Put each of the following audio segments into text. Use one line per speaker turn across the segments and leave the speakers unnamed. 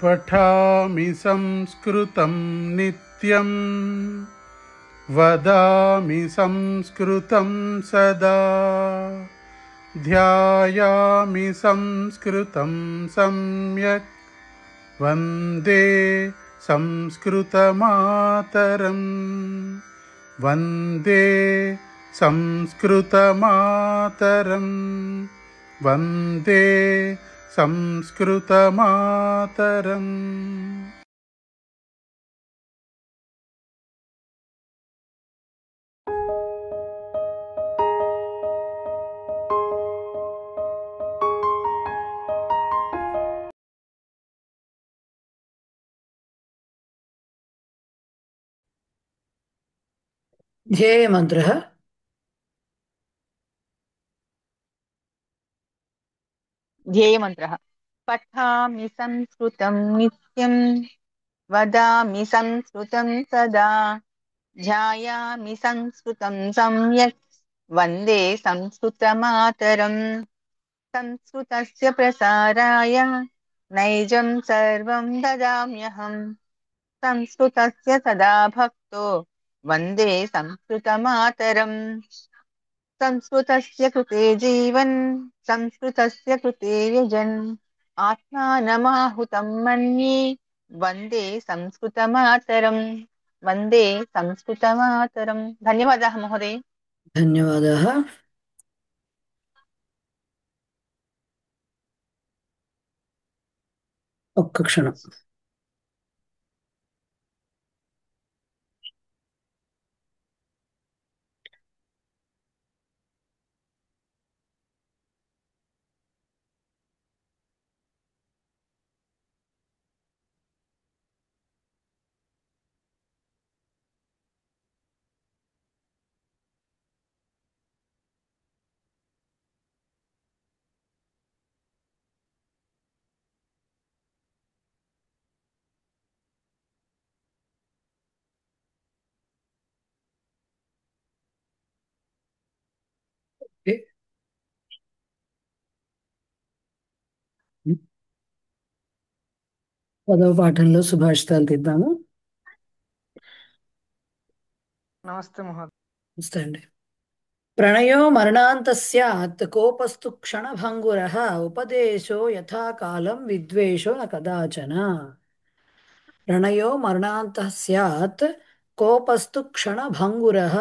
पठामि संस्कृतं नित्यं वदामि संस्कृतं सदा ध्यायामि संस्कृतं सम्यक् वन्दे संस्कृतमातरं वन्दे संस्कृतमातरं वन्दे संस्कृतमातरम्।
ध्येयमन्त्रः
ध्येयमन्त्रः पठामि संस्कृतं नित्यं वदामि संस्कृतं सदा ध्यायामि संस्कृतं सम्यक् वन्दे संस्कृतमातरम्। संस्कृतस्य प्रसाराय नैजं सर्वं ददाम्यहम्। संस्कृतस्य सदा भक्तो वन्दे संस्कृतमातरम्। संस्कृतस्य कृते जीवन् संस्कृतस्य कृते यजन् आत्मानमाहुतं मन्ये वन्दे संस्कृतमातरम्। वन्दे संस्कृतमातरम्। धन्यवादाः महोदय।
धन्यवादाः। ఒక్క క్షణం. పదవ పాఠంలో సుభాషితాలు తీద్దాము.
నమస్తే మహోదయ.
నమస్తే అండి. ప్రణయో మరణాంతస్యాత్ కోపస్తు క్షణభంగురః ఉపదేశో యథాకాలం విద్వేషో న కదాచన. ప్రణయో మరణాంతః స్యాత్ కోపస్తు క్షణభంగురః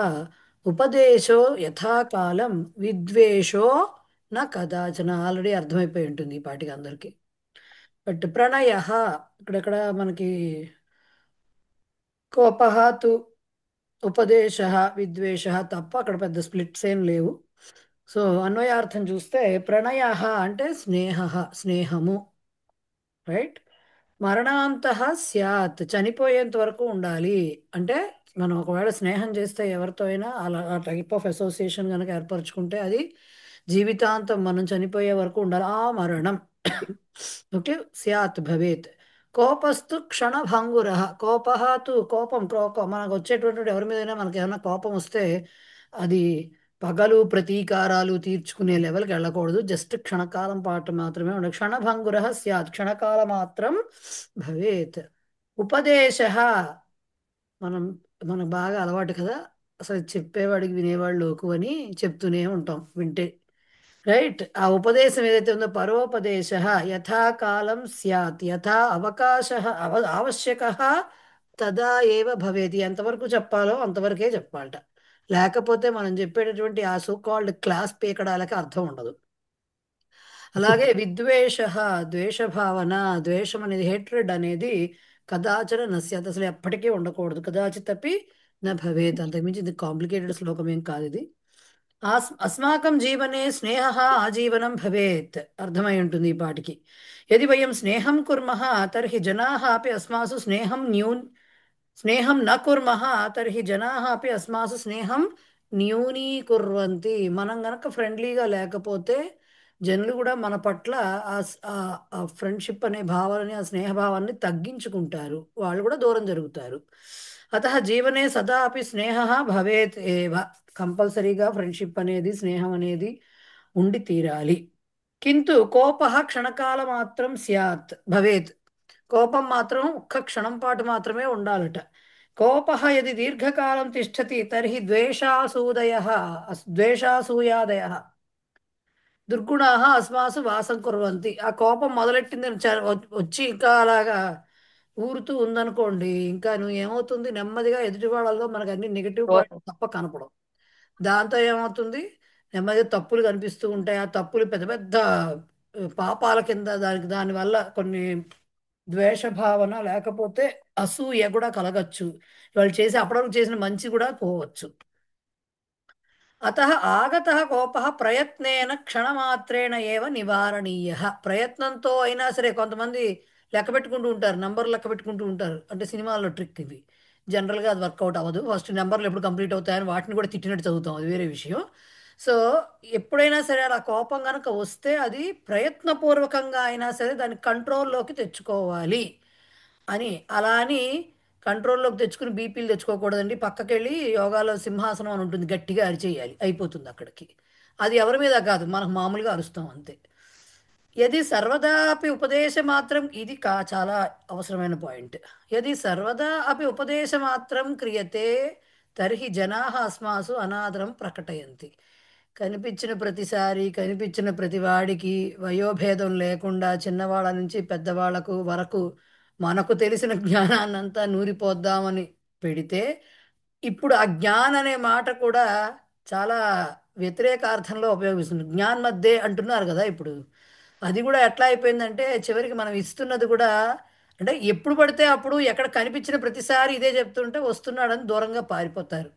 ఉపదేశో యథాకాలం విద్వేషో న కదాచన. ఆల్రెడీ అర్థమైపోయి ఉంటుంది ఈ పాటికి అందరికీ. బట్ ప్రణయ ఇక్కడెక్కడ మనకి కోపః తు ఉపదేశ విద్వేష తప్ప అక్కడ పెద్ద స్ప్లిట్స్ ఏం లేవు. సో అన్వయార్థం చూస్తే ప్రణయ అంటే స్నేహము, రైట్. మరణాంత స్యాత్ చనిపోయేంత వరకు ఉండాలి. అంటే మనం ఒకవేళ స్నేహం చేస్తే ఎవరితో అయినా అలా ఆ టైప్ ఆఫ్ అసోసియేషన్ కనుక ఏర్పరచుకుంటే అది జీవితాంతం మనం చనిపోయే వరకు ఉండాలి. ఆ మరణం ఓకే స్యాత్ భవేత్. కోపస్తు క్షణభంగుర కోపం మనకు వచ్చేటటువంటి ఎవరి మీదైనా మనకి ఏమైనా కోపం వస్తే అది పగలు ప్రతీకారాలు తీర్చుకునే లెవెల్కి వెళ్ళకూడదు. జస్ట్ క్షణకాలం పాటు మాత్రమే ఉండదు. క్షణభంగుర స్యాత్ క్షణకాల మాత్రం భవేత్. ఉపదేశ మనకు బాగా అలవాటు కదా, అసలు చెప్పేవాడికి వినేవాళ్ళు లోకు అని చెప్తూనే ఉంటాం వింటే, రైట్. ఆ ఉపదేశం ఏదైతే ఉందో పరోపదేశ యథాకాలం స్యాత్ యథా అవకాశ ఆవశ్యక తదా ఏవ భవేది. ఎంతవరకు చెప్పాలో అంతవరకే చెప్పాలట. లేకపోతే మనం చెప్పేటటువంటి ఆ సో కాల్డ్ క్లాస్ పీకడాలకి అర్థం ఉండదు. అలాగే విద్వేష ద్వేషభావన, ద్వేషం అనేది హేట్రెడ్ అనేది కదాచన నశ్యత్ అసలు ఎప్పటికీ ఉండకూడదు. కదాచిత్ అపి న భవేత్. అంతకుమించి ఇది కాంప్లికేటెడ్ శ్లోకం ఏం కాదు ఇది. అస్మాకం జీవనే స్నేహ ఆజీవనం భవేత్ అర్థమై ఉంటుంది ఈ పాటికి. యది వయం స్నేహం కుర్మః తర్హి జనాః అపి అస్మాసు స్నేహం న కుర్మః తర్హి జనాః అపి అస్మాసు స్నేహం న్యూనీకుర్వంతి. మనం గనక ఫ్రెండ్లీగా లేకపోతే జనులు కూడా మన పట్ల ఆ ఫ్రెండ్షిప్ అనే భావాలని, ఆ స్నేహభావాన్ని తగ్గించుకుంటారు, వాళ్ళు కూడా దూరం జరుగుతారు. అతః జీవనే సదా అపి స్నేహ భవేత్ ఏవ. కంపల్సరీగా ఫ్రెండ్షిప్ అనేది, స్నేహం అనేది ఉండి తీరాలి. కింటు కోప క్షణకాల మాత్రం స్యాత్ భవేత్. కోపం మాత్రం ఒక్క క్షణం పాటు మాత్రమే ఉండాలట. కోపః యది దీర్ఘకాలం తిష్టతి తర్హి ద్వేషాసూయాదయః దుర్గుణాః అస్మాసు వాసం కుర్వంతి. ఆ కోపం మొదలెట్టింది వచ్చి ఇంకా అలాగా ఊరుతూ ఉందనుకోండి, ఇంకా నువ్వు ఏమవుతుంది, నెమ్మదిగా ఎదుటి వాళ్ళలో మనకు అన్ని నెగిటివ్ పాయింట్స్ తప్ప కనపడవు. దాంతో ఏమవుతుంది, నెమ్మదిగా తప్పులు కనిపిస్తూ ఉంటాయి. ఆ తప్పులు పెద్ద పెద్ద పాపాల కింద దానివల్ల కొన్ని ద్వేష భావన లేకపోతే అసూయ కూడా కలగచ్చు. వాళ్ళు చేసి అప్పటివరకు చేసిన మంచి కూడా పోవచ్చు. అతః ఆగతః కోపః ప్రయత్నేన క్షణమాత్రేణ ఏవ నివారణీయః. ప్రయత్నంతో అయినా సరే, కొంతమంది లెక్క పెట్టుకుంటూ ఉంటారు, నంబర్లు లెక్క పెట్టుకుంటూ ఉంటారు. అంటే సినిమాల్లో ట్రిక్ ఇది. జనరల్గా అది వర్కౌట్ అవ్వదు. ఫస్ట్ నెంబర్లు ఎప్పుడు కంప్లీట్ అవుతాయని వాటిని కూడా తిట్టినట్టు చదువుతాం, అది వేరే విషయం. సో ఎప్పుడైనా సరే అలా కోపం కనుక వస్తే అది ప్రయత్నపూర్వకంగా అయినా సరే దాన్ని కంట్రోల్లోకి తెచ్చుకోవాలి అని. అలా అని కంట్రోల్లోకి తెచ్చుకుని బీపీలు తెచ్చుకోకూడదండి. పక్కకెళ్ళి యోగాలో సింహాసనం అని ఉంటుంది, గట్టిగా అరిచేయాలి, అయిపోతుంది అక్కడికి. అది ఎవరి మీద కాదు, మనకు మామూలుగా అరుస్తాం అంతే. యది సర్వదా అపి ఉపదేశమాత్రం, ఇది చాలా అవసరమైన పాయింట్. యది సర్వదా అపి ఉపదేశమాత్రం క్రియతే తర్హి జనాః అస్మాసు అనాదరం ప్రకటయంతి. కనిపించిన ప్రతిసారి కనిపించిన ప్రతివాడికి వయోభేదం లేకుండా చిన్నవాళ్ళ నుంచి పెద్దవాళ్లకు వరకు మనకు తెలిసిన జ్ఞానాన్నంతా నూరిపోద్దామని పెడితే, ఇప్పుడు ఆ జ్ఞాన్ అనే మాట కూడా చాలా వ్యతిరేక అర్థంలో ఉపయోగిస్తుంది. జ్ఞాన్ మధ్య అంటున్నారు కదా ఇప్పుడు. అది కూడా ఎట్లా అయిపోయిందంటే చివరికి మనం ఇస్తున్నది కూడా, అంటే ఎప్పుడు పడితే అప్పుడు ఎక్కడ కనిపించిన ప్రతిసారి ఇదే చెప్తుంటే వస్తున్నాడని దూరంగా పారిపోతారు.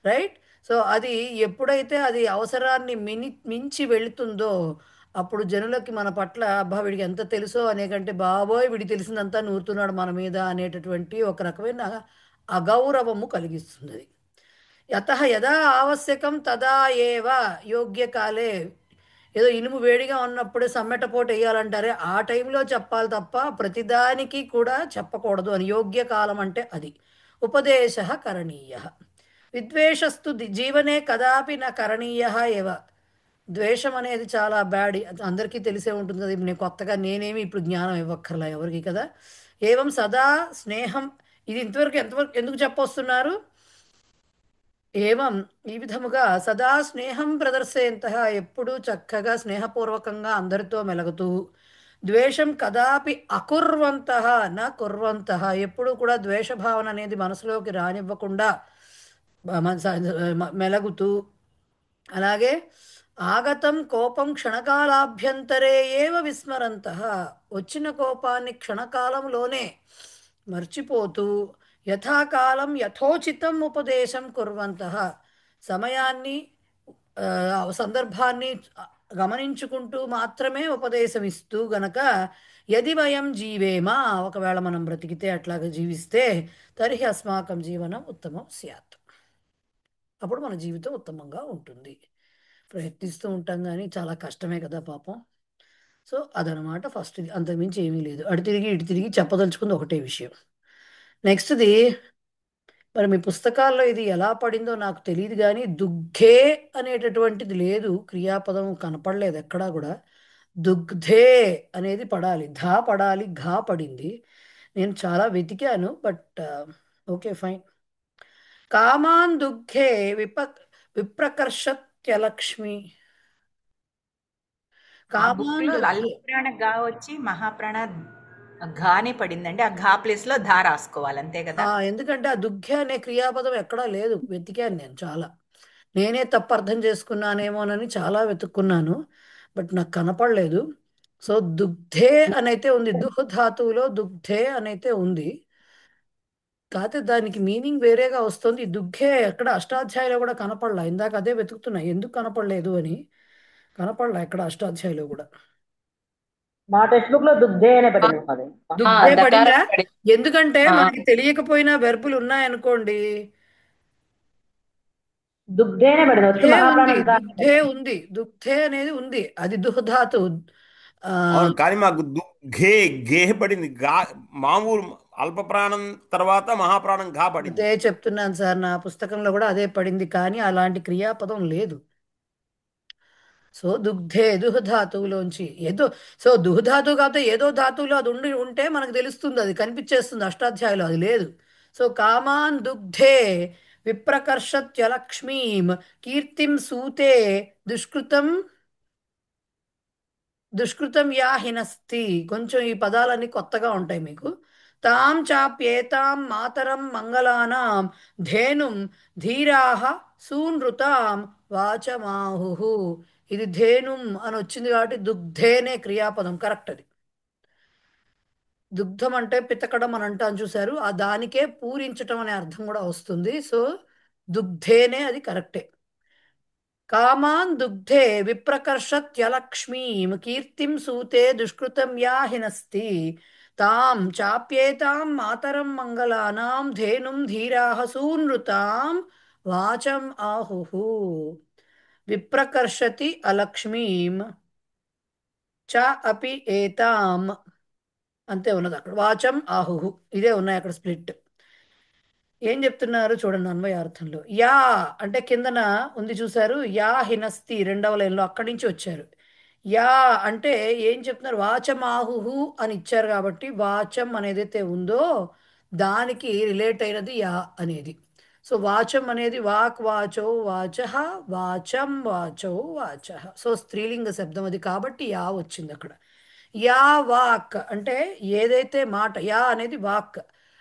రైట్. సో అది ఎప్పుడైతే అది అవసరాన్ని మించి వెళుతుందో అప్పుడు జనులకి మన పట్ల అబ్బా వీడికి ఎంత తెలుసో అనే కంటే బాబోయ్ వీడికి తెలిసిందంతా నూరుతున్నాడు మన మీద అనేటటువంటి ఒక రకమైన అగౌరవము కలిగిస్తుంది అది. యతః యదా ఆవశ్యకం తదా ఏవ యోగ్యకాలే. ఏదో ఇనుము వేడిగా ఉన్నప్పుడే సమ్మెటపోటు వేయాలంటారే, ఆ టైంలో చెప్పాలి తప్ప ప్రతిదానికి కూడా చెప్పకూడదు అని. యోగ్య కాలం అంటే అది. ఉపదేశ కరణీయ. విద్వేషస్తు జీవనే కదాపి నా కరణీయ ఏవ. ద్వేషం అనేది చాలా బ్యాడ్, అందరికీ తెలిసే ఉంటుంది కదా. నేను కొత్తగా నేనేమి ఇప్పుడు జ్ఞానం ఇవ్వక్కర్లా ఎవరికి కదా. ఏవం సదా స్నేహం, ఇది ఇంతవరకు ఎంతవరకు ఎందుకు చెప్పొస్తున్నారు. ఏవం ఈ విధముగా సదా స్నేహం ప్రదర్శయంతః, ఎప్పుడూ చక్కగా స్నేహపూర్వకంగా అందరితో మెలుగుతూ, ద్వేషం కదాపి అకుర్వంతః నా కుర్వంతః, ఎప్పుడూ కూడా ద్వేషభావన అనేది మనసులోకి రానివ్వకుండా మెలుగుతూ, అలాగే ఆగతం కోపం క్షణకాలాభ్యంతరే ఏవ విస్మరంతః, వచ్చిన కోపాన్ని క్షణకాలంలోనే మర్చిపోతూ, యథాకాలం యథోచితం ఉపదేశం కుర్వంతః, సమయాన్ని సందర్భాన్ని గమనించుకుంటూ మాత్రమే ఉపదేశం ఇస్తూ గనక, యది వయం జీవేమా, ఒకవేళ మనం బ్రతికితే అట్లాగా జీవిస్తే, తర్హి అస్మాకం జీవనం ఉత్తమం స్యాత్, అప్పుడు మన జీవితం ఉత్తమంగా ఉంటుంది. ప్రయత్నిస్తూ ఉంటాం కానీ చాలా కష్టమే కదా పాపం. సో అదనమాట ఫస్ట్. అంతకుమించి ఏమీ లేదు. అటు తిరిగి ఇటు తిరిగి చెప్పదలుచుకుంది ఒకటే విషయం. నెక్స్ట్ది, మరి మీ పుస్తకాల్లో ఇది ఎలా పడిందో నాకు తెలియదు కానీ దుగ్ధే అనేటటువంటిది లేదు, క్రియాపదం కనపడలేదు ఎక్కడా కూడా. దుగ్ధే అనేది పడాలి, ధా పడాలి, ఘా పడింది. నేను చాలా వెతికాను, బట్ ఓకే ఫైన్. కామాన్ దుఃఖే విప్రకర్షత్యలక్ష్మి.
ఆ బుక్
కామాన్
లో
దుఃఖే,
అల్పప్రాణ గా వచ్చి మహాప్రాణ ఘానే పడిందండి. ఆ ఘా ప్లేస్ లో ధా రాసుకోవాలి అంతే కదా.
ఎందుకంటే ఆ దుఃఖే అనే క్రియాపదం ఎక్కడా లేదు, వెతికాను నేను చాలా. నేనే తప్పు అర్థం చేసుకున్నానేమోనని చాలా వెతుక్కున్నాను, బట్ నాకు కనపడలేదు. సో దుగ్ధే అనైతే ఉంది, దుహ్ ధాతువులో దుగ్ధే అనైతే ఉంది. కాకపోతే దానికి మీనింగ్ వేరేగా వస్తుంది. దుగ్ధే ఎక్కడ అష్టాధ్యాయులో కూడా కనపడలా. ఇందాక అదే వెతుకుతున్నా ఎందుకు కనపడలేదు అని. కనపడలా ఎక్కడ అష్టాధ్యాయులో కూడా.
మా టెక్స్ట్ బుక్ లో దుగ్ధే అనే పడింది అది.
దుగ్ధే
దకారం
పడిందా?
పడింది.
ఎందుకంటే
ఆ,
మనకి తెలియకపోయినా వెర్బులు ఉన్నాయనుకోండి.
దుగ్ధే అనే పడింది, వచ్చి
దుగ్ధే ఉంది,
మహాప్రాణం గా అనే
దుగ్ధే
పడింది.
ఉంది, దుగ్ధే అనేది ఉంది, అది దుహధాతు. ఆ,
అవును, కానీ మాకు ఘే పడింది. మామూలు అల్ప ప్రాణం తర్వాత మహాప్రాణం ఘా పడింది.
అదే చెప్తున్నాను సార్, నా పుస్తకంలో కూడా అదే పడింది, కానీ అలాంటి క్రియాపదం లేదు. సో దుగ్ధే దుహ ధాతువులోంచి ఏదో, సో దుహ ధాతువు కాకపోతే ఏదో ధాతువులో అది ఉంటే మనకు తెలుస్తుంది, అది కనిపించేస్తుంది అష్టాధ్యాయులు, అది లేదు. సో కామాన్ దుగ్ధే విప్రకర్షత్యలక్ష్మీం కీర్తిం సూతే దుష్కృతం దుష్కృతం యా హినస్తి. కొంచెం ఈ పదాలన్నీ కొత్తగా ఉంటాయి మీకు. తాం చాప్యేతాం మాతరం మంగళానాం ధేనుం ధీరాహ సూనృతాం వాచమాహు. ఇది ధేనుం అని వచ్చింది కాబట్టి దుగ్ధేనే క్రియాపదం, కరెక్ట్ అది. దుగ్ధం అంటే పితకడం అని అంటాను చూసారు, ఆ దానికే పూరించటం అనే అర్థం కూడా వస్తుంది. సో దుగ్ధేనే అది కరెక్టే. కామాన్ దుగ్ధే విప్రకర్షత్యలక్ష్మీం కీర్తిం సూతే దుష్కృతం యా హినస్తి. తాం చాప్యేతాం మాతరం మంగళానాం ధేనుం ధీరాః సూనృతాం వాచం ఆహుః. విప్రకర్షతి అలక్ష్మీం చ అపి ఏతాం, అంతే ఉన్నది అక్కడ, వాచం ఆహుః ఇదే ఉన్నాయి అక్కడ స్ప్లిట్. ఏం చెప్తున్నారు చూడండి అన్వయార్థంలో. యా అంటే కిందన ఉంది చూసారు, యా హినస్తి రెండవ లైన్లో అక్కడి నుంచి వచ్చారు. యా అంటే ఏం చెప్తున్నారు, వాచమాహుహు అని ఇచ్చారు కాబట్టి వాచం అనేదైతే ఉందో దానికి రిలేట్ అయినది యా అనేది. సో వాచం అనేది వాక్ వాచో వాచ, వాచం వాచో వాచ. సో స్త్రీలింగ శబ్దం అది కాబట్టి యా వచ్చింది అక్కడ. యా వాక్ అంటే ఏదైతే మాట, యా అనేది వాక్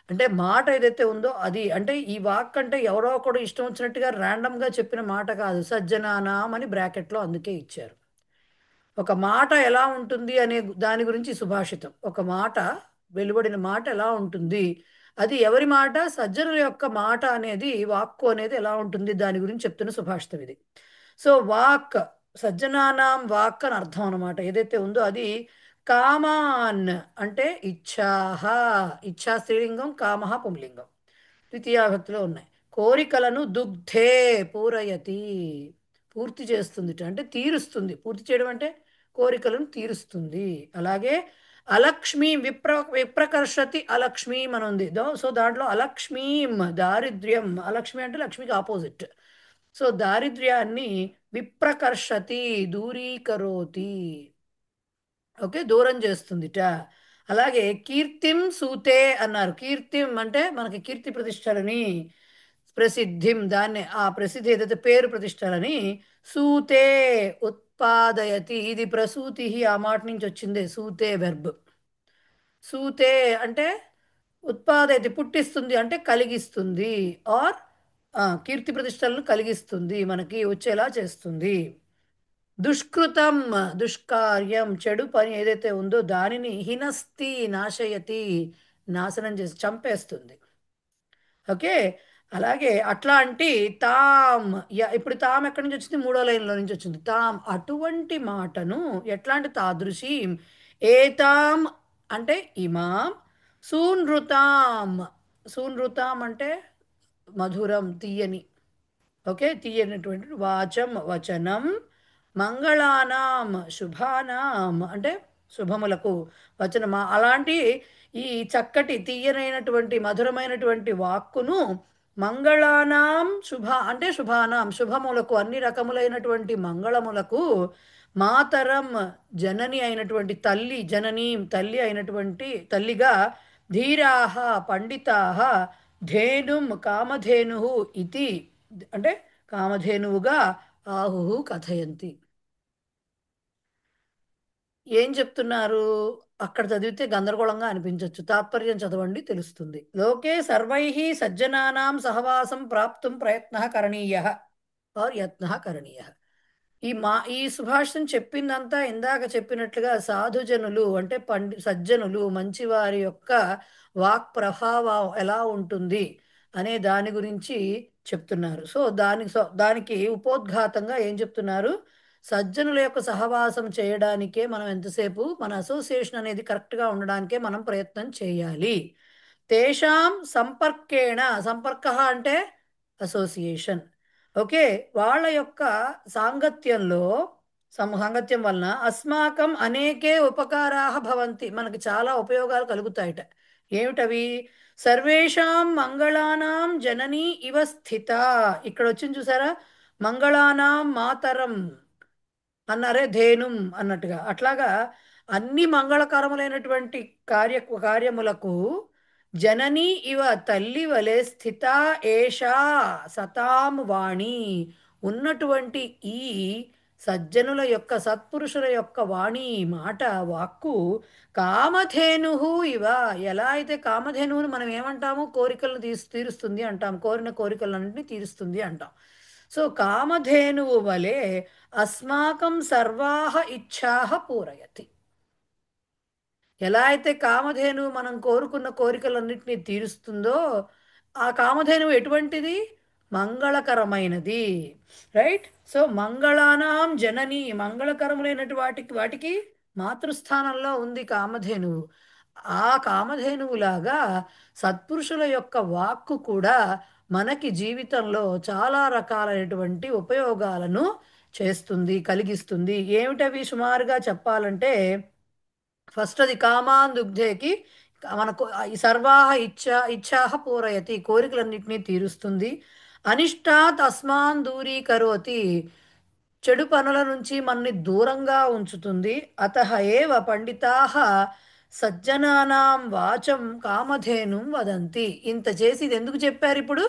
అంటే మాట ఏదైతే ఉందో అది. అంటే ఈ వాక్ అంటే ఎవరో ఒకడు ఇష్టం వచ్చినట్టుగా ర్యాండమ్గా చెప్పిన మాట కాదు, సజ్జనానాం అని బ్రాకెట్లో అందుకే ఇచ్చారు. ఒక మాట ఎలా ఉంటుంది అనే దాని గురించి సుభాషితం. ఒక మాట, వెలువడిన మాట ఎలా ఉంటుంది, అది ఎవరి మాట, సజ్జనుల యొక్క మాట అనేది, వాక్కు అనేది ఎలా ఉంటుంది దాని గురించి చెప్తున్న సుభాషితం ఇది. సో వాక్, సజ్జనానాం వాక్ అని అర్థం అనమాట. ఏదైతే ఉందో అది. కామాన్ అంటే ఇచ్ఛాహ, ఇచ్ఛా స్త్రీలింగం, కామహ పుంలింగం, ద్వితీయాభక్తిలో ఉన్నాయి. కోరికలను దుగ్ధే పూరయతి, పూర్తి చేస్తుంది అంటే తీరుస్తుంది. పూర్తి చేయడం అంటే కోరికలను తీరుస్తుంది. అలాగే అలక్ష్మీం విప్రకర్షతి అలక్ష్మీం అని ఉంది. సో దాంట్లో అలక్ష్మీం దారిద్ర్యం, అలక్ష్మి అంటే లక్ష్మికి ఆపోజిట్. సో దారిద్ర్యాన్ని విప్రకర్షతి దూరీకరోతి, ఓకే, దూరం చేస్తుందిట. అలాగే కీర్తిం సూతే అన్నారు. కీర్తిం అంటే మనకి కీర్తి ప్రతిష్టలని, ప్రసిద్ధిం దాన్ని, ఆ ప్రసిద్ధి ఏదైతే పేరు ప్రతిష్టలని. సూతే ఉత్పాదయతి, ఇది ప్రసూతి ఆ మాట నుంచి వచ్చిందే, సూతే వెర్బ్. సూతే అంటే ఉత్పాదయతి పుట్టిస్తుంది అంటే కలిగిస్తుంది, ఆర్ కీర్తి ప్రతిష్టలను కలిగిస్తుంది, మనకి వచ్చేలా చేస్తుంది. దుష్కృతం దుష్కార్యం, చెడు పని ఏదైతే ఉందో దానిని హినస్తి నాశయతి, నాశనం చేసి చంపేస్తుంది. ఓకే. అలాగే అట్లాంటి తాం, ఇప్పుడు తాం ఎక్కడి నుంచి వచ్చింది, మూడో లైన్లో నుంచి వచ్చింది. తాం అటువంటి మాటను, ఎట్లాంటి తాదృశీం, ఏతాం అంటే ఇమాం, సూనృతాం, సూనృతాం అంటే మధురం తీయని, ఓకే, తీయనటువంటి వాచం వచనం, మంగళానాం శుభానాం అంటే శుభములకు వచనమా, అలాంటి ఈ చక్కటి తీయనైనటువంటి మధురమైనటువంటి వాక్కును, మంగళానాం శుభ అంటే శుభానాం శుభములకు, అన్ని రకములైనటువంటి మంగళములకు, మాతరం జనని అయినటువంటి తల్లి, జననీ తల్లి అయినటువంటి తల్లిగా, ధీరాహ పండితాహ, ధేనుం కామధేను ఇది అంటే కామధేనువుగా, ఆహుహు కథయంతి. ఏం చెప్తున్నారు అక్కడ చదివితే గందరగోళంగా అనిపించవచ్చు, తాత్పర్యం చదవండి తెలుస్తుంది. లోకే సర్వై సజ్జనానాం సహవాసం ప్రాప్తుం ప్రయత్న కరణీయ ఆర్ యత్న కరణీయ. ఈ సుభాషితం చెప్పిందంతా ఇందాక చెప్పినట్లుగా సాధుజనులు అంటే సజ్జనులు మంచివారి యొక్క వాక్ ప్రభావం ఎలా ఉంటుంది అనే దాని గురించి చెప్తున్నారు. సో దానికి ఉపోద్ఘాతంగా ఏం చెప్తున్నారు, సజ్జనుల యొక్క సహవాసం చేయడానికే మనం ఎంతసేపు, మన అసోసియేషన్ అనేది కరెక్ట్గా ఉండడానికే మనం ప్రయత్నం చేయాలి. తేషాం సంపర్కేణ, సంపర్క అంటే అసోసియేషన్, ఓకే, వాళ్ళ యొక్క సాంగత్యంలో, సాంగత్యం వలన అస్మాకం అనేకే ఉపకారాः భవంతి, మనకి చాలా ఉపయోగాలు కలుగుతాయట. ఏమిటవి, సర్వేషాం మంగళానాం జననీ ఇవ స్థిత, ఇక్కడ వచ్చింది చూసారా, మంగళానాం మాతరం, అన్నారే ధేనుం అన్నట్టుగా. అట్లాగా అన్ని మంగళకరములైనటువంటి కార్యములకు జనని ఇవ తల్లి వలె స్థిత ఏషా సతాం వాణి ఉన్నటువంటి ఈ సజ్జనుల యొక్క సత్పురుషుల యొక్క వాణి మాట వాక్కు కామధేను ఇవ. ఎలా అయితే కామధేనువుని మనం ఏమంటాము, కోరికలను తీరుస్తుంది అంటాం, కోరిన కోరికలన్నింటినీ తీరుస్తుంది అంటాం. సో కామధేనువు వలె అస్మాకం సర్వాహ ఇచ్ఛాహ పూరయతి. ఎలా అయితే కామధేనువు మనం కోరుకున్న కోరికలన్నింటినీ తీరుస్తుందో, ఆ కామధేనువు ఎటువంటిది, మంగళకరమైనది. రైట్. సో మంగళానాం జనని, మంగళకరములైనటువంటి వాటికి మాతృస్థానంలో ఉంది కామధేనువు. ఆ కామధేనువులాగా సత్పురుషుల యొక్క వాక్కు కూడా మనకి జీవితంలో చాలా రకాలైనటువంటి ఉపయోగాలను చేస్తుంది, కలిగిస్తుంది. ఏమిటవి సుమారుగా చెప్పాలంటే, ఫస్ట్ అది కామాన్ దుగ్ధేకి మనకు ఈ సర్వాహ ఇచ్ఛాహ పూరయతి, కోరికలన్నింటినీ తీరుస్తుంది. అనిష్టాత్ అస్మాన్ దూరీకరోతి, చెడు పనుల నుంచి మనని దూరంగా ఉంచుతుంది. అతః ఏవ పండితాః సజ్జనానాం వాచం కామధేనుం వదంతి. ఇంత చేసి ఇది ఎందుకు చెప్పారు ఇప్పుడు,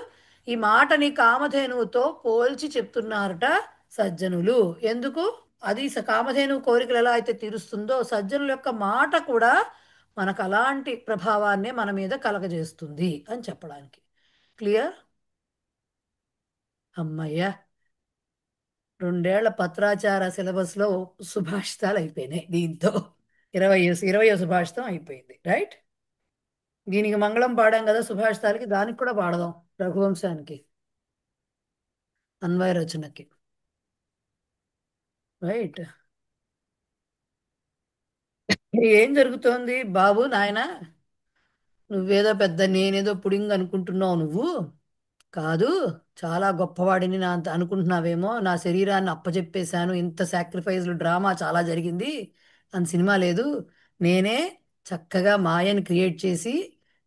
ఈ మాటని కామధేనువుతో పోల్చి చెప్తున్నారట సజ్జనులు. ఎందుకు, అది కామధేనువు కోరికలు ఎలా అయితే తీరుస్తుందో, సజ్జనుల యొక్క మాట కూడా మనకు అలాంటి ప్రభావాన్నే మన మీద కలగజేస్తుంది అని చెప్పడానికి. క్లియర్? అమ్మయ్య, 2 ఏళ్ల పత్రాచార సిలబస్లో సుభాషితాలు అయిపోయినాయి. దీంతో 20వ సుభాషితం అయిపోయింది. రైట్. దీనికి మంగళం పాడాం కదా సుభాషితాలకి, దానికి కూడా పాడదాం రఘువంశానికి, అన్వయ రచనకి. రైట్. ఏం జరుగుతోంది బాబు నాయన, నువ్వేదో పెద్ద నేనేదో పుడింగ్ అనుకుంటున్నావు. నువ్వు కాదు, చాలా గొప్పవాడిని నా అంత అనుకుంటున్నావేమో. నా శరీరాన్ని అప్పచెప్పేశాను, ఇంత సాక్రిఫైస్లు డ్రామా చాలా జరిగింది అని సినిమా లేదు. నేనే చక్కగా మాయని క్రియేట్ చేసి,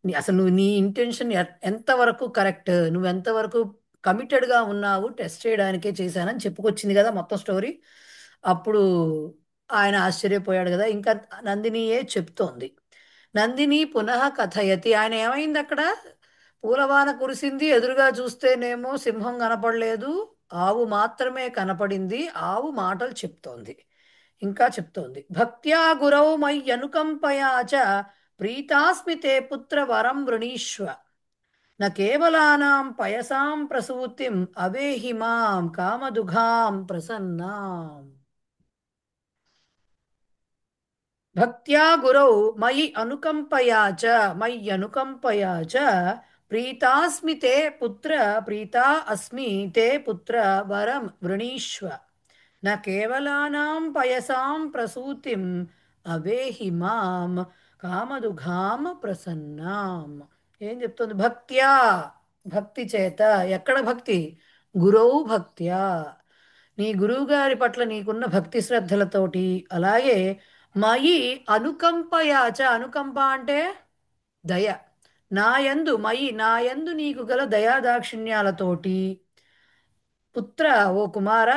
అసలు నువ్వు నీ ఇంటెన్షన్ ఎంతవరకు కరెక్ట్, నువ్వు ఎంతవరకు కమిటెడ్గా ఉన్నావు టెస్ట్ చేయడానికే చేశానని చెప్పుకొచ్చింది కదా మొత్తం స్టోరీ. అప్పుడు ఆయన ఆశ్చర్యపోయాడు కదా. ఇంకా నందినియే చెప్తోంది. నందిని పునః కథయతి. ఆయన ఏమైంది అక్కడ, పూలవాన కురిసింది, ఎదురుగా చూస్తేనేమో సింహం కనపడలేదు, ఆవు మాత్రమే కనపడింది. ఆవు మాటలు చెప్తోంది. ఇంకా చెప్తోంది, భక్త్యా గురౌ మయ్యనుకంపయా చ ప్రీతాస్మి తే పుత్ర వరం వృణీష్వ న కేవలానాం పయసాం ప్రసూతిం అవేహి మాం కామదుఘాం ప్రసన్నాం. భక్త్యా గురౌ మయి అనుకంపయా చ ప్రీతాస్మి తే పుత్ర ప్రీతా అస్మి తే పుత్ర వరం వృణీష్వ న కేవలానాం పయసాం ప్రసూతిం అవేహి మాం కామదుఘాం ప్రసన్నాం. ఏం చెప్తుంది, భక్త్యా, భక్తి చేత. ఎక్కడ భక్తి, గురౌ భక్త్యా, నీ గురువుగారి పట్ల నీకున్న భక్తి శ్రద్ధలతోటి. అలాగే మయి అనుకంపయాచ, అనుకంప అంటే దయ, నాయందు మయి నాయందు నీకు గల దయాదాక్షిణ్యాలతోటి. పుత్ర, ఓ కుమార,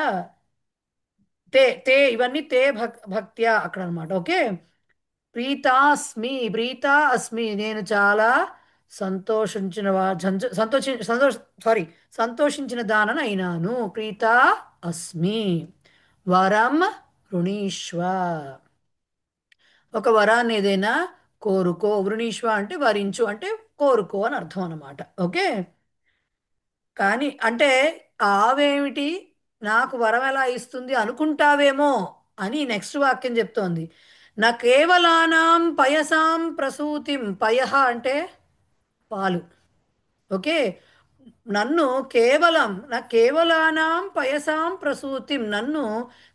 తే తే ఇవన్నీ తే భక్త్యా అక్కడ అనమాట. ఓకే. ప్రీతాస్మి, ప్రీతా అస్మి, నేను చాలా సంతోషించిన సంతోషించిన దానని అయినాను. ప్రీతా అస్మి వరం వృణీష్వ, ఒక వరాన్ని ఏదైనా కోరుకో. వృణీష్వ అంటే వరించు, అంటే కోరుకో అని అర్థం అన్నమాట. ఓకే. కానీ అంటే ఆవేమిటి, నాకు వరం ఎలా ఇస్తుంది అనుకుంటావేమో అని నెక్స్ట్ వాక్యం చెప్తోంది. నా కేవలానాం పయసాం ప్రసూతిం, పయహ అంటే పాలు. ఓకే. నన్ను కేవలం, నా కేవలానాం పయసాం ప్రసూతిం, నన్ను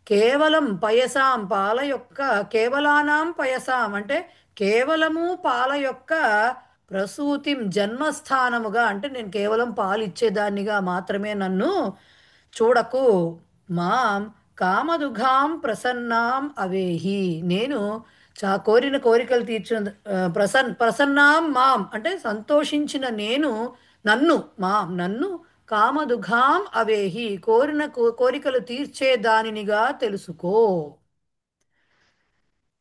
కేవలం పయసాం పాల యొక్క, కేవలానాం పయసాం అంటే కేవలము పాల యొక్క ప్రసూతిం జన్మస్థానముగా, అంటే నేను కేవలం పాలు ఇచ్చేదాన్నిగా మాత్రమే నన్ను చూడకు. మాం కామదుఘాం ప్రసన్నాం అవేహి, నేను కోరిన కోరికలు తీర్చిన ప్రసన్నాం మాం అంటే సంతోషించిన నేను, నన్ను మాం నన్ను కామదుఘాం అవేహి, కోరిన కోరికలు తీర్చే దానినిగా తెలుసుకో.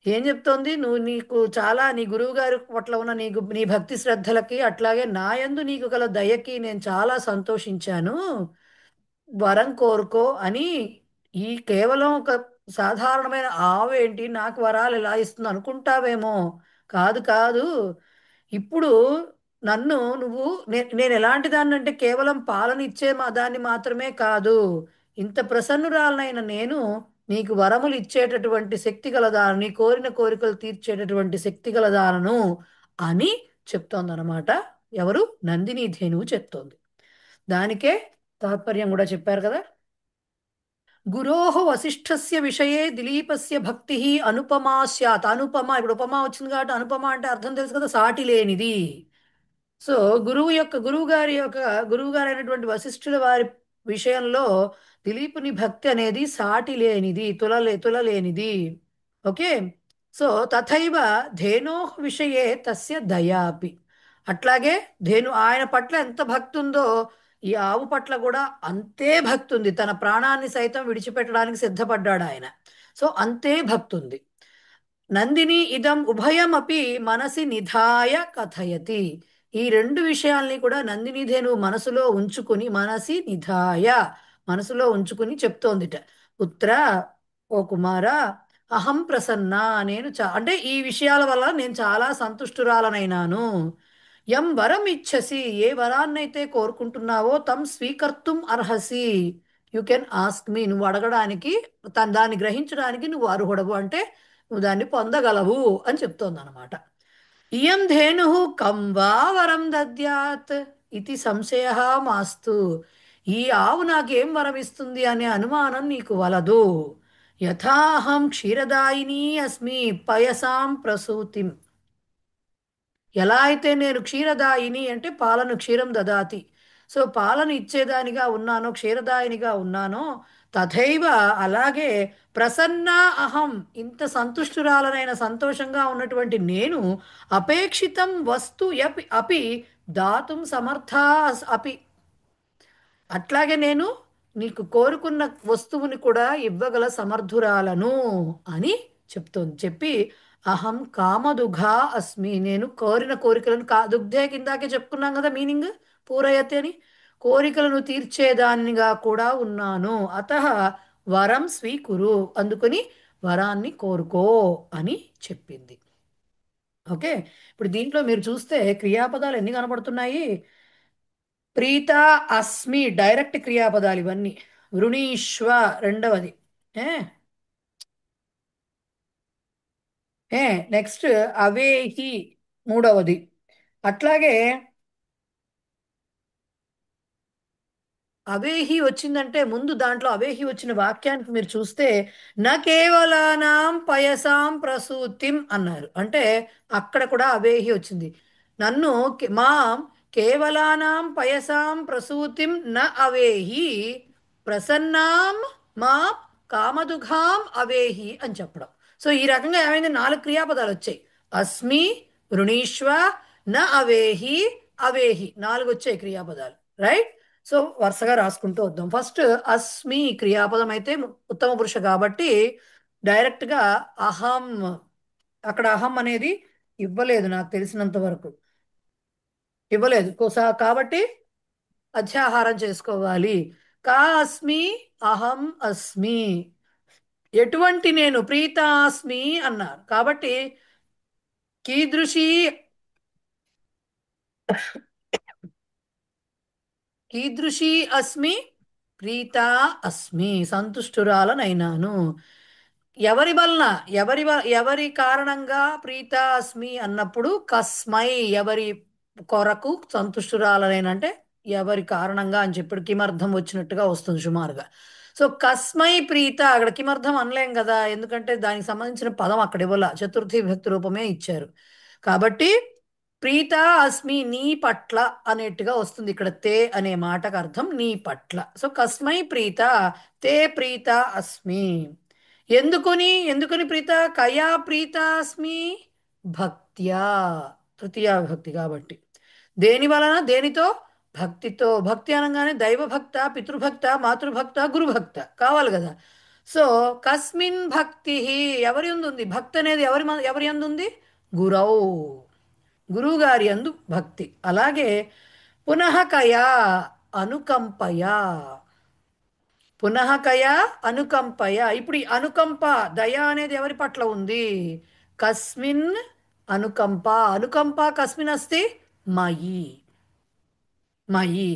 ఏం చెప్తోంది? నువ్వు నీకు చాలా నీ గురువు గారి పట్ల ఉన్న నీ భక్తి శ్రద్ధలకి, అట్లాగే నా యందు నీకు గల దయకి నేను చాలా సంతోషించాను. వరం కోరుకో అని. ఈ కేవలం ఒక సాధారణమైన ఆవు ఏంటి నాకు వరాలు ఎలా ఇస్తుంది అనుకుంటావేమో. కాదు కాదు. ఇప్పుడు నన్ను నువ్వు నేను ఎలాంటి దాన్ని అంటే కేవలం పాలన ఇచ్చే దాన్ని మాత్రమే కాదు. ఇంత ప్రసన్నురాలనైన నేను నీకు వరములు ఇచ్చేటటువంటి శక్తి గలదాను, నీ కోరిన కోరికలు తీర్చేటటువంటి శక్తి గలదానను అని చెప్తోందనమాట. ఎవరు? నందిని ధేనువు చెప్తోంది. దానికే తాత్పర్యం కూడా చెప్పారు కదా. గురోహ వశిష్ఠస్య విషయే దిలీపస్య భక్తి అనుపమా స్యాత్. అనుపమ, ఇప్పుడు ఉపమా వచ్చింది కాబట్టి అనుపమ అంటే అర్థం తెలుసు కదా, సాటి లేనిది. సో గురువు గారు అయినటువంటి వశిష్ఠుల వారి విషయంలో దిలీపుని భక్తి అనేది సాటి లేనిది, తులలేనిది. ఓకే. సో తథైవ ధేనో విషయే తస్య దయాపి. అట్లాగే ఆయన పట్ల ఎంత భక్తి ఉందో ఈ ఆవు పట్ల కూడా అంతే భక్తి ఉంది. తన ప్రాణాన్ని సైతం విడిచిపెట్టడానికి సిద్ధపడ్డాడు ఆయన. సో అంతే భక్తి ఉంది. నందిని ఇదం ఉభయమపి మనసి నిధాయ కథయతి. ఈ రెండు విషయాల్ని కూడా నందిని ధేనువు మనసులో ఉంచుకుని చెప్తోందిట. పుత్ర, ఓ కుమార, అహం ప్రసన్న, నేను అంటే ఈ విషయాల వల్ల నేను చాలా సంతుష్టురాలనైనాను. యం వరం ఇచ్చసి, ఏ వరాన్నైతే కోరుకుంటున్నావో తం స్వీకర్తుం అర్హసి. యు కెన్ ఆస్క్ మీ, నువ్వు అడగడానికి, దాన్ని గ్రహించడానికి నువ్వు అర్హుడవు, అంటే నువ్వు దాన్ని పొందగలవు అని చెప్తోంది అనమాట. ఇయం ధేను కం వా వరం దద్యాత్ ఇది సంశయ మాస్తు. ఈ ఆవు నాకేం వరం ఇస్తుంది అనే అనుమానం నీకు వలదు. యథాహం క్షీరదాయిని అస్మి పయసాం ప్రసూతిం. ఎలా అయితే నేను క్షీరదాయిని అంటే పాలను, క్షీరం దదాతి, సో పాలను ఇచ్చేదానిగా ఉన్నానో, క్షీరదాయినిగా ఉన్నానో, తథైవ అలాగే ప్రసన్న అహం, ఇంత సంతుష్టురాలనైన సంతోషంగా ఉన్నటువంటి నేను అపేక్షితం వస్తు అపి దాతుం సమర్థా అపి. అట్లాగే నేను నీకు కోరుకున్న వస్తువుని కూడా ఇవ్వగల సమర్థురాలను అని చెప్పి అహం కామదుఘా అస్మి, నేను కోరిన కోరికలను దుగ్ధే కిందాకే చెప్పుకున్నాం కదా మీనింగ్, పూరయతే అని, కోరికలను తీర్చేదానిగా కూడా ఉన్నాను. అతః వరం స్వీకురు, అందుకని వరాన్ని కోరుకో అని చెప్పింది. ఓకే. ఇప్పుడు దీంట్లో మీరు చూస్తే క్రియాపదాలు ఎన్ని కనపడుతున్నాయి? ప్రీత, అస్మి డైరెక్ట్ క్రియాపదాలు ఇవన్నీ. వృణీష్వ రెండవది. ఏ నెక్స్ట్ అవేహి మూడవది. అట్లాగే అవేహి వచ్చిందంటే ముందు దాంట్లో అవేహి వచ్చిన వాక్యానికి మీరు చూస్తే న కేవలానాం పయసాం ప్రసూతిం అన్నారు. అంటే అక్కడ కూడా అవేహి వచ్చింది. నన్ను మాం కేవలానాం పయసాం ప్రసూతిం న అవేహి ప్రసన్నాం మా కామదుఘాం అవేహి అని చెప్పడం. సో ఈ రకంగా ఏమైంది, 4 క్రియాపదాలు వచ్చాయి. అస్మి, వృణీష్వ, న అవేహి, అవేహి, 4 వచ్చాయి క్రియాపదాలు. రైట్. సో వరుసగా రాసుకుంటూ వద్దాం. ఫస్ట్ అస్మి క్రియాపదం అయితే ఉత్తమ పురుష కాబట్టి డైరెక్ట్గా అహం, అక్కడ అహం అనేది ఇవ్వలేదు నాకు తెలిసినంత వరకు, ఇవ్వలేదు కాబట్టి అధ్యాహారం చేసుకోవాలి. కా అస్మి, అహం అస్మి. ఎటువంటి నేను? ప్రీతాస్మి అన్నారు కాబట్టి కీదృషి కీదృషి అస్మి, ప్రీత అస్మి, సంతుష్టురాలనైనాను. ఎవరి వలన, ఎవరి కారణంగా ప్రీత అస్మి అన్నప్పుడు కస్మై, ఎవరి కొరకు సంతుష్టురాలనైనంటే ఎవరి కారణంగా అని చెప్పి కిమర్థం వచ్చినట్టుగా వస్తుంది సుమారుగా. సో కస్మై ప్రీత, అక్కడ కిమర్థం అనలేం కదా, ఎందుకంటే దానికి సంబంధించిన పదం అక్కడ ఇవ్వాల, చతుర్థి విభక్తి రూపమే ఇచ్చారు కాబట్టి ప్రీత అస్మి, నీ పట్ల అనేట్టుగా వస్తుంది ఇక్కడ. తే అనే మాటకు అర్థం నీ పట్ల. సో కస్మై ప్రీత, తే ప్రీత అస్మి. ఎందుకని ప్రీత? కయా ప్రీత అస్మి, భక్త్యా, తృతీయ విభక్తి కాబట్టి. దేని వలన? దేనితో? భక్తితో, భక్తి అనగానే దైవభక్త, పితృభక్త, మాతృభక్త, గురుభక్త కావాలి కదా. సో కస్మిన్ భక్తి, ఎవరి యందు ఉంది భక్తి అనేది, ఎవరి యందు ఉంది? గురౌ, గురువు గారి యందు భక్తి. అలాగే పునః కయా అనుకంపయా, పునః కయా అనుకంపయ. ఇప్పుడు ఈ అనుకంప, దయ అనేది ఎవరి పట్ల ఉంది? కస్మిన్ అనుకంప. అనుకంప కస్మిన్ అస్తి? మయి, మయి.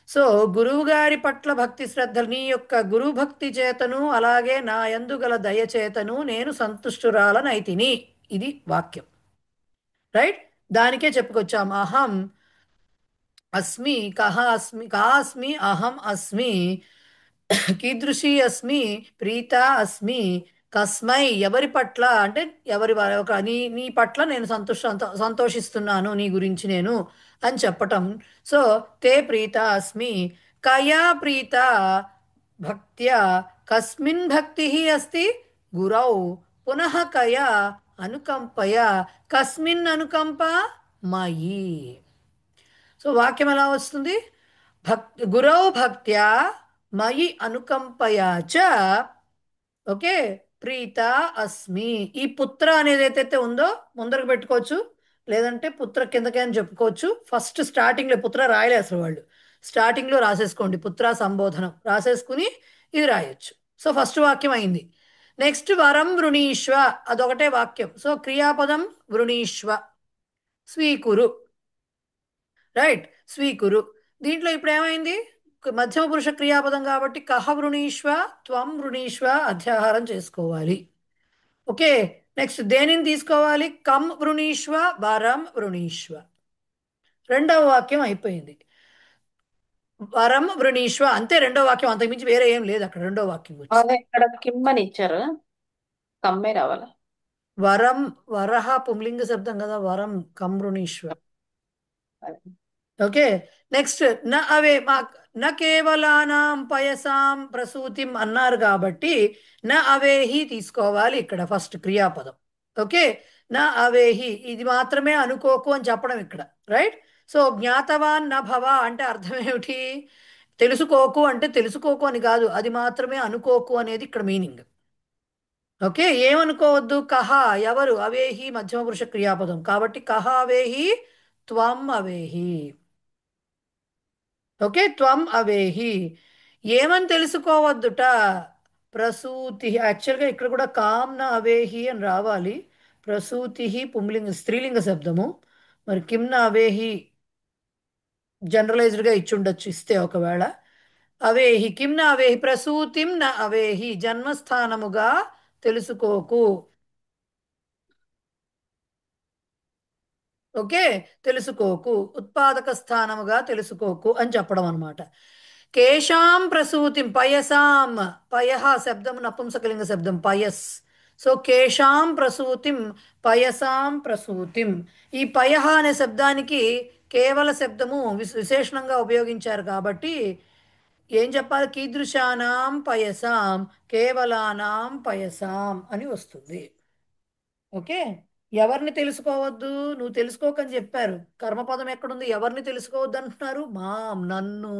సో గురువు గారి పట్ల భక్తి శ్రద్ధలు, నీ యొక్క గురు భక్తి చేతను అలాగే నా యందు గల దయ చేతను నేను సంతుష్టురాలనైతిని. ఇది వాక్యం, రైట్. దానికే చెప్పుకొచ్చాం, అహం అస్మి, కా అస్మి, అహం అస్మి, కీదృశి అస్మి, ప్రీత అస్మి, కస్మై, ఎవరి పట్ల అంటే ఒక నీ పట్ల నేను సంతోషిస్తున్నాను, నీ గురించి నేను అని చెప్పటం. సో తే ప్రీత అస్మి, కయా ప్రీత భక్త్యా, కస్మిన్ భక్తి అస్తి? గురౌ. పునః కయా అనుకంపయ, కస్మిన్ అనుకంప? మయి. సో వాక్యం ఎలా వస్తుంది? గురౌ భక్త్యా మయి అనుకంపయా చ, ఓకే, ప్రీత అస్మి. ఈ పుత్ర అనేది ఏదైతే ఉందో ముందరకు పెట్టుకోవచ్చు, లేదంటే పుత్ర కిందకైనా చెప్పుకోవచ్చు. ఫస్ట్ స్టార్టింగ్లో పుత్ర రాయలే అసలు వాళ్ళు, స్టార్టింగ్లో రాసేసుకోండి, పుత్ర సంబోధనం రాసేసుకుని ఇది రాయొచ్చు. సో ఫస్ట్ వాక్యం అయింది. నెక్స్ట్ వరం వృణీష్వ, అదొకటే వాక్యం. సో క్రియాపదం వృణీష్వ, స్వీకురు, రైట్, స్వీకురు. దీంట్లో ఇప్పుడు ఏమైంది? మధ్యమ పురుష క్రియాపదం కాబట్టి కహ వృణీష్వ, త్వం వృణీష్వ, అధ్యాహారం చేసుకోవాలి. ఓకే, నెక్స్ట్ దేనిని తీసుకోవాలి? కం వృణీష్వ, వరం వృణీష్వ. రెండవ వాక్యం అయిపోయింది, వరం వృణీష్వ, అంతే రెండో వాక్యం, అంతకుమించి వేరే ఏం లేదు అక్కడ. రెండో వాక్యం వచ్చి
అదే ఇక్కడ కిమ్ అని ఇచ్చారు, కమ్మే రావాలా?
వరం, వరహ పుంలింగ శబ్దం కదా, వరం కం వృణీష్వ. ఓకే, నెక్స్ట్ న కేవలానాం పయసాం ప్రసూతిం అన్నారు కాబట్టి న అవేహి తీసుకోవాలి ఇక్కడ ఫస్ట్ క్రియాపదం. ఓకే, న అవేహి, ఇది మాత్రమే అనుకోకు అని చెప్పడం ఇక్కడ, రైట్. సో జ్ఞాతవాన్ న భవ అంటే అర్థం ఏమిటి? తెలుసుకోకు అంటే తెలుసుకోకు అని కాదు, అది మాత్రమే అనుకోకు అనేది ఇక్కడ మీనింగ్. ఓకే, ఏమనుకోవద్దు? కహ, ఎవరు, అవేహి మధ్యమ పురుష క్రియాపదం కాబట్టి కహ అవేహి, త్వం అవేహి. ఓకే, త్వం అవేహి. ఏమని తెలుసుకోవద్దుట? ప్రసూతి. యాక్చువల్గా ఇక్కడ కూడా కామ్న అవేహి అని రావాలి. ప్రసూతి పుంలింగ స్త్రీలింగ శబ్దము, మరి కిమ్న అవేహి జనరలైజ్డ్గా ఇచ్చుండొచ్చు, ఇస్తే ఒకవేళ. అవేహి, కిమ్న అవేహి, ప్రసూతిం న అవేహి, జన్మస్థానముగా తెలుసుకోకు. ఓకే, తెలుసుకోకు, ఉత్పాదక స్థానముగా తెలుసుకోకు అని చెప్పడం అనమాట. కేశాం ప్రసూతిం, పయసాం, పయః శబ్దం నపుంసకలింగ శబ్దం, పయస్. సో కేశాం ప్రసూతిం, పయసాం ప్రసూతిం. ఈ పయః అనే శబ్దానికి కేవల శబ్దము విశేషణంగా ఉపయోగించారు కాబట్టి ఏం చెప్పాలి? కీదృశానాం పయసాం, కేవలానాం పయసాం అని వస్తుంది. ఓకే, ఎవరిని తెలుసుకోవద్దు? నువ్వు తెలుసుకోకని చెప్పారు. కర్మపదం ఎక్కడుంది? ఎవరిని తెలుసుకోవద్దు అంటున్నారు? మాం, నన్ను.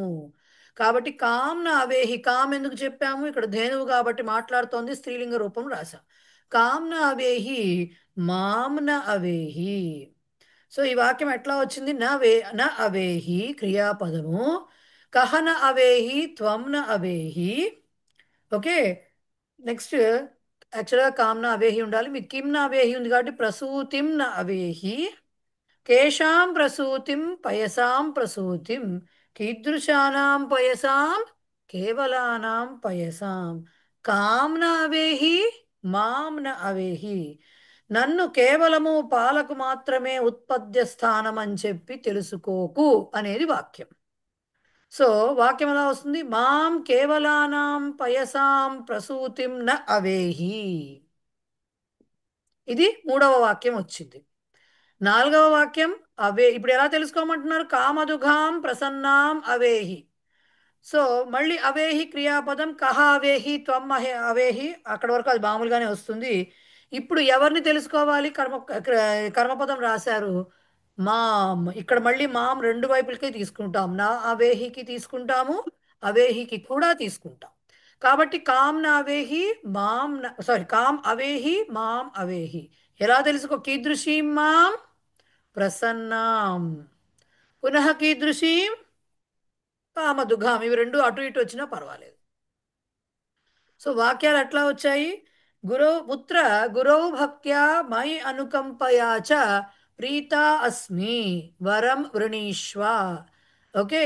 కాబట్టి కామ్న అవేహి, కామ్ ఎందుకు చెప్పాము? ఇక్కడ ధేనువు కాబట్టి మాట్లాడుతోంది, స్త్రీలింగ రూపం రాశాం. కామ్న అవేహి, మాంన అవేహి. సో ఈ వాక్యం ఎట్లా వచ్చింది? న అవేహి క్రియాపదము, కహన అవేహి, త్వంన అవేహి. ఓకే, నెక్స్ట్ యాక్చువల్గా కామ్న అవేహి ఉండాలి, మీకు కిమ్న అవేహి ఉంది కాబట్టి ప్రసూతిం న అవేహి, కేశాం ప్రసూతిం, పయసాం ప్రసూతిం, కీదృశానాం పయసాం, కేవలానాం పయసాం. కామ్న అవేహి, మాంన అవేహి. నన్ను కేవలము పాలకు మాత్రమే ఉత్పద్య స్థానం అని చెప్పి తెలుసుకోకు అనేది వాక్యం. సో వాక్యం ఎలా వస్తుంది? మాం కేవలానాం పయసాం ప్రసూతిం న అవేహి. ఇది మూడవ వాక్యం వచ్చింది. నాలుగవ వాక్యం ఇప్పుడు ఎలా తెలుసుకోమంటున్నారు? కామదుఘాం ప్రసన్నాం అవేహి. సో మళ్ళీ అవేహి క్రియాపదం, కహ అవేహి, త్వం అవేహి, అక్కడ వరకు అది మామూలుగానే వస్తుంది. ఇప్పుడు ఎవరిని తెలుసుకోవాలి? కర్మపదం రాశారు, మాం. ఇక్కడ మళ్ళీ మాం రెండు వైపులకి తీసుకుంటాం. నా అవేహికి తీసుకుంటాము, అవేహికి కూడా తీసుకుంటాం. కాబట్టి కామ్ నావేహి మాం సారీ కామ్ అవేహి మాం అవేహి. ఎలా తెలుసుకో? కీదృశీం మాం ప్రసన్నాం, పునః కీదృశీం కామదుఘాం. ఇవి రెండు అటు ఇటు వచ్చినా పర్వాలేదు. సో వాక్యాలు ఎట్లా వచ్చాయి? పుత్ర గురౌ భక్త్యా మయి అనుకంపయా చ ప్రీతా అస్మి వరం వృణీష్వ. ఓకే.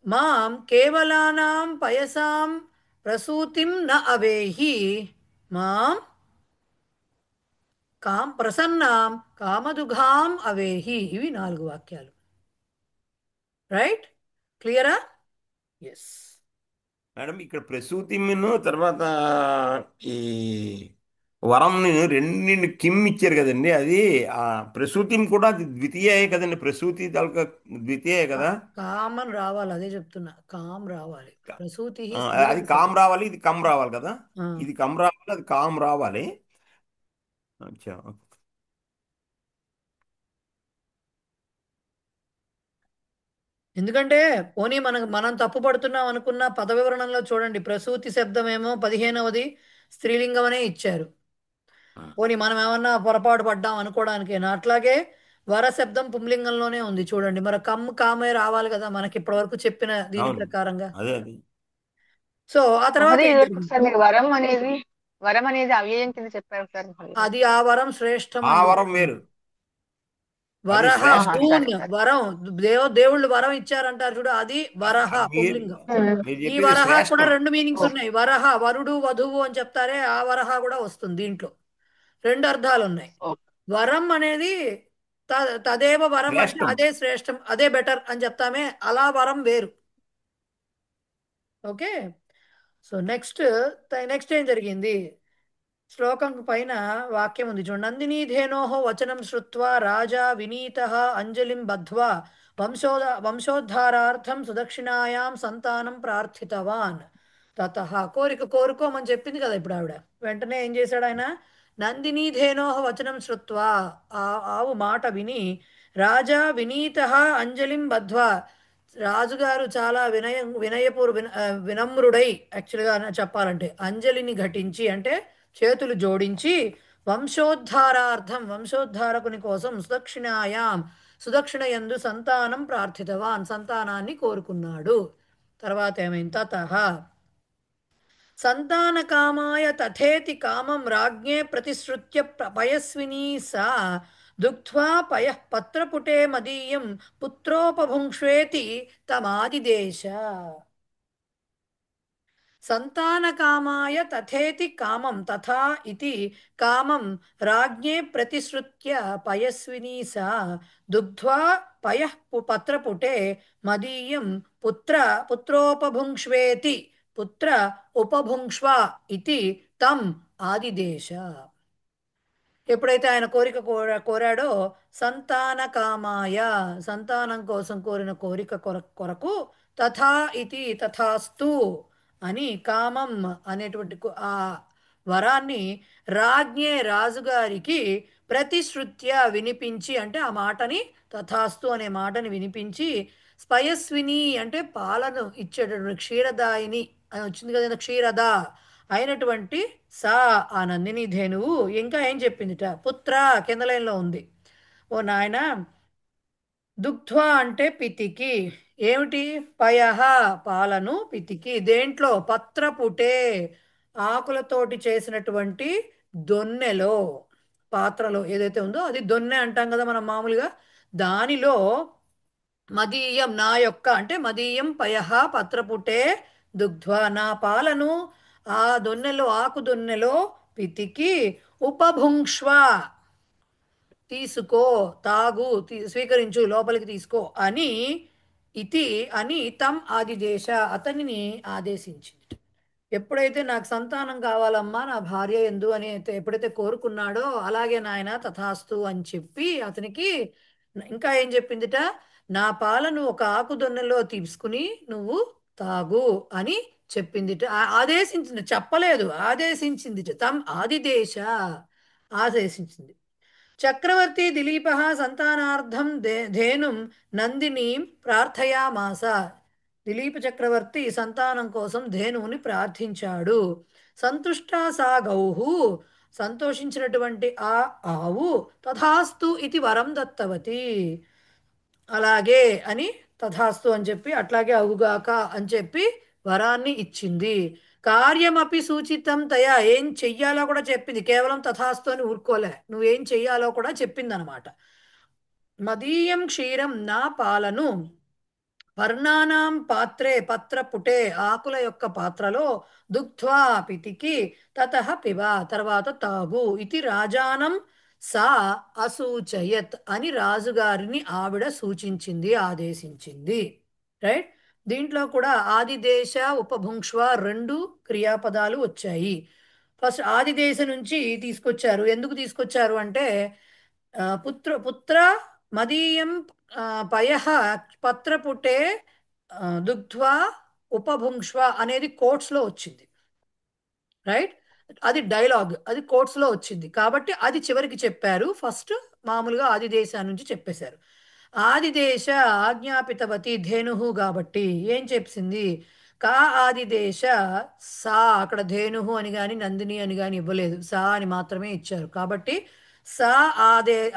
మాం కేవలానాం పయసాం ప్రసూతిం న అవేహి మాం ప్రసన్నాం కామదుఘాం అవేహి. ఇవి 4 వాక్యాలు. రైట్? క్లియరా? ఎస్.
మేడం ఇక్కడ ప్రసూతిను తర్వాత ఈ వరంని రెండింటిని కిమ్ ఇచ్చారు కదండి. అది ఆ ప్రసూతిం కూడా అది ద్వితీయే కదండి. ప్రసూతి తాలూకా ద్వితీయే కదా.
కామన్ రావాలి, అదే చెప్తున్నా. కామ్ రావాలి. ప్రసూతి
అది కామ్ రావాలి, ఇది కమ్ రావాలి కదా.
ఆ.
ఇది కమ్ రావాలి, అది కామ్ రావాలి. అచ్చా.
ఎందుకంటే పోనీ మనం తప్పు పడుతున్నాం అనుకున్న పద వివరణలో చూడండి, ప్రసూతి శబ్దమేమో 15వది స్త్రీలింగం అనే ఇచ్చారు. పోనీ మనం ఏమన్నా పొరపాటు పడ్డాం అనుకోవడానికేనా? అట్లాగే వర శబ్దం పుంలింగంలోనే ఉంది చూడండి. మరి కామే రావాలి కదా మనకి ఇప్పటివరకు చెప్పిన దీని
అవును,
ప్రకారంగా.
అదే అది.
సో ఆ తర్వాత
మహోదయ
ఏం
ఇది
జరిగింది?
ఒకసారి మీరు వరం అనేది అవ్యయం కింద చెప్పారు సార్.
అది ఆ వరం శ్రేష్టం
ఆ
అండి.
వరం వేరు, అది
వరహ
శ్రేష్టం.
స్టూన్
సరే సరే.
వరం, దేవుళ్ళు వరం ఇచ్చారంటారు చూడు, అది వరహ పుంలింగం.
మీరు
ఈ
చెప్పేది
వరహ కూడా
శ్రేష్టం.
2 మీనింగ్స్ ఉన్నాయి. వరహ వరుడు వధువు అని చెప్తారే, ఆ వరహ కూడా వస్తుంది దీంట్లో. 2 అర్థాలు ఉన్నాయి. వరం అనేది తదేవ వరం అంటే
శ్రేష్టం.
అదే శ్రేష్టం, అదే బెటర్ అని చెప్తామే, అలా వరం వేరు. ఓకే. సో నెక్స్ట్ ఏం జరిగింది? శ్లోకం పైన వాక్యం ఉంది చూడండి. నందినీ ధేనోహ వచనం శ్రుత్వా రాజా వినీతః అంజలిం బద్ధ్వా వంశోద్ధారార్థం సుదక్షిణాయాం సంతానం ప్రార్థితవాన్. తతః కోరుకోమని చెప్పింది కదా ఇప్పుడు ఆవిడ. వెంటనే ఏం చేశాడు ఆయన? నందినీ ధేనోహ వచనం శ్రుత్వా, ఆ ఆవు మాట విని, రాజా వినీతః అంజలిం బద్ధ్వా, రాజుగారు చాలా వినమ్రుడై, యాక్చువల్గా చెప్పాలంటే అంజలిని ఘటించి అంటే చేతులు జోడించి, వంశోద్ధారార్థం వంశోద్ధారకుని కోసం సుదక్షిణ యందు సంతానం ప్రార్థితవాన్, సంతానాన్ని కోరుకున్నాడు. తర్వాత ఏమైంది? తతః సంతానకామాయ తథేతి కామం రాజ్ఞే ప్రతిశ్రుత్య పయస్వినీ సా దుగ్ధ్వా పయః పత్రపుటే మదీయం పుత్రోపభుంక్ష్వేతి తమాదిదేశ. సంతానకామాయ తథేతి కామం తథా ఇతి కామం రాజ్ఞే ప్రతిశ్రుత్య పయస్వినీ సా దుగ్ధ్వా పయః పత్రపుటే మదీయం పుత్రోపభుంక్ష్వేతి పుత్ర ఉపభుంక్ష్వ ఇతి తం ఆదిదేశ. ఎప్పుడైతే ఆయన కోరాడో, సంతానకామాయ సంతానం కోసం కోరిన కోరిక కొరకు తథా ఇతి తథాస్తు అని కామం అనేటువంటి ఆ వరాన్ని రాజ్ఞే రాజుగారికి ప్రతిశ్రుత్య వినిపించి, అంటే ఆ మాటని తథాస్తు అనే మాటని వినిపించి, స్పయస్విని అంటే పాలను ఇచ్చేటటువంటి క్షీరదాయిని అని వచ్చింది కదా, క్షీరద అయినటువంటి సా ఆ నందిని ధేనువు ఇంకా ఏం చెప్పిందిట? పుత్ర కింద లైన్లో ఉంది. ఓ నాయన, దుగ్ధ్వా అంటే పితికి. ఏమిటి? పయహ పాలను పితికి. దేంట్లో? పత్రపుటే ఆకులతోటి చేసినటువంటి దొన్నెలో, పాత్రలో ఏదైతే ఉందో అది దొన్నె అంటాం కదా మనం మామూలుగా. దానిలో మదీయం నా యొక్క అంటే మదీయం పయహ పత్రపుటే దుగ్ధ్వా నా పాలను ఆ దొన్నెలో ఆకు దొన్నెలో పితికి ఉపభుంక్ష్వ తీసుకో, తాగు, స్వీకరించు, లోపలికి తీసుకో అని ఇతి అని తం ఆదిదేశ అతనిని ఆదేశించింది. ఎప్పుడైతే నాకు సంతానం కావాలమ్మా నా భార్య ఎందు అని ఎప్పుడైతే కోరుకున్నాడో, అలాగే నాయన తథాస్తు అని చెప్పి అతనికి ఇంకా ఏం చెప్పిందిట? నా పాలను ఒక ఆకుదొన్నెలో తీసుకుని నువ్వు తాగు అని చెప్పిందిట. ఆదేశించింది, చెప్పలేదు, ఆదేశించింది. తం ఆదిదేశ ఆదేశించింది. చక్రవర్తి దిలీప సంతానార్థం ధేనుం నందినీం ప్రార్థయామాస. దిలీప చక్రవర్తి సంతానం కోసం ధేనువుని ప్రార్థించాడు. సంతుష్టా సా గౌహు, సంతోషించినటువంటి ఆ ఆవు తథాస్తు ఇది వరం దత్తవతి, అలాగే అని, తథాస్తు అని చెప్పి అట్లాగే అవుగాక అని చెప్పి వరాన్ని ఇచ్చింది. కార్యమపి సూచితం తయా, ఏం చెయ్యాలో కూడా చెప్పింది, కేవలం తథాస్తు అని ఊరుకోలే, నువ్వేం చెయ్యాలో కూడా చెప్పింది అనమాట. మదీయం క్షీరం నా పాలను పర్ణానాం పాత్రే పత్రపుటే, ఆకుల యొక్క పాత్రలో దుగ్ధ్వా పితికి తతః పిబ, తర్వాత తాగు, ఇది రాజానం సా అసూచయత్, అని రాజుగారిని ఆవిడ సూచించింది, ఆదేశించింది. రైట్. దీంట్లో కూడా ఆదిదేశ ఉపభుంక్ష్వ రెండు క్రియాపదాలు వచ్చాయి. ఫస్ట్ ఆదిదేశ నుంచి తీసుకొచ్చారు. ఎందుకు తీసుకొచ్చారు అంటే పుత్ర పుత్ర మదీయం పయః పత్రపుటే దుగ్ధ్వా ఉపభుంక్ష్వ అనేది కోట్స్లో వచ్చింది. రైట్. అది డైలాగ్, అది కోట్స్లో వచ్చింది కాబట్టి అది చివరికి చెప్పారు. ఫస్ట్ మామూలుగా ఆదిదేశ నుంచి చెప్పేశారు. ఆదిదేశ ఆజ్ఞాపితవతి ధేనుహు, కాబట్టి ఏం చెప్పింది, కా ఆదిదేశ సా, అక్కడ ధేనుహు అని కానీ నందిని అని కానీ ఇవ్వలేదు, సా అని మాత్రమే ఇచ్చారు. కాబట్టి సా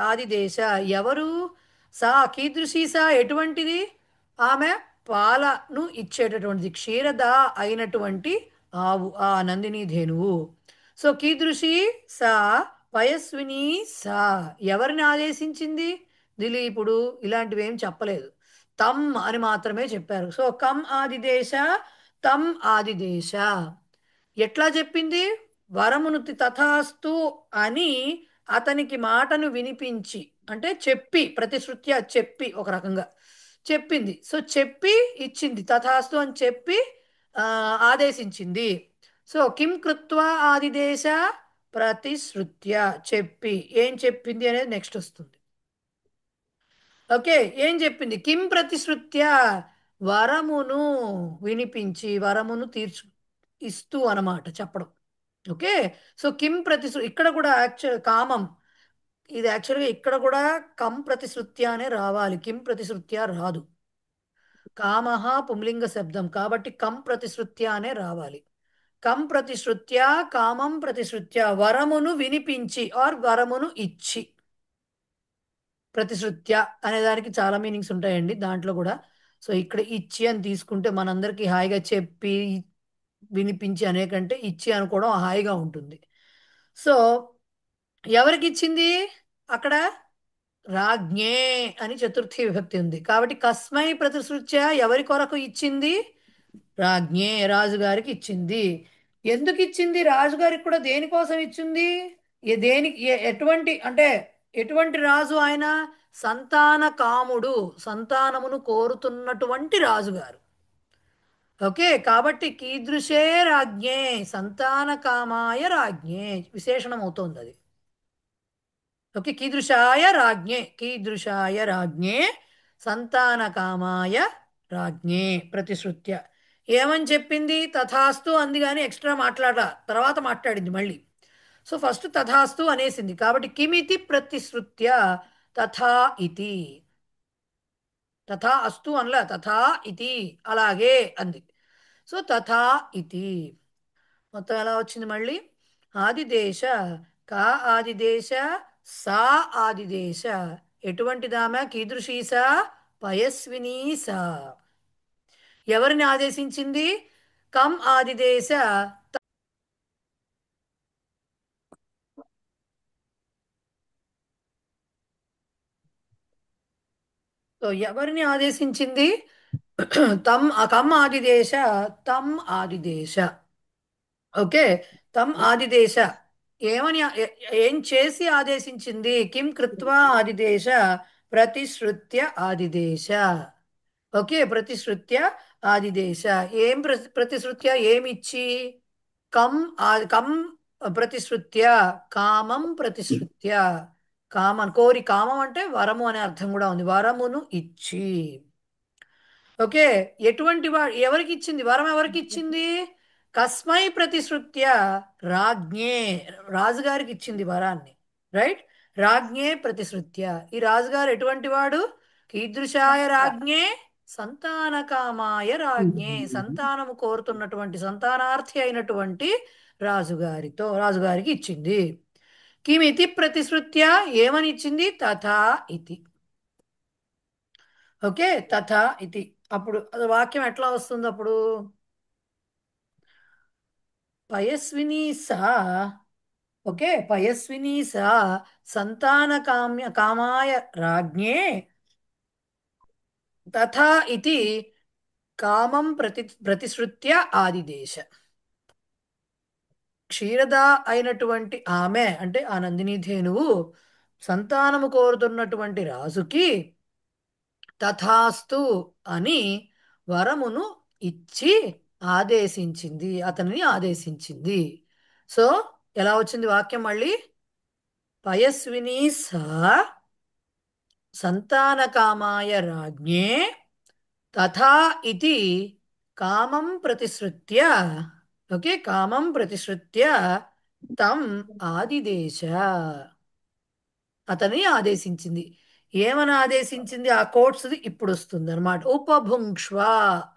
ఆదిదేశ ఎవరు, సా కీదృశీ, సా ఎటువంటిది, ఆమె పాలను ఇచ్చేటటువంటిది, క్షీరద అయినటువంటి ఆవు, ఆ నందిని ధేనువు. సో కీదృశి సా పయస్విని సా, ఎవరిని ఆదేశించింది, దిలీపుడు, ఇలాంటివి ఏం చెప్పలేదు, తమ్ అని మాత్రమే చెప్పారు. సో కమ్ ఆదిదేశ, తమ్ ఆదిదేశ. ఎట్లా చెప్పింది, వరమును తథాస్తు అని అతనికి మాటను వినిపించి, అంటే చెప్పి, ప్రతిశ్రుత్య చెప్పి, ఒక రకంగా చెప్పింది. సో చెప్పి ఇచ్చింది, తథాస్తు అని చెప్పి ఆదేశించింది. సో కిం కృత్వా ఆదిదేశ ప్రతిశ్రుత్య, చెప్పి, ఏం చెప్పింది అనేది నెక్స్ట్ వస్తుంది. ఓకే, ఏం చెప్పింది, కిం ప్రతిశ్రుత్య, వరమును వినిపించి, వరమును ఇస్తూ అన్నమాట చెప్పడం. ఓకే. సో కిం ఇక్కడ కూడా యాక్చువల్ కామం, ఇది యాక్చువల్గా ఇక్కడ కూడా కం ప్రతిశ్రుత్య అనే రావాలి, కిం ప్రతిశ్రుత్య రాదు. కామహ పుంలింగ శబ్దం కాబట్టి కం ప్రతిశ్రుత్య అనే రావాలి. కం ప్రతిశ్రుత్య, కామం ప్రతిశ్రుత్య, వరమును వినిపించి ఆర్ వరమును ఇచ్చి. ప్రతిశ్రుత్య అనే దానికి చాలా మీనింగ్స్ ఉంటాయండి దాంట్లో కూడా. సో ఇక్కడ ఇచ్చి అని తీసుకుంటే మనందరికీ హాయిగా చెప్పి వినిపించి అనే కంటే ఇచ్చి అనుకోవడం హాయిగా ఉంటుంది. సో ఎవరికి ఇచ్చింది అక్కడ, రాజ్ఞే అని చతుర్థి విభక్తి ఉంది కాబట్టి కస్మై ప్రతిశ్రుత్య, ఎవరి కొరకు ఇచ్చింది, రాజ్ఞే, రాజుగారికి ఇచ్చింది. ఎందుకు ఇచ్చింది రాజుగారికి కూడా, దేనికోసం ఇచ్చింది, దేనికి ఎటువంటి అంటే ఎటువంటి రాజు ఆయన, సంతాన కాముడు, సంతానమును కోరుతున్నటువంటి రాజుగారు. ఓకే, కాబట్టి కీదృశే రాజ్ఞే, సంతాన కామాయ రాజ్ఞే విశేషణం అవుతోంది అది. ఓకే, కీదృశాయ రాజ్ఞే, కీదృశాయ రాజ్ఞే సంతాన కామాయ రాజ్ఞే ప్రతిశ్రుత్య. ఏమని చెప్పింది, తథాస్తు అంది, కానీ ఎక్స్ట్రా తర్వాత మాట్లాడింది మళ్ళీ. సో ఫస్ట్ తథాస్తు అనేసింది కాబట్టి కిమితి ప్రతిశ్రుత్య, తథా ఇతి, తథా అస్తు అనలా, తథా ఇతి, అలాగే అంది. సో తథా ఇతి మొత్తం ఎలా వచ్చింది మళ్ళీ, ఆదిదేశ, కా ఆదిదేశ, సా ఆదిదేశ, ఎటువంటిదామె, కీదృశీ సా పయస్వినీ సా, ఎవరిని ఆదేశించింది, కం ఆదిదేశ, సో ఎవరిని ఆదేశించింది, కం ఆదిదేశ, తమ్ ఆదిదేశ. ఓకే, తమ్ ఆదిదేశ, ఏమని ఏం చేసి ఆదేశించింది, కిం కృత్వా ఆదిదేశ ప్రతిశ్రుత్య ఆదిదేశ. ఓకే, ప్రతిశ్రుత్య ఆదిదేశ, ఏం ప్రతిశ్రుత్య, ఏమిచ్చి, కం ప్రతిశ్రుత్య, కామం ప్రతిశ్రుత్య, కోరి, కామం అంటే వరము అనే అర్థం కూడా ఉంది, వరమును ఇచ్చి. ఓకే, ఎటువంటి ఎవరికి ఇచ్చింది, వరం ఎవరికి ఇచ్చింది, కస్మై ప్రతిశ్రుత్య రాజ్ఞే, రాజుగారికి ఇచ్చింది వరాన్ని. రైట్. రాజ్ఞే ప్రతిశ్రుత్య. ఈ రాజుగారు ఎటువంటి వాడు? కీదృశాయ రాజ్ఞే సంతానకామాయ రాజ్ఞే, సంతానము కోరుతున్నటువంటి సంతానార్థి అయినటువంటి రాజుగారికి ఇచ్చింది. కిమితి ప్రతిశ్రుత్య, ఏమని ఇచ్చింది? తథా ఇతి. ఓకే, తథా ఇతి. అప్పుడు అది వాక్యం ఎట్లా వస్తుంది అప్పుడు? పయస్విని సా, ఓకే, పయస్విని సా కామాయ రాజ్ఞే తథా ఇతి కామం ప్రతిశ్రుత్య ఆదిదేశ. క్షీరద అయినటువంటి ఆమె అంటే ఆ నందిని ధేనువు సంతానము కోరుతున్నటువంటి రాజుకి తథాస్తు అని వరమును ఇచ్చి ఆదేశించింది, అతనిని ఆదేశించింది. సో ఎలా వచ్చింది వాక్యం మళ్ళీ? పయస్విని సా సంతానకామాయ రాజ్ఞే తథా ఇతి కామం ప్రతిశ్రుత్య, ఓకే, కామం ప్రతిశ్రుత్య తం ఆదిదేశ, అతని ఆదేశించింది. ఏమని ఆదేశించింది? ఆ కోట్స్ది ఇప్పుడు వస్తుంది అనమాట. ఉపభుంక్ష్వ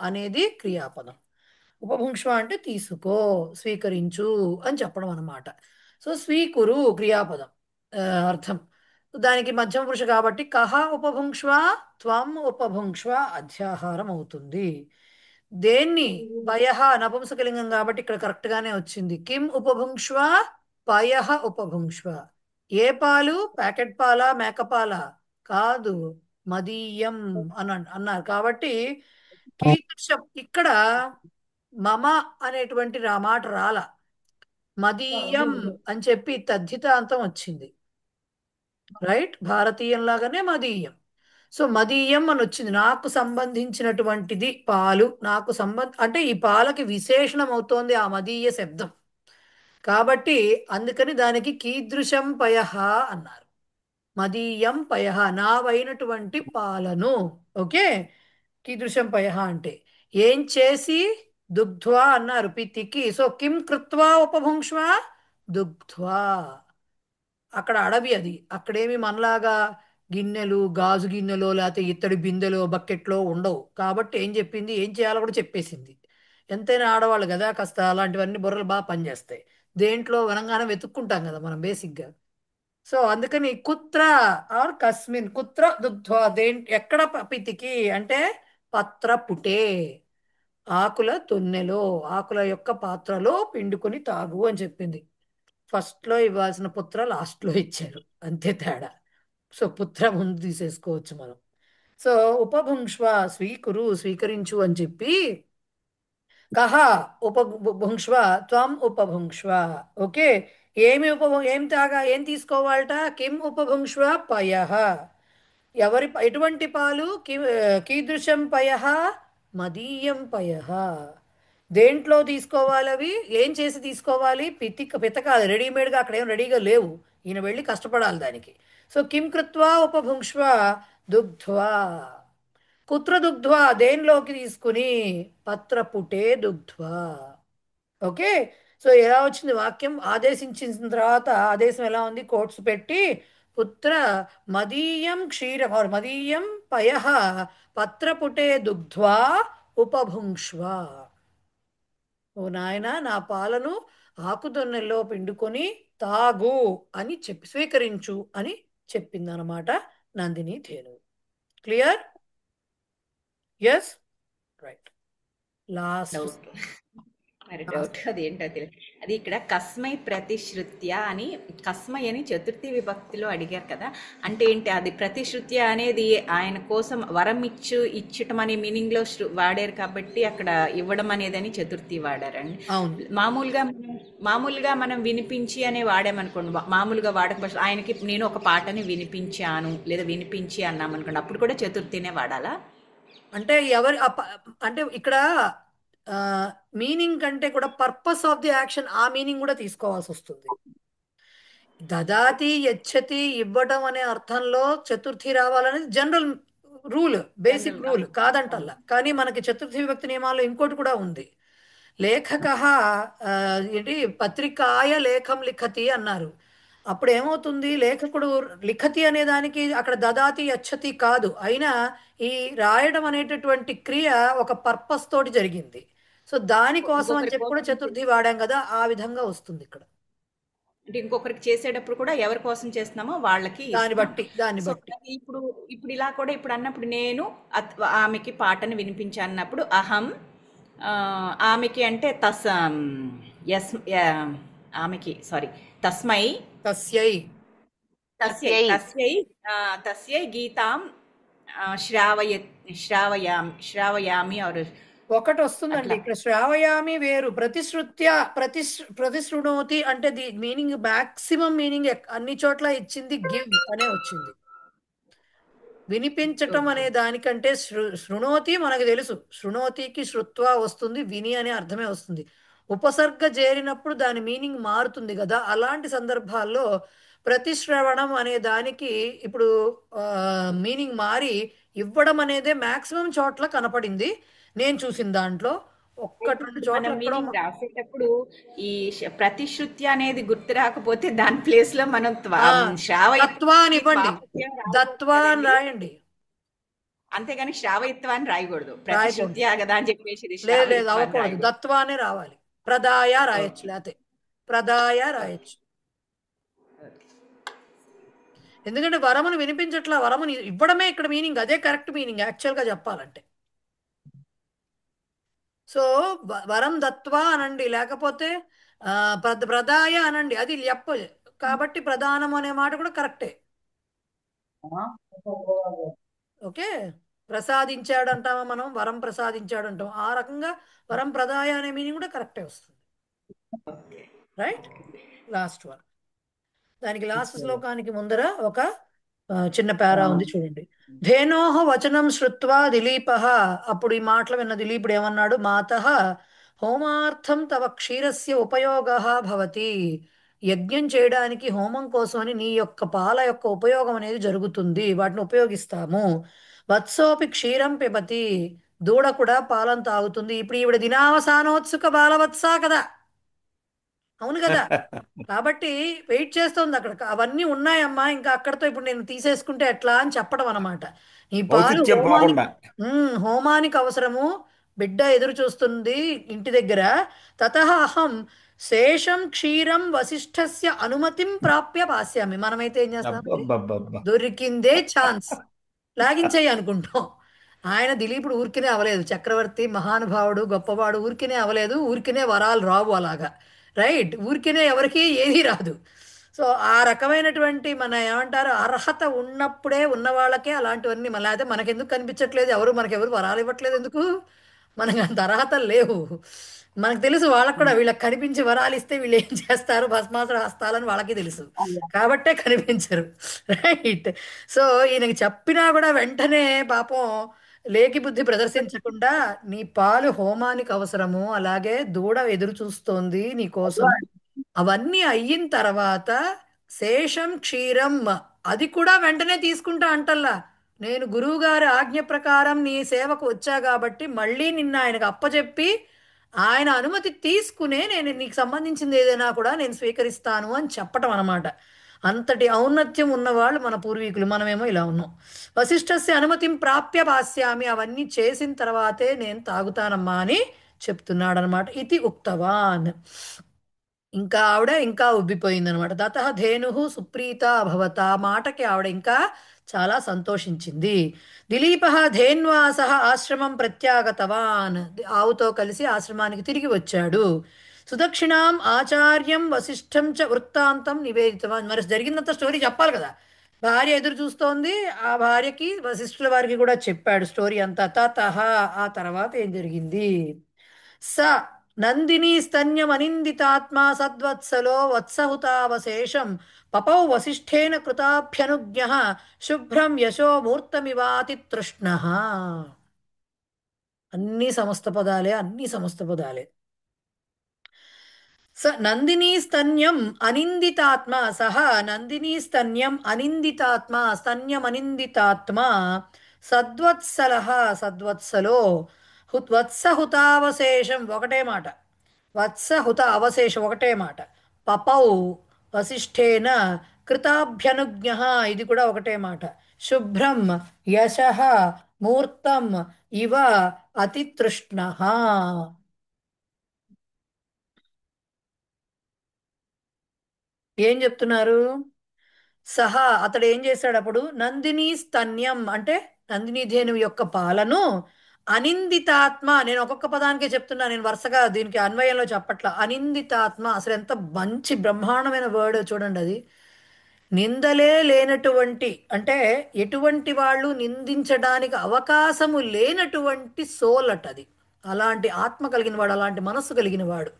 అనేది క్రియాపదం. ఉపభుంక్ష్వ అంటే తీసుకో, స్వీకరించు అని చెప్పడం అనమాట. సో స్వీకురు క్రియాపదం ఆ, అర్థం. దానికి మధ్యమ పురుష కాబట్టి కహ ఉపభుంక్ష్వ, త్వం ఉపభుంక్ష్వ అధ్యాహారం అవుతుంది. దేన్ని? పయః నపుంసకలింగం కాబట్టి ఇక్కడ కరెక్ట్ గానే వచ్చింది. కిం ఉపభుంక్ష్వ, పయః ఉపభుంక్ష్వ. ఏ పాలు? ప్యాకెట్ పాలా, మేకపాలా? కాదు, మదీయం అన్నారు కాబట్టి కీదృశం ఇక్కడ మమ అనేటువంటి మాట రాల, మదీయం అని చెప్పి తద్ధితాంతం వచ్చింది. రైట్, భారతీయం లాగానే మదీయం. సో మదీయం అని వచ్చింది, నాకు సంబంధించినటువంటిది పాలు, నాకు అంటే ఈ పాలకి విశేషణం అవుతోంది ఆ మదీయ శబ్దం కాబట్టి అందుకని దానికి కీదృశం పయః అన్నారు. మదీయం పయః, నావైనటువంటి పాలను. ఓకే, కీదృశం పయః అంటే ఏం చేసి? దుగ్ధ్వా అన్నారు పితికి. సో కిం కృత్వా ఉపభుంక్ష్వ? దుగ్ధ్వా. అక్కడ అడవి, అది అక్కడేమి మనలాగా గిన్నెలు, గాజు గిన్నెలో లేకపోతే ఇత్తడి బిందెలో బకెట్లో ఉండవు కాబట్టి ఏం చెప్పింది, ఏం చేయాలో కూడా చెప్పేసింది. ఎంతైనా ఆడవాళ్ళు కదా, కాస్త అలాంటివన్నీ బుర్రలు బాగా పనిచేస్తాయి. దేంట్లో వనంగానే వెతుక్కుంటాం కదా మనం బేసిక్గా. సో అందుకని కుత్ర ఆర్ కస్మిన్, కుత్ర దుగ్ధ్వా, ఎక్కడ పితికి అంటే పత్ర పుటే, ఆకుల తొన్నెలో, ఆకుల యొక్క పాత్రలో పిండుకొని తాగు అని చెప్పింది. ఫస్ట్లో ఇవ్వాల్సిన పుత్ర లాస్ట్లో ఇచ్చారు, అంతే తేడా. సో పుత్ర ముందు తీసేసుకోవచ్చు మనం. సో ఉపభుంక్ష్వ, స్వీకరించు అని చెప్పి కహ ఉపభుంక్ష్వ, త్వం ఉపభుంక్ష్వ. ఓకే, ఏం ఏం తీసుకోవాలట? కిం ఉపభుంక్ష్వ పయః, ఎటువంటి పాలు? కీదృశం పయః, మదీయం పయః. దేంట్లో తీసుకోవాలి అవి? ఏం చేసి తీసుకోవాలి? పితకాలి, రెడీమేడ్గా అక్కడ ఏం రెడీగా లేవు, ఈయన వెళ్ళి కష్టపడాలి దానికి. సో కిం కృత్వా ఉపభుంక్ష్వ దుగ్ధ్వా. కుత్ర దుగ్ధ్వా, దేనిలోకి తీసుకుని? పత్రపుటే దుగ్ధ్వా. ఓకే, సో ఎలా వచ్చింది వాక్యం? ఆదేశించిన తర్వాత ఆదేశం ఎలా ఉంది? కోట్స్ పెట్టి పుత్ర మదీయం క్షీరం మదీయం పయః పత్రపుటే దుగ్ధ్వా ఉపభుంక్ష్వ. ఓ నాయన, నా పాలను ఆకుదొన్నెల్లో పిండుకొని తాగు అని చెప్పి, స్వీకరించు అని చెప్పిందనమాట నందిని ధేనువు. Clear? Yes, right. Last
okay, మరి డౌట్ అదేంటో తెలియదు. అది ఇక్కడ కస్మై ప్రతిశ్రుత్య అని, కస్మై అని చతుర్థి విభక్తిలో అడిగారు కదా, అంటే ఏంటి అది? ప్రతిశ్రుత్య అనేది ఆయన కోసం వరం ఇచ్చటం అనే మీనింగ్లో వాడారు కాబట్టి అక్కడ ఇవ్వడం అనేది అని చతుర్థి వాడారండి.
అవును,
మామూలుగా మనం వినిపించి అనే వాడామనుకోండి, మామూలుగా వాడక ఆయనకి నేను ఒక పాటని వినిపించాను లేదా వినిపించి అన్నామనుకోండి, అప్పుడు కూడా చతుర్థినే వాడాలా?
అంటే అంటే ఇక్కడ మీనింగ్ కంటే కూడా పర్పస్ ఆఫ్ ది యాక్షన్, ఆ మీనింగ్ కూడా తీసుకోవాల్సి వస్తుంది. దదాతి యచ్చతి, ఇవ్వడం అనే అర్థంలో చతుర్థి రావాలనేది జనరల్ రూల్, బేసిక్ రూల్ కాదంటల్లా. కానీ మనకి చతుర్థి విభక్తి నియమాల్లో ఇంకోటి కూడా ఉంది. లేఖక ఏంటి, పత్రికాయ లేఖం లిఖతి అన్నారు. అప్పుడు ఏమవుతుంది, లేఖకుడు లిఖతి అనే దానికి అక్కడ దదాతి యచ్చతి కాదు, అయినా ఈ రాయడం అనేటటువంటి క్రియ ఒక పర్పస్ తోటి జరిగింది. సో దానికోసం అని
ఇంకొకరి
చెప్పి కూడా
కోసం
చతుర్థి వాడాం కదా, ఆ విధంగా వస్తుంది ఇక్కడ.
అంటే ఇంకొకరికి చేసేటప్పుడు కూడా ఎవరి కోసం చేస్తున్నామో వాళ్ళకి
దాన్ని
ఇస్తాం.
బట్టి దాన్ని
సో
బట్టి
ఇప్పుడు ఇప్పుడు ఇలా కూడా ఇప్పుడు అన్నప్పుడు నేను ఆమెకి పాటను వినిపించాను అన్నప్పుడు అహం, ఆ, ఆమెకి అంటే ఎస్ ఆమెకి సారీ తస్మై
తస్యై
తస్యై
తస్యై
తస్యై తస్యై గీతాం శ్రావయామి ఆర్
ఒకటి వస్తుందండి
అట్లా.
ఇక్కడ, శ్రావయామి వేరు, ప్రతిశ్రుత్య ప్రతిశృణోతి అంటే మీనింగ్ మాక్సిమం మీనింగ్ అన్ని చోట్ల ఇచ్చింది గివ్ అనే వచ్చింది. వినిపించటం అనే దానికంటే శృణోతి మనకు తెలుసు, శృణోతికి శృత్వా వస్తుంది, విని అనే అర్థమే వస్తుంది. ఉపసర్గ చేరినప్పుడు దాని మీనింగ్ మారుతుంది కదా, అలాంటి సందర్భాల్లో ప్రతిశ్రవణం అనే దానికి ఇప్పుడు మీనింగ్ మారి ఇవ్వడం అనేదే మాక్సిమం చోట్ల కనపడింది నేను చూసిన దాంట్లో. ఒక్కటి రెండు
ఇప్పుడు
చోట్ల
మనం
ఎక్కడో
మీనింగ్ రాసేటప్పుడు ఈ ప్రతిశ్రుతి అనేది గుర్తు రాకపోతే దాని ప్లేస్ లో మనం
దత్వా అని ఇవ్వండి, దత్వా అని
శ్రావయిత్వం
రాయండి,
అంతేగాని శ్రావయిత్వం అని రాయకూడదు.
రాయకూడదు.
ప్రతిశ్రుతి కదా అని చెప్పేసి ఇది
లేదు లేదు,
శ్రావయిత్వం అని
అవ్వకూడదు,
రాయకూడదు.
దత్వానే రావాలి. ప్రదాయ రాయొచ్చు, లేకపోతే ప్రదాయ రాయొచ్చు. ఎందుకంటే వరమును వినిపించట్లా, వరముని ఇవ్వడమే ఇక్కడ మీనింగ్, అదే కరెక్ట్ మీనింగ్ యాక్చువల్గా చెప్పాలంటే. సో వరం దత్వా అనండి, లేకపోతే ప్రదాయ అనండి, అది ల్యప్ కాబట్టి ప్రధానం అనే మాట కూడా కరెక్టే. ఓకే, ప్రసాదించాడు అంటామా మనం, వరం ప్రసాదించాడు అంటాం, ఆ రకంగా వరం ప్రదాయ అనే మీనింగ్ కూడా కరెక్టే వస్తుంది. Right, last one. దానికి లాస్ట్ శ్లోకానికి ముందర ఒక చిన్న పేరా ఉంది చూడండి. ధేనోహ వచనం శ్రుత్వా దిలీపః, అప్పుడు ఈ మాటలు విన్న దిలీపుడు ఏమన్నాడు, మాతః హోమార్థం తవ క్షీరస్య ఉపయోగః భవతి, యజ్ఞం చేయడానికి హోమం కోసమని నీ యొక్క పాల యొక్క ఉపయోగం అనేది జరుగుతుంది, వాటిని ఉపయోగిస్తాము. వత్సోపి క్షీరం పిబతి, దూడ కూడా పాలను తాగుతుంది. ఇప్పుడు ఈవిడ దినావసానోత్సుక బాలవత్సా కదా, అవును కదా, కాబట్టి వెయిట్ చేస్తుంది అక్కడ. అవన్నీ ఉన్నాయమ్మా, ఇంకా అక్కడతో ఇప్పుడు నేను తీసేసుకుంటే ఎట్లా అని చెప్పడం అనమాట. ఈ పాలు
ఔచిత్యం పోకుండా.
హోమానికి అవసరము, బిడ్డ ఎదురు చూస్తుంది ఇంటి దగ్గర. తతః అహం శేషం క్షీరం వశిష్ఠస్య అనుమతిం ప్రాప్య పాస్యామి. మనమైతే ఏం చేస్తాం,
అబ్బబ్బబ్బబ్బా.
దొరికిందే ఛాన్స్, లాగించేయి అనుకుంటాం. ఆయన దిలీపుడు ఊరికినే అవలేదు, చక్రవర్తి మహానుభావుడు గొప్పవాడు, ఊరికినే అవలేదు, ఊరికినే వరాలు రావు అలాగా. రైట్, ఊరికినే ఎవరికి ఏదీ రాదు. సో ఆ రకమైనటువంటి మన ఏమంటారు, అర్హత ఉన్నప్పుడే ఉన్న వాళ్ళకే అలాంటివన్నీ. మళ్ళీ అయితే మనకెందుకు కనిపించట్లేదు, మనకెవరు వరాలు ఇవ్వట్లేదు ఎందుకు, మనకు అంత అర్హతలు లేవు. మనకు తెలుసు, వాళ్ళకు కూడా వీళ్ళకి కనిపించి వరాలు ఇస్తే వీళ్ళు ఏం చేస్తారు, భస్మాసుర హస్తాలని వాళ్ళకి తెలుసు, కాబట్టే కనిపించరు. రైట్, సో ఈయనకి చెప్పినా కూడా వెంటనే పాపం లేకి బుద్ధి ప్రదర్శించకుండా, నీ పాలు హోమానికి అవసరము, అలాగే దూడ ఎదురు చూస్తోంది నీ కోసం, అవన్నీ అయిన తర్వాత శేషం క్షీరం, అది కూడా వెంటనే తీసుకుంటా అంటల్లా. నేను గురువుగారి ఆజ్ఞ ప్రకారం నీ సేవకు వచ్చా కాబట్టి మళ్ళీ నిన్న ఆయనకు అప్పచెప్పి ఆయన అనుమతి తీసుకునే నేను నీకు సంబంధించింది ఏదైనా కూడా నేను స్వీకరిస్తాను అని చెప్పటం అనమాట. అంతటి ఔన్నత్యం ఉన్నవాళ్ళు మన పూర్వీకులు, మనమేమో ఇలా ఉన్నాం. వశిష్ఠస్య అనుమతిం ప్రాప్య పాస్యామి, అవన్నీ చేసిన తర్వాతే నేను తాగుతానమ్మా అని చెప్తున్నాడు అనమాట. ఇది ఉక్తవాన్. ఇంకా ఆవిడ ఇంకా ఉబ్బిపోయింది అనమాట. తత ధేను సుప్రీత అభవత, ఆ మాటకి ఆవిడ ఇంకా చాలా సంతోషించింది. దిలీప ధేన్వాస ఆశ్రమం ప్రత్యాగతవాన్, ఆవుతో కలిసి ఆశ్రమానికి తిరిగి వచ్చాడు. సుదక్షిణాం ఆచార్యం వశిష్ఠం చ వృత్తాంతం నివేదితవాన్. మరి జరిగినంత స్టోరీ చెప్పాలి కదా, భార్య ఎదురు చూస్తోంది, ఆ భార్యకి వశిష్ఠుల వారికి కూడా చెప్పాడు స్టోరీ అంతా. తతః, ఆ తర్వాత ఏం జరిగింది. స నందినీ స్తన్యమనిందితాత్మా సద్వత్సలో వత్సహుతావశేషం పపౌ వసిష్ఠేన కృతాభ్యనుజ్ఞః శుభ్రం యశో మూర్తమివాతి తృష్ణః. అన్ని సమస్త పదాలే, అన్ని సమస్త పదాలే. స నందినీ స్తన్యం అనిందితాత్మ, సహ నందినీ స్తన్యం అనిందితాత్మ, స్తన్యమనిందితాత్మ, సద్వత్సల సద్వత్సలో, వత్సహుతావశేషం ఒకటే మాట, వత్సహుత అవశేషం ఒకటే మాట, పపౌ వసిష్ఠేన కృతాభ్యనుజ్ఞ, ఇది కూడా ఒకటే మాట. శుభ్రం యశః మూర్తం ఇవ అతితృష్ణ. ఏం చెప్తున్నారు? సహా అతడు ఏం చేశాడు అప్పుడు? నందిని స్తన్యం అంటే నందిని ధేనువు యొక్క పాలను అనిందితాత్మ, నేను ఒక్కొక్క పదానికే చెప్తున్నా, నేను వరుసగా దీనికి అన్వయంలో చెప్పట్లా. అనిందితాత్మ అసలు ఎంత మంచి బ్రహ్మాండమైన వర్డ్ చూడండి అది. నిందలే లేనటువంటి అంటే ఎటువంటి వాళ్ళు నిందించడానికి అవకాశము లేనటువంటి సోల్ అట అది. అలాంటి ఆత్మ కలిగిన వాడు, అలాంటి మనస్సు కలిగిన వాడు,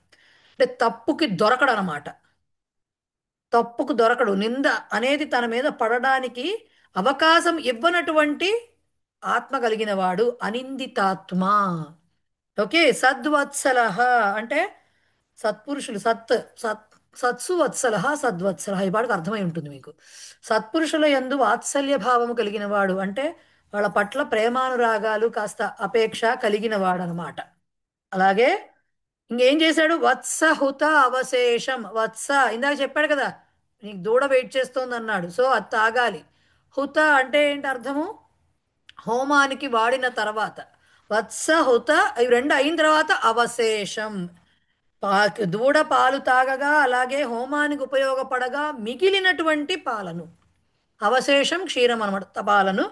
అంటే తప్పుకి దొరకడు అనమాట. తప్పుకు దొరకడు. నింద అనేది తన మీద పడడానికి అవకాశం ఇవ్వనటువంటి ఆత్మ కలిగిన వాడు అనిందితాత్మ. ఓకే. సద్వత్సల అంటే సత్పురుషులు, సత్సు వత్సల సద్వత్సల, ఈ పాటకు అర్థమై ఉంటుంది మీకు. సత్పురుషుల యందు వాత్సల్య భావము కలిగిన వాడు అంటే వాళ్ళ పట్ల ప్రేమానురాగాలు కాస్త అపేక్ష కలిగిన వాడు అనమాట. అలాగే ఇంకేం చేశాడు? వత్సహుత అవశేషం. వత్స ఇందాక చెప్పాడు కదా, నీకు దూడ వెయిట్ చేస్తోంది అన్నాడు. సో అది తాగాలి. హుత అంటే ఏంటి అర్థము? హోమానికి వాడిన తర్వాత. వత్సహుత ఇవి రెండు అయిన తర్వాత అవశేషం. దూడ పాలు తాగగా అలాగే హోమానికి ఉపయోగపడగా మిగిలినటువంటి పాలను, అవశేషం క్షీరం అనమాట, పాలను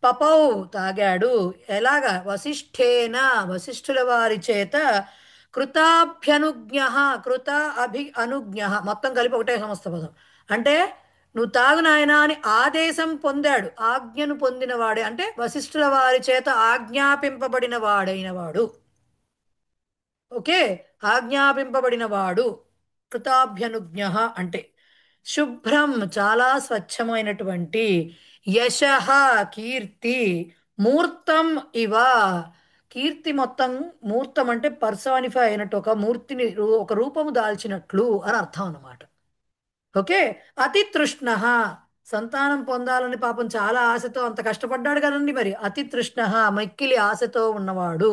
పపౌ తాగాడు. ఎలాగా? వశిష్ఠేన వశిష్ఠుల వారి చేత కృతాభ్యనుజ్ఞ, కృత అభి అనుజ్ఞ మొత్తం కలిపి ఒకటే సమస్త పదం. అంటే నువ్వు తాగు నాయనా అని ఆదేశం పొందాడు, ఆజ్ఞను పొందిన వాడే, అంటే వశిష్ఠుల వారి చేత ఆజ్ఞాపింపబడిన వాడైన వాడు. ఓకే. ఆజ్ఞాపింపబడిన వాడు కృతాభ్యనుజ్ఞ అంటే. శుభ్రం చాలా స్వచ్ఛమైనటువంటి, యశః కీర్తి, మూర్తం ఇవ కీర్తి మొత్తం, మూర్తం అంటే పర్సానిఫై అయినట్టు, ఒక మూర్తిని ఒక రూపము దాల్చినట్లు అని అర్థం అన్నమాట. ఓకే. అతి తృష్ణ సంతానం పొందాలని పాపం చాలా ఆశతో అంత కష్టపడ్డాడు కదండి మరి. అతి తృష్ణ మిక్కిలి ఆశతో ఉన్నవాడు.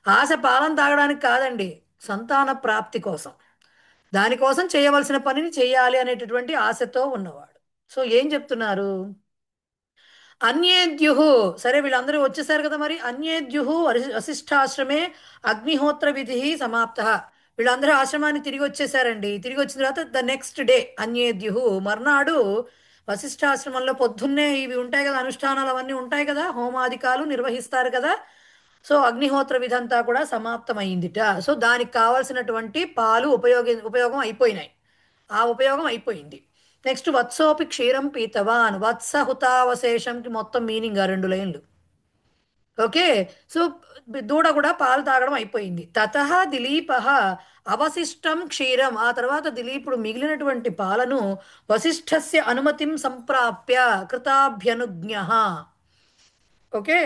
ఆశ పాలన తాగడానికి కాదండి, సంతాన ప్రాప్తి కోసం, దానికోసం చేయవలసిన పనిని చేయాలి అనేటటువంటి ఆశతో ఉన్నవాడు. సో ఏం చెప్తున్నారు? అన్యేద్యుహు, సరే వీళ్ళందరూ వచ్చేసారు కదా మరి. అన్యేద్యుహు వశిష్ఠాశ్రమే అగ్నిహోత్ర విధి సమాప్త. వీళ్ళందరూ ఆశ్రమానికి తిరిగి వచ్చేసారండి. తిరిగి వచ్చిన తర్వాత ద నెక్స్ట్ డే అన్యేద్యుహు, మర్నాడు వశిష్ఠాశ్రమంలో పొద్దున్నే ఇవి ఉంటాయి కదా, అనుష్ఠానాలు అవన్నీ ఉంటాయి కదా, హోమాధికాలు నిర్వహిస్తారు కదా. సో అగ్నిహోత్ర విధంతా కూడా సమాప్తమైందిట. సో దానికి కావలసినటువంటి పాలు ఉపయోగం అయిపోయినాయి, ఆ ఉపయోగం అయిపోయింది. నెక్స్ట్ వత్సోపి క్షీరం పీతవాన్. వత్స హుతావశేషంకి మొత్తం మీనింగ్ ఆ రెండు లైన్లు. ఓకే. సో దూడ కూడా పాలు తాగడం అయిపోయింది. తతః దిలీప అవశిష్టం క్షీరం, ఆ తర్వాత దిలీపుడు మిగిలినటువంటి పాలను వశిష్ఠస్య అనుమతిం సంప్రాప్య కృతాభ్యనుజ్ఞ. ఓకే.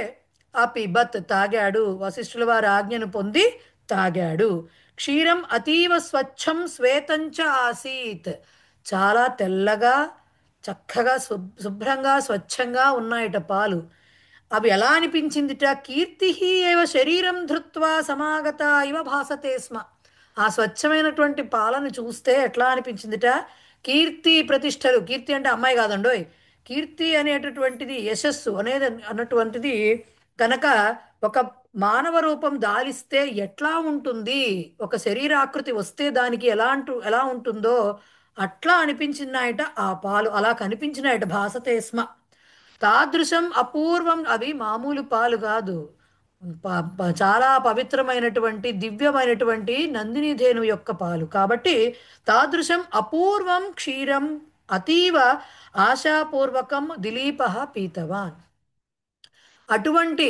అపిబత్ తాగాడు, వశిష్ఠుల వారి ఆజ్ఞను పొంది తాగాడు. క్షీరం అతీవ స్వచ్ఛం శ్వేతంచ ఆసీత్, చాలా తెల్లగా చక్కగా శుభ్రంగా స్వచ్ఛంగా ఉన్నాయట పాలు. అవి ఎలా అనిపించిందిట? కీర్తి ఏవ శరీరం ధృత్వా సమాగత ఇవ భాసతే స్మ. ఆ స్వచ్ఛమైనటువంటి పాలను చూస్తే ఎట్లా అనిపించిందిట? కీర్తి ప్రతిష్టలు, కీర్తి అంటే అమ్మాయి కాదండోయ్, కీర్తి అనేటటువంటిది యశస్సు అనేది అన్నటువంటిది కనుక ఒక మానవ రూపం దాలిస్తే ఎట్లా ఉంటుంది, ఒక శరీరాకృతి వస్తే దానికి ఎలా ఉంటుందో అట్లా అనిపించినాయట ఆ పాలు. అలా కనిపించినాయట భాసతే స్మ. తాదృశం అపూర్వం, అవి మామూలు పాలు కాదు, చాలా పవిత్రమైనటువంటి దివ్యమైనటువంటి నందిని ధేను యొక్క పాలు. కాబట్టి తాదృశం అపూర్వం క్షీరం అతీవ ఆశాపూర్వకం దిలీప పీతవాన్. అటువంటి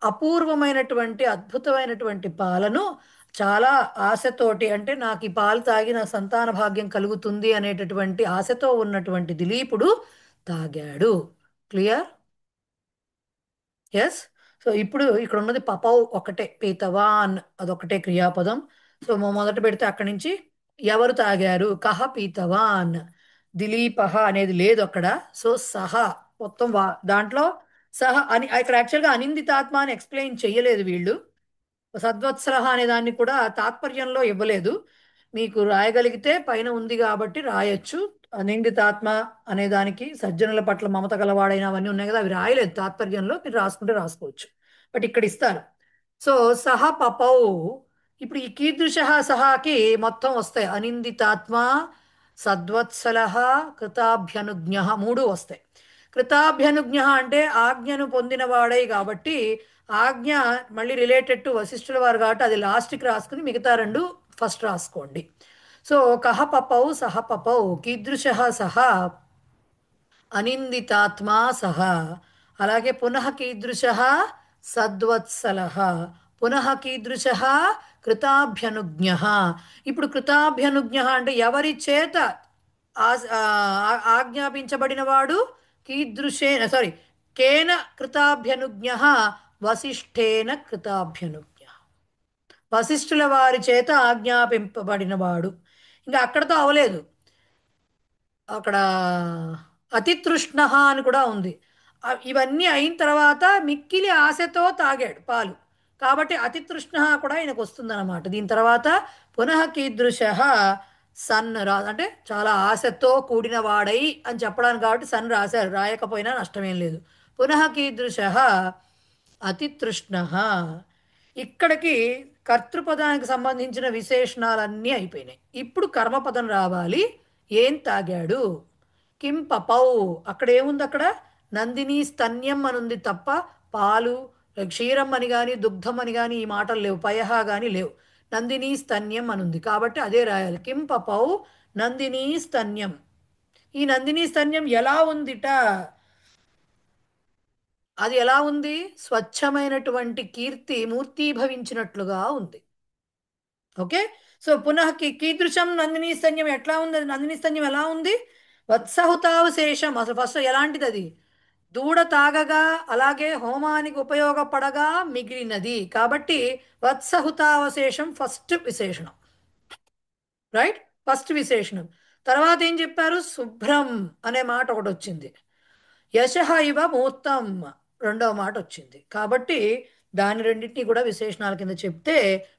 అపూర్వమైనటువంటి అద్భుతమైనటువంటి పాలను చాలా ఆశతోటి, అంటే నాకు ఈ పాలు తాగి నా సంతాన భాగ్యం కలుగుతుంది అనేటటువంటి ఆశతో ఉన్నటువంటి దిలీపుడు తాగాడు. క్లియర్? ఎస్. సో ఇప్పుడు ఇక్కడ ఉన్నది పపౌ ఒకటే, పీతవాన్ అదొకటే క్రియాపదం. సో మొదట పెడితే అక్కడి నుంచి ఎవరు తాగారు, కహ పీతవాన్, దిలీపహ అనేది లేదు అక్కడ. సో సహ మొత్తం దాంట్లో సహ అని ఇక్కడ యాక్చువల్గా అనిందితాత్మ అని ఎక్స్ప్లెయిన్ చేయలేదు వీళ్ళు. సద్వత్సరహ అనే దాన్ని కూడా తాత్పర్యంలో ఇవ్వలేదు. మీకు రాయగలిగితే పైన ఉంది కాబట్టి రాయొచ్చు. అనిందితాత్మ అనే దానికి సజ్జనుల పట్ల మమత గలవాడైన అవన్నీ ఉన్నాయి కదా, అవి రాయలేదు తాత్పర్యంలో, మీరు రాసుకుంటే రాసుకోవచ్చు. బట్ ఇక్కడ ఇస్తారు. సో సహ పపౌ, ఇప్పుడు ఈ కీదృశ సహాకి మొత్తం వస్తాయి. అనిందితాత్మ, సద్వత్సల, కృతాభ్యనుజ్ఞ, మూడు వస్తాయి. కృతాభ్యనుజ్ఞ అంటే ఆజ్ఞను పొందినవాడై కాబట్టి, ఆజ్ఞ మళ్ళీ రిలేటెడ్ టు వశిష్ఠుల వారు కాబట్టి అది లాస్ట్కి రాసుకుని మిగతా రెండు ఫస్ట్ రాసుకోండి. సో కహ పపౌ సహ పపౌ కీదృశ సహ అనిందితాత్మా సహ, అలాగే పునః కీదృశ సద్వత్సల, పునః కీదృశ కృతాభ్యనుజ్ఞ. ఇప్పుడు కృతాభ్యనుజ్ఞ అంటే ఎవరి చేత ఆజ్ఞాపించబడిన వాడు, కీదృశేన సారీ కేన కృతాభ్యనుజ్ఞ, వశిష్ఠేన కృతాభ్యనుజ్ఞ, వశిష్ఠుల వారి చేత ఆజ్ఞాపింపబడినవాడు. ఇంకా అక్కడతో అవలేదు, అక్కడ అతితృష్ణ అని కూడా ఉంది. ఇవన్నీ అయిన తర్వాత మిక్కిలి ఆశతో తాగాడు పాలు, కాబట్టి అతితృష్ణ కూడా ఆయనకు వస్తుందన్నమాట. దీని తర్వాత పునః కీదృశ సన్ అంటే చాలా ఆశతో కూడిన వాడై అని చెప్పడానికి కాబట్టి సన్ రాశారు, రాయకపోయినా నష్టమేం లేదు. పునః కీదృశ అతితృష్ణ. ఇక్కడికి కర్తృపదానికి సంబంధించిన విశేషణాలన్నీ అయిపోయినాయి. ఇప్పుడు కర్మపదం రావాలి. ఏం తాగాడు? కిం పపౌ, అక్కడ ఏముంది? అక్కడ నందిని స్తన్యం అని ఉంది తప్ప పాలు, క్షీరం అని కానీ దుగ్ధం అని కానీ ఈ మాటలు లేవు, పయహ కానీ లేవు. నందిని స్తన్యం అని ఉంది కాబట్టి అదే రాయాలి. కిం పపౌ నందిని స్తన్యం. ఈ నందిని స్తన్యం ఎలా ఉందిట? అది ఎలా ఉంది? స్వచ్ఛమైనటువంటి కీర్తి మూర్తీభవించినట్లుగా ఉంది. ఓకే, సో పునః కీదృశం నందిని స్తన్యం ఎట్లా ఉంది? అది నందిని స్తన్యం ఎలా ఉంది? వత్సహుతావశేషం. అసలు ఫస్ట్ ఎలాంటిది అది? దూడ తాగగా అలాగే హోమానికి ఉపయోగపడగా మిగిలినది కాబట్టి వత్సహుతావశేషం ఫస్ట్ విశేషణం. రైట్, ఫస్ట్ విశేషణం. తర్వాత ఏం చెప్పారు? శుభ్రం అనే మాట ఒకటి వచ్చింది. యశః ఇవ మూర్తం రెండవ మాట వచ్చింది. కాబట్టి దాని రెండింటినీ కూడా విశేషణాల కింద చెప్తే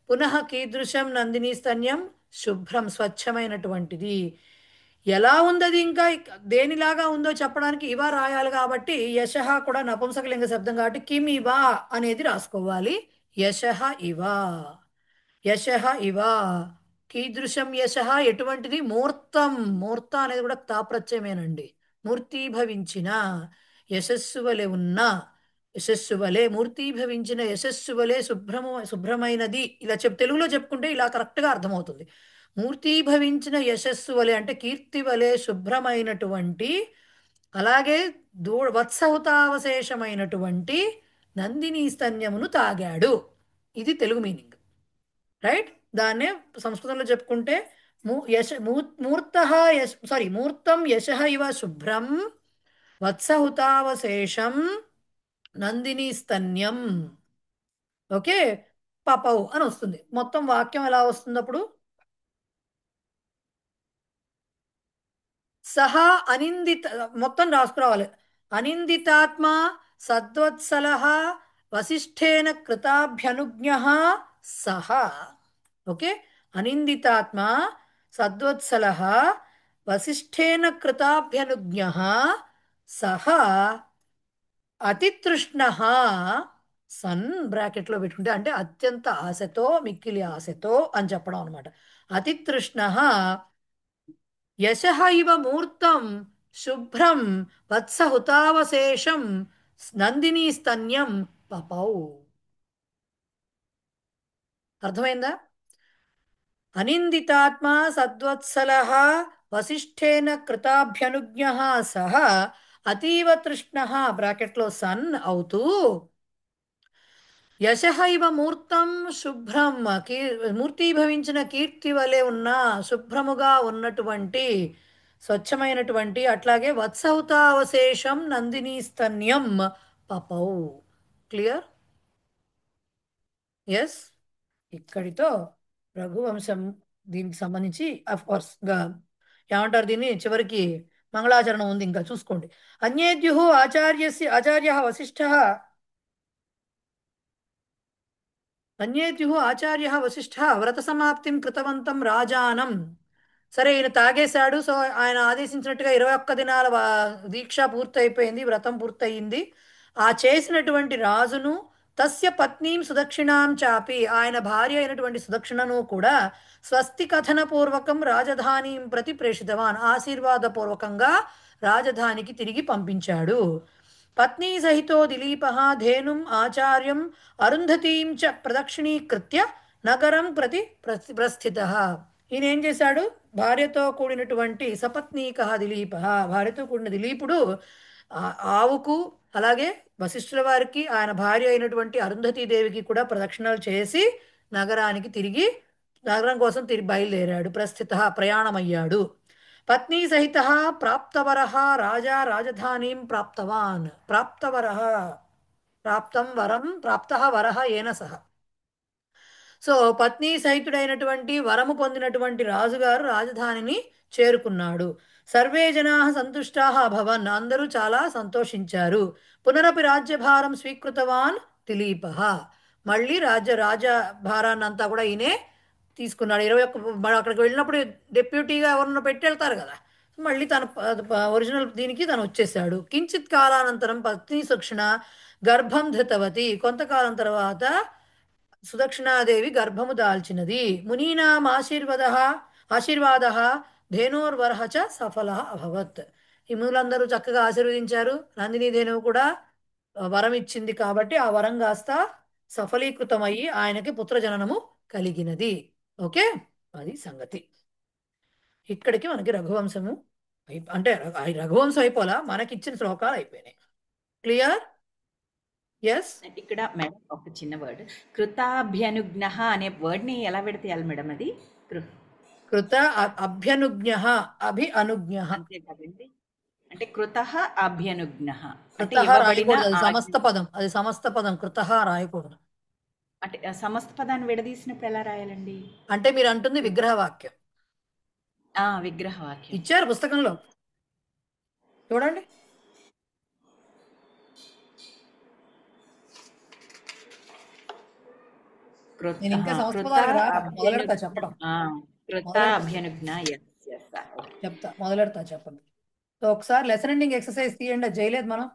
పునః కీదృశం నందిని స్తన్యం, శుభ్రం స్వచ్ఛమైనటువంటిది. ఎలా ఉంది? ఇంకా దేనిలాగా ఉందో చెప్పడానికి ఇవ రాయాలి కాబట్టి యశః కూడా నపుంసకలింగ శబ్దం కాబట్టి కిమ్ ఇవ అనేది రాసుకోవాలి. యశః ఇవ, యశః ఇవ. కీదృశం యశః ఎటువంటిది? మూర్తం. మూర్త అనేది కూడా తాప్రత్యమేనండి. మూర్తీభవించిన యశస్సు వలె ఉన్న, యశస్సు వలె మూర్తీభవించిన యశస్సు వలె శుభ్రమైనది. ఇలా తెలుగులో చెప్పుకుంటే ఇలా కరెక్ట్గా అర్థమవుతుంది. మూర్తీభవించిన యశస్సు వలె అంటే కీర్తి వలె శుభ్రమైనటువంటి, అలాగే వత్సహుతావశేషమైనటువంటి నందిని స్తన్యమును తాగాడు. ఇది తెలుగు మీనింగ్. రైట్, దాన్నే సంస్కృతంలో చెప్పుకుంటే మూర్తం యశః ఇవ శుభ్రం వత్సహుతావశేషం నందిని స్తన్యం. ఓకే, పపౌ అని వస్తుంది. మొత్తం వాక్యం ఎలా వస్తుంది అప్పుడు? సహా అనిందిత, మొత్తం రాసుకురావాలి. అనిందితాత్మ సద్వత్సల వశిష్ఠేన కృతాభ్యనుజ్ఞ సహ. ఓకే, అనిందితాత్మ సద్వత్సల వశిష్ఠేన కృతాభ్యనుజ్ఞ సహ అతితృష్ణ సన్ బ్రాకెట్లో పెట్టుకుంటే అంటే అత్యంత ఆశతో, మిక్కిలి ఆశతో అని చెప్పడం అనమాట. అతితృష్ణ యశః ఇవ మూర్తం శుభ్రం వత్సహుతావశేషం నందిని స్తన్యం పపౌ. అర్థమైందా? అనిందితాత్మ సద్వత్సల వశిష్ఠేన కృతాభ్యనుజ్ఞ సహ అతీవ తృష్ణ బ్రాకెట్లో సన్ అవుతూ యశః ఇవ మూర్తం శుభ్రం మూర్తీభవించిన కీర్తి వలె ఉన్న, శుభ్రముగా ఉన్నటువంటి, స్వచ్ఛమైనటువంటి, అట్లాగే వత్సహుతావశేషం నందిని స్తన్యం పపౌ. క్లియర్? ఎస్. ఇక్కడితో రఘువంశం దీనికి సంబంధించి కోర్స్ ఏమంటారు దీన్ని, చివరికి మంగళాచరణం ఉంది, ఇంకా చూసుకోండి. అన్యేద్యు ఆచార్య వశిష్ఠ అన్యేత్యుః ఆచార్యः వశిష్ఠः వ్రత సమాప్తిం కృతవంతం రాజానం. సరే, ఈయన తాగేశాడు. సో ఆయన ఆదేశించినట్టుగా 21 దినాల దీక్ష పూర్తయిపోయింది, వ్రతం పూర్తయింది. ఆ చేసినటువంటి రాజును తస్య పత్నీం సుదక్షిణాం చాపి, ఆయన భార్య అయినటువంటి సుదక్షిణను కూడా స్వస్తి కథన పూర్వకం రాజధానీం ప్రతి ప్రేషితవాన్, ఆశీర్వాదపూర్వకంగా రాజధానికి తిరిగి పంపించాడు. పత్నీ సహితో దిలీపః ధేనుం ఆచార్యం అరుంధతీం చ ప్రదక్షిణీకృత్య నగరం ప్రతి ప్రస్థితః. ఈయన ఏం చేశాడు? భార్యతో కూడినటువంటి సపత్నీకః దిలీపః, భార్యతో కూడిన దిలీపుడు ఆవుకు అలాగే వశిష్ఠుల వారికి ఆయన భార్య అయినటువంటి అరుంధతీదేవికి కూడా ప్రదక్షిణలు చేసి నగరం కోసం తిరిగి బయలుదేరాడు. ప్రయాణమయ్యాడు. పత్నీ సహిత ప్రాప్తవరః రాజా రాజధానీం ప్రాప్తవాన్. ప్రాప్తః వరః ఏన సహ. సో పత్ని సహితుడైనటువంటి వరము పొందినటువంటి రాజుగారు రాజధానిని చేరుకున్నాడు. సర్వే జనా సంతుష్టాః అభవన్, అందరూ చాలా సంతోషించారు. పునరపి రాజ్యభారం స్వీకృతవాన్ దిలీపః, మళ్ళీ రాజ్యభారాన్ని అంతా కూడా ఈయనే తీసుకున్నాడు. 21 అక్కడికి వెళ్ళినప్పుడు డెప్యూటీగా ఎవరన్నా పెట్టి వెళ్తారు కదా, మళ్ళీ తన ఒరిజినల్ దీనికి తను వచ్చేసాడు. కించిత్ కాలానంతరం పత్ని సుక్షిణ గర్భం ధృతవతి, కొంతకాలం తర్వాత సుదక్షిణాదేవి గర్భము దాల్చినది. మునీనాం ఆశీర్వాద ధేనోర్వరః చ సఫలః అభవత్. ఈ మునులందరూ చక్కగా ఆశీర్వదించారు. నందిని ధేనువు కూడా వరం ఇచ్చింది కాబట్టి ఆ వరం కాస్త సఫలీకృతమయ్యి ఆయనకి పుత్రజననము కలిగినది. ఓకే, అది సంగతి. ఇక్కడికి మనకి రఘువంశము అంటే రఘువంశం అయిపోలా, మనకిచ్చిన శ్లోకాలు అయిపోయినాయి. క్లియర్? ఎస్.
ఇక్కడ మేడం ఒక చిన్న వర్డ్, కృతాభ్యనుజ్ఞ అనే వర్డ్ ని ఎలా విడతీయాలి మేడం? అది
కృత అభ్యనుజ్ఞ అభి అనుజ్ఞ
అంతే కదండి. అంటే కృత అభ్యనుజ్ఞ అంటే
సమస్త పదం, అది సమస్త పదం. కృత రాయకూడదు.
అంటే సమస్త పదాన్ని విడదీసినప్పుడు ఎలా రాయాలండి?
అంటే మీరు అంటుంది విగ్రహవాక్యం.
విగ్రహవాక్యం
ఇచ్చారు పుస్తకంలో, చూడండి. నేను ఇంకా మొదలెడతా చెప్పడం. చెప్తా, మొదలెడతా చెప్పండి. సో ఒకసారి లెసన్ ఎండింగ్ ఎక్సర్సైజ్ తీయండి. అది చేయలేదు మనం.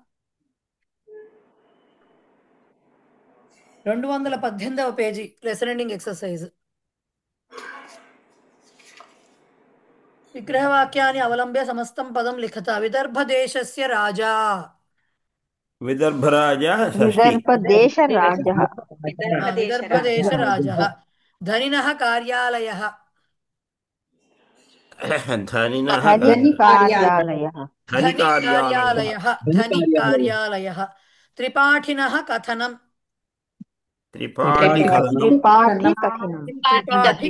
218వ పేజీ లెసన్ ఎండింగ్ ఎక్సర్సైజ్. విగ్రహవాక్యాన్ని అవలంబ్య సమస్తం పదం లిఖత. విదర్భదేశస్య రాజా,
విదర్భదేశ
రాజः ధనినః కార్యాలయः, ధనికార్యాలయः త్రిపాఠినः కథనం, త్రిపాఠి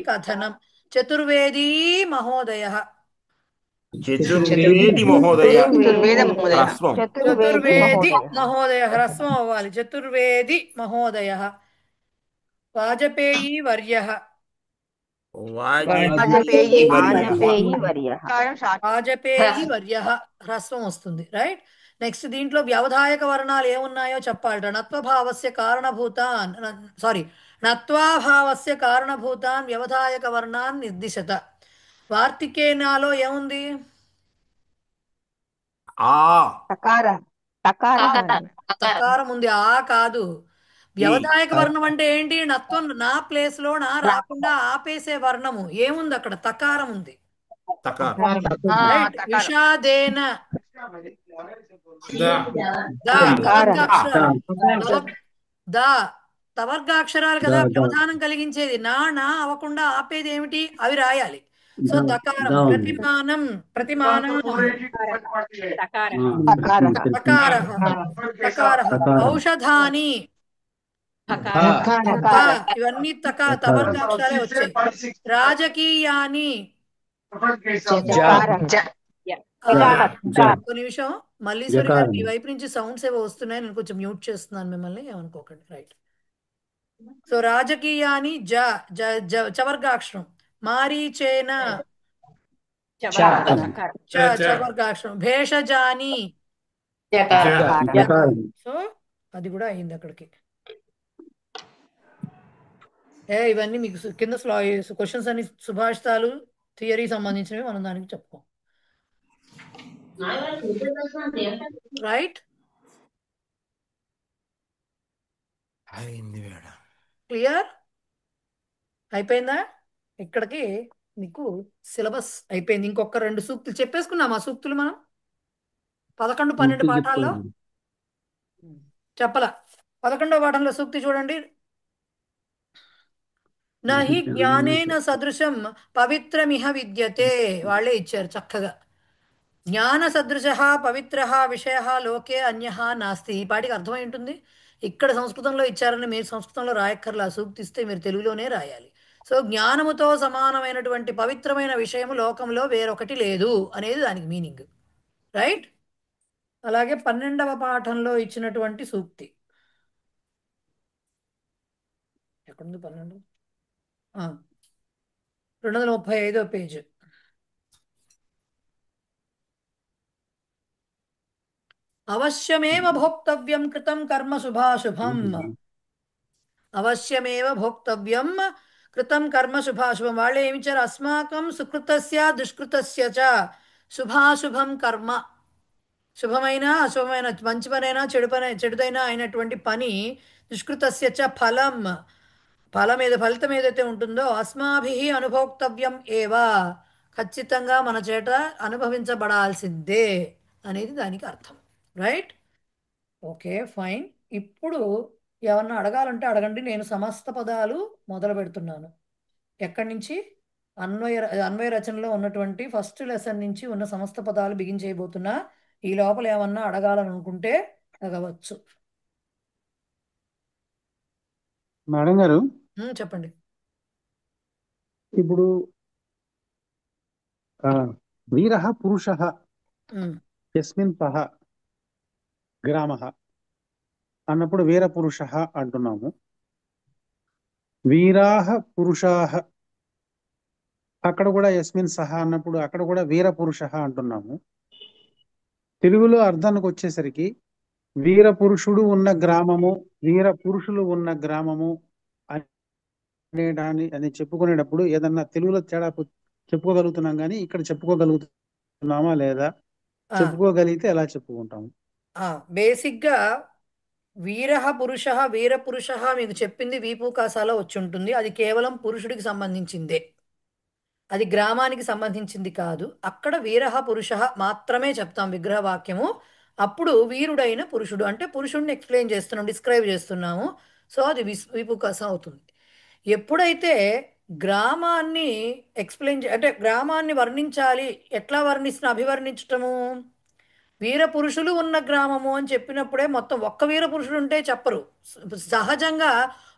కథనం. చతుర్వేదీ మహోదయः,
చతుర్వేది
మహోదయः హ్రస్వం అవ్వాలి. చతుర్వేది మహోదయः. వాజపేయీ వర్యः, హ్రస్వం వస్తుంది. రైట్. నెక్స్ట్ దీంట్లో వ్యవధాయక వర్ణాలు ఏమున్నాయో చెప్పాలట. నత్వాభావస్య కారణభూతాన్ వ్యవధాయక వర్ణాన్ నిర్దిశత. వార్తికేనాలో ఏముంది? తకారం ఉంది, ఆ కాదు. వ్యవధాయక వర్ణం అంటే ఏంటి? నత్వం నా ప్లేస్ లో నా రాకుండా ఆపేసే వర్ణము ఏముంది అక్కడ? తకారం ఉంది. విషాదేన తవర్గాక్షరాలు కదా వ్యవధానం కలిగించేది. నా అవ్వకుండా ఆపేది ఏమిటి? అవి రాయాలి. సో తకారం. ప్రతిమానం ఔషధాని, ఇవన్నీ తవర్గాక్షరాలే వచ్చాయి. రాజకీయాని, ఒక నిమిషం మల్లీశ్వరి గారు, మీ వైపు నుంచి సౌండ్స్ ఏవో వస్తున్నాయి, నేను కొంచెం మ్యూట్ చేస్తున్నాను మిమ్మల్ని, ఏమనుకోకండి. రైట్. సో రాజకీయాని చవర్గాక్షరం. మారీచేన చవర్గాక్షరం. భేషజాని, సో అది కూడా అయింది అక్కడికి. ఇవన్నీ మీకు కింద క్వశ్చన్స్ అన్ని సుభాషితాలు థియరీ సంబంధించినవి మనం దానికి చెప్పుకోం. రైట్,
అయింది మేడం.
క్లియర్ అయిపోయిందా? ఇక్కడికి మీకు సిలబస్ అయిపోయింది. ఇంకొక 2 సూక్తులు చెప్పేసుకున్నాం. ఆ సూక్తులు మనం 11, 12 పాఠాల్లో చెప్పలా. 11వ పాఠంలో సూక్తి చూడండి. నహి జ్ఞానేన సదృశం పవిత్రమిహ విద్యతే. వాళ్ళే ఇచ్చారు చక్కగా. జ్ఞాన సదృశ పవిత్ర విషయ లోకే అన్య నాస్తి. ఈ పాటికి అర్థమై ఉంటుంది. ఇక్కడ సంస్కృతంలో ఇచ్చారని మీరు సంస్కృతంలో రాయక్కర్లా. సూక్తిస్తే మీరు తెలుగులోనే రాయాలి. సో జ్ఞానముతో సమానమైనటువంటి పవిత్రమైన విషయము లోకంలో వేరొకటి లేదు అనేది దానికి మీనింగ్. రైట్. అలాగే 12వ పాఠంలో ఇచ్చినటువంటి సూక్తి ఎక్కడుంది? 12, 235వ పేజ్. అవశ్యమేవ భోక్తవ్యం కృతం కర్మ శుభాశుభం. అవశ్యమేవ భోక్తవ్యం కృతం కర్మ శుభాశుభం. వాళ్ళు ఏమిచ్చారు? అస్మాకం సుకృతస్య దుష్కృతస్య చ శుభాశుభం కర్మ. శుభమైన అశుభమైన, మంచి పనైనా చెడుదైనా అయినటువంటి పని, దుష్కృతస్య చ ఫలం, ఫలితం ఏదైతే ఉంటుందో అస్మాభి అనుభోక్తవ్యం ఏవా, ఖచ్చితంగా మన చేత అనుభవించబడాల్సిందే అనేది దానికి అర్థం. Right, okay, fine. ఇప్పుడు ఏమన్నా అడగాలంటే అడగండి. నేను సమస్త పదాలు మొదలు పెడుతున్నాను. ఎక్కడి నుంచి? అన్వయ రచనలో ఉన్నటువంటి ఫస్ట్ లెసన్ నుంచి ఉన్న సమస్త పదాలు బిగించేయబోతున్నా. ఈ లోపల ఏమన్నా అడగాలనుకుంటే అడగవచ్చు.
మేడం గారు,
చెప్పండి.
ఇప్పుడు వీర పురుష యస్మిన్ సహ గ్రామ అన్నప్పుడు వీర పురుష అంటున్నాము. వీరాహ పురుషాహ అక్కడ కూడా యస్మిన్ సహ అన్నప్పుడు అక్కడ కూడా వీర పురుష అంటున్నాము. తెలుగులో అర్థానికి వచ్చేసరికి వీర పురుషుడు ఉన్న గ్రామము, వీర పురుషులు ఉన్న గ్రామము అని చెప్పుకునేటప్పుడు ఏదన్నా తెలుగులో తేడా చెప్పుకోగలుగుతున్నాం, కానీ ఇక్కడ చెప్పుకోగలుగుతున్నామా లేదా? చెప్పుకోగలిగితే ఎలా చెప్పుకుంటాము?
బేసిక్గా వీర పురుష మీకు చెప్పింది వీపుకాసాలో వచ్చి ఉంటుంది. అది కేవలం పురుషుడికి సంబంధించిందే, అది గ్రామానికి సంబంధించింది కాదు. అక్కడ వీరహ పురుష మాత్రమే చెప్తాం విగ్రహవాక్యము. అప్పుడు వీరుడైన పురుషుడు అంటే పురుషుడిని ఎక్స్ప్లెయిన్ చేస్తున్నాం, డిస్క్రైబ్ చేస్తున్నాము. సో అది వీపుకాసం అవుతుంది. ఎప్పుడైతే గ్రామాన్ని అంటే గ్రామాన్ని వర్ణించాలి, ఎట్లా అభివర్ణించటము? వీర పురుషులు ఉన్న గ్రామము అని చెప్పినప్పుడే మొత్తం ఒక్క వీర పురుషుడు ఉంటే చెప్పరు. సహజంగా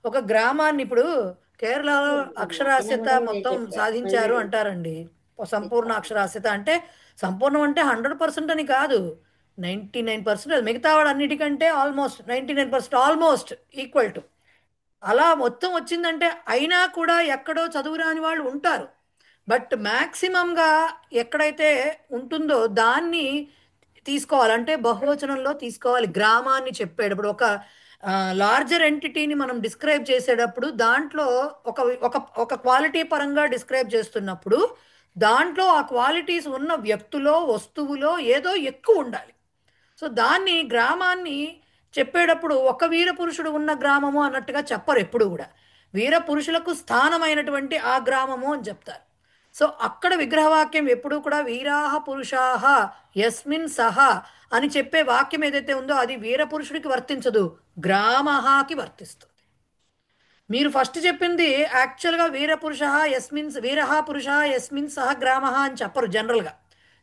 ఒక గ్రామాన్ని, ఇప్పుడు కేరళలో అక్షరాస్యత మొత్తం సాధించారు అంటారండి. సంపూర్ణ అక్షరాస్యత అంటే సంపూర్ణం అంటే 100% అని కాదు, 99%. మిగతా వాడు అన్నిటికంటే ఆల్మోస్ట్ 99% ఆల్మోస్ట్ ఈక్వల్ టు అలా మొత్తం వచ్చిందంటే. అయినా కూడా ఎక్కడో చదువు రాని వాళ్ళు ఉంటారు. బట్ మ్యాక్సిమంగా ఎక్కడైతే ఉంటుందో దాన్ని తీసుకోవాలంటే బహువచనంలో తీసుకోవాలి. గ్రామాన్ని చెప్పేటప్పుడు ఒక లార్జర్ ఎంటిటీని మనం డిస్క్రైబ్ చేసేటప్పుడు దాంట్లో ఒక ఒక ఒక క్వాలిటీ పరంగా డిస్క్రైబ్ చేస్తున్నప్పుడు దాంట్లో ఆ క్వాలిటీస్ ఉన్న వ్యక్తులో, వస్తువులో ఏదో ఎక్కువ ఉండాలి. సో దాన్ని గ్రామాన్ని చెప్పేటప్పుడు ఒక వీర పురుషుడు ఉన్న గ్రామము అన్నట్టుగా చెప్పరు ఎప్పుడు కూడా. వీర పురుషులకు స్థానమైనటువంటి ఆ గ్రామము అని చెప్తారు. సో అక్కడ విగ్రహవాక్యం ఎప్పుడూ కూడా వీరాహ పురుషాహ యస్మిన్ సహ అని చెప్పే వాక్యం ఏదైతే ఉందో అది వీర పురుషుడికి వర్తించదు, గ్రామహాకి వర్తిస్తుంది. మీరు ఫస్ట్ చెప్పింది యాక్చువల్గా వీరహ పురుష యస్మిన్ సహ గ్రామ అని చెప్పరు.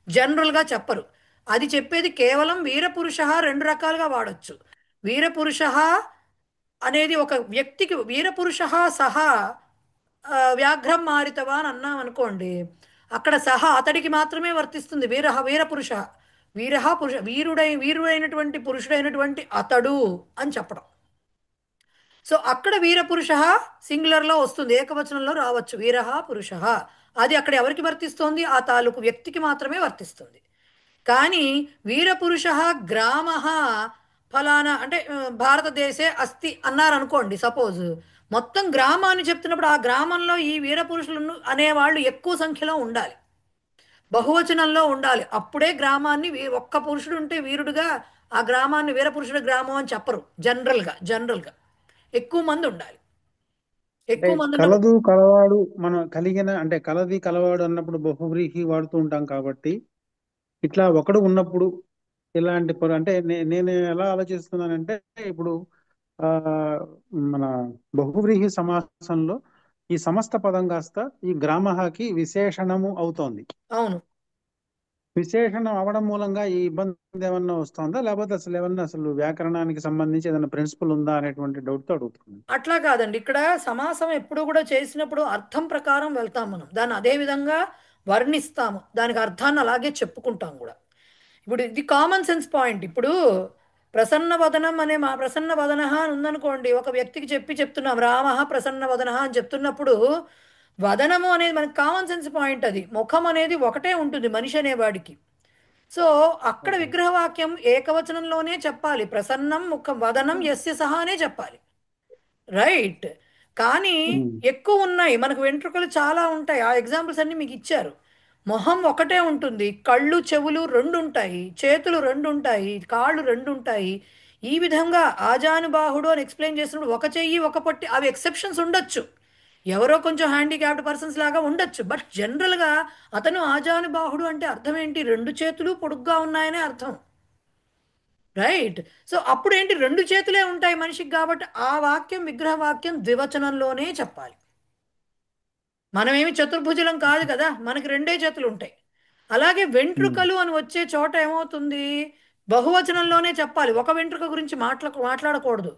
జనరల్గా చెప్పరు. అది చెప్పేది కేవలం వీరపురుష 2 రకాలుగా వాడచ్చు. వీరపురుష అనేది ఒక వ్యక్తికి, వీరపురుష సహా వ్యాఘ్రం మారితవా అని అన్నాం అనుకోండి, అక్కడ సహా అతడికి మాత్రమే వర్తిస్తుంది. వీరపురుష వీరుడైనటువంటి పురుషుడైనటువంటి అతడు అని చెప్పడం. సో అక్కడ వీరపురుష సింగులర్లో వస్తుంది, ఏకవచనంలో రావచ్చు వీరహ పురుష. అది అక్కడ ఎవరికి వర్తిస్తుంది? ఆ తాలూకు వ్యక్తికి మాత్రమే వర్తిస్తుంది. కానీ వీరపురుష గ్రామ ఫలానా అంటే భారతదేశే అస్తి అన్నారు అనుకోండి సపోజ్. మొత్తం గ్రామాన్ని చెప్తున్నప్పుడు ఆ గ్రామంలో ఈ వీరపురుషులు అనేవాళ్ళు ఎక్కువ సంఖ్యలో ఉండాలి, బహువచనంలో ఉండాలి. అప్పుడే గ్రామాన్ని ఒక్క పురుషుడు ఉంటే వీరుడుగా ఆ గ్రామాన్ని వీరపురుషుడు గ్రామం అని చెప్పరు. జనరల్గా ఎక్కువ మంది ఉండాలి.
అంటే
ఎక్కువ మంది ఉన్నప్పుడు
కలదు కలవాడు మనం కలిగిన అంటే కలది కలవాడు అన్నప్పుడు బహువ్రీహి వాడుతూ ఉంటాం కాబట్టి ఇట్లా ఒకడు ఉన్నప్పుడు ఇలాంటి అంటే నేను ఎలా ఆలోచిస్తున్నానంటే ఇప్పుడు ఆ మన బహువ్రీహి సమాసంలో ఈ సమస్త పదం కాస్త ఈ గ్రామహాకి విశేషణము అవుతోంది.
అవును.
విశేషణం అవడం మూలంగా ఈ ఇబ్బంది ఏమన్నా వస్తుందా, లేకపోతే అసలు వ్యాకరణానికి సంబంధించి ఏదైనా ప్రిన్సిపల్ ఉందా అనేటువంటి డౌట్ తో అడుగుతున్నాను.
అట్లా కాదండి. ఇక్కడ సమాసం ఎప్పుడు కూడా చేసినప్పుడు అర్థం ప్రకారం వెళ్తాం మనం, దాన్ని అదే విధంగా వర్ణిస్తాము, దానికి అర్థాన్ని అలాగే చెప్పుకుంటాం కూడా. ఇప్పుడు ఇది కామన్ సెన్స్ పాయింట్. ఇప్పుడు ప్రసన్న వదనం అనే మా ప్రసన్న వదన అని ఉందనుకోండి, ఒక వ్యక్తికి చెప్తున్నాం రామ ప్రసన్న వదన అని చెప్తున్నప్పుడు వదనము అనేది మనకి కామన్ సెన్స్ పాయింట్. అది ముఖం అనేది ఒకటే ఉంటుంది మనిషి అనేవాడికి. సో అక్కడ
ఓకే.
విగ్రహవాక్యం ఏకవచనంలోనే చెప్పాలి. ప్రసన్నం ముఖం వదనం యస్య సహా అనే చెప్పాలి, రైట్? కానీ
ఉమ్.
ఎక్కువ ఉన్నాయి, మనకు వెంట్రుకలు చాలా ఉంటాయి. ఆ ఎగ్జాంపుల్స్ అన్ని మీకు ఇచ్చారు. మొహం ఒకటే ఉంటుంది, కళ్ళు చెవులు రెండు ఉంటాయి, చేతులు రెండు ఉంటాయి, కాళ్ళు రెండు ఉంటాయి. ఈ విధంగా ఆజానుబాహుడు అని ఎక్స్ప్లెయిన్ చేసినప్పుడు ఒక చెయ్యి ఒక పట్టి అవి ఎక్సెప్షన్స్ ఉండొచ్చు, ఎవరో కొంచెం హ్యాండిక్యాప్డ్ పర్సన్స్ లాగా ఉండొచ్చు. బట్ జనరల్గా అతను ఆజానుబాహుడు అంటే అర్థం ఏంటి? రెండు చేతులు పొడుగ్గా ఉన్నాయనే అర్థం, రైట్? సో అప్పుడు ఏంటి, రెండు చేతులే ఉంటాయి మనిషికి, కాబట్టి ఆ వాక్యం విగ్రహ వాక్యం ద్వివచనంలోనే చెప్పాలి. మనమేమి చతుర్భుజులం కాదు కదా, మనకి రెండే చేతులు ఉంటాయి. అలాగే వెంట్రుకలు అని వచ్చే చోట ఏమవుతుంది, బహువచనంలోనే చెప్పాలి. ఒక వెంట్రుక గురించి మాట్లాడకూడదు.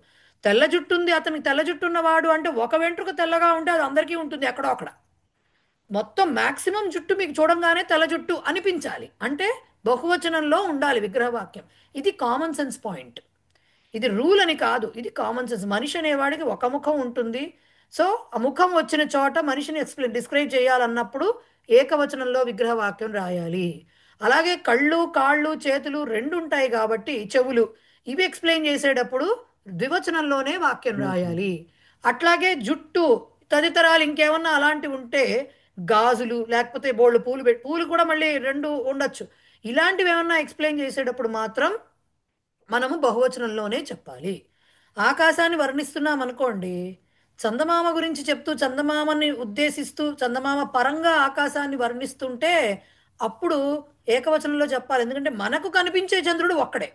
తెల్ల జుట్టు ఉంది అతనికి, తెల్ల జుట్టు ఉన్నవాడు అంటే ఒక వెంట్రుక తెల్లగా ఉంటే అది అందరికీ ఉంటుంది ఎక్కడో అక్కడ. మొత్తం మాక్సిమం జుట్టు మీకు చూడంగానే తెల్ల జుట్టు అనిపించాలి అంటే బహువచనంలో ఉండాలి విగ్రహవాక్యం. ఇది కామన్ సెన్స్ పాయింట్. ఇది రూల్ అని కాదు, ఇది కామన్ సెన్స్. మనిషి అనేవాడికి ఒక ముఖం ఉంటుంది. సో ఆ ముఖం వచ్చిన చోట మనిషిని డిస్క్రైబ్ చేయాలన్నప్పుడు ఏకవచనంలో విగ్రహవాక్యం రాయాలి. అలాగే కళ్ళు కాళ్ళు చేతులు రెండు ఉంటాయి కాబట్టి చెవులు, ఇవి ఎక్స్ప్లెయిన్ చేసేటప్పుడు ద్వివచనంలోనే వాక్యం రాయాలి. అట్లాగే జుట్టు తదితరాలు ఇంకేమన్నా అలాంటివి ఉంటే గాజులు లేకపోతే బోళ్ళు పూలు పూలు కూడా మళ్ళీ రెండు ఉండొచ్చు. ఇలాంటివి ఏమన్నా ఎక్స్ప్లెయిన్ చేసేటప్పుడు మాత్రం మనము బహువచనంలోనే చెప్పాలి. ఆకాశాన్ని వర్ణిస్తున్నాం అనుకోండి, చందమామ గురించి చెప్తూ చందమామని ఉద్దేశిస్తూ చందమామ పరంగా ఆకాశాన్ని వర్ణిస్తుంటే అప్పుడు ఏకవచనంలో చెప్పాలి. ఎందుకంటే మనకు కనిపించే చంద్రుడు ఒక్కడే,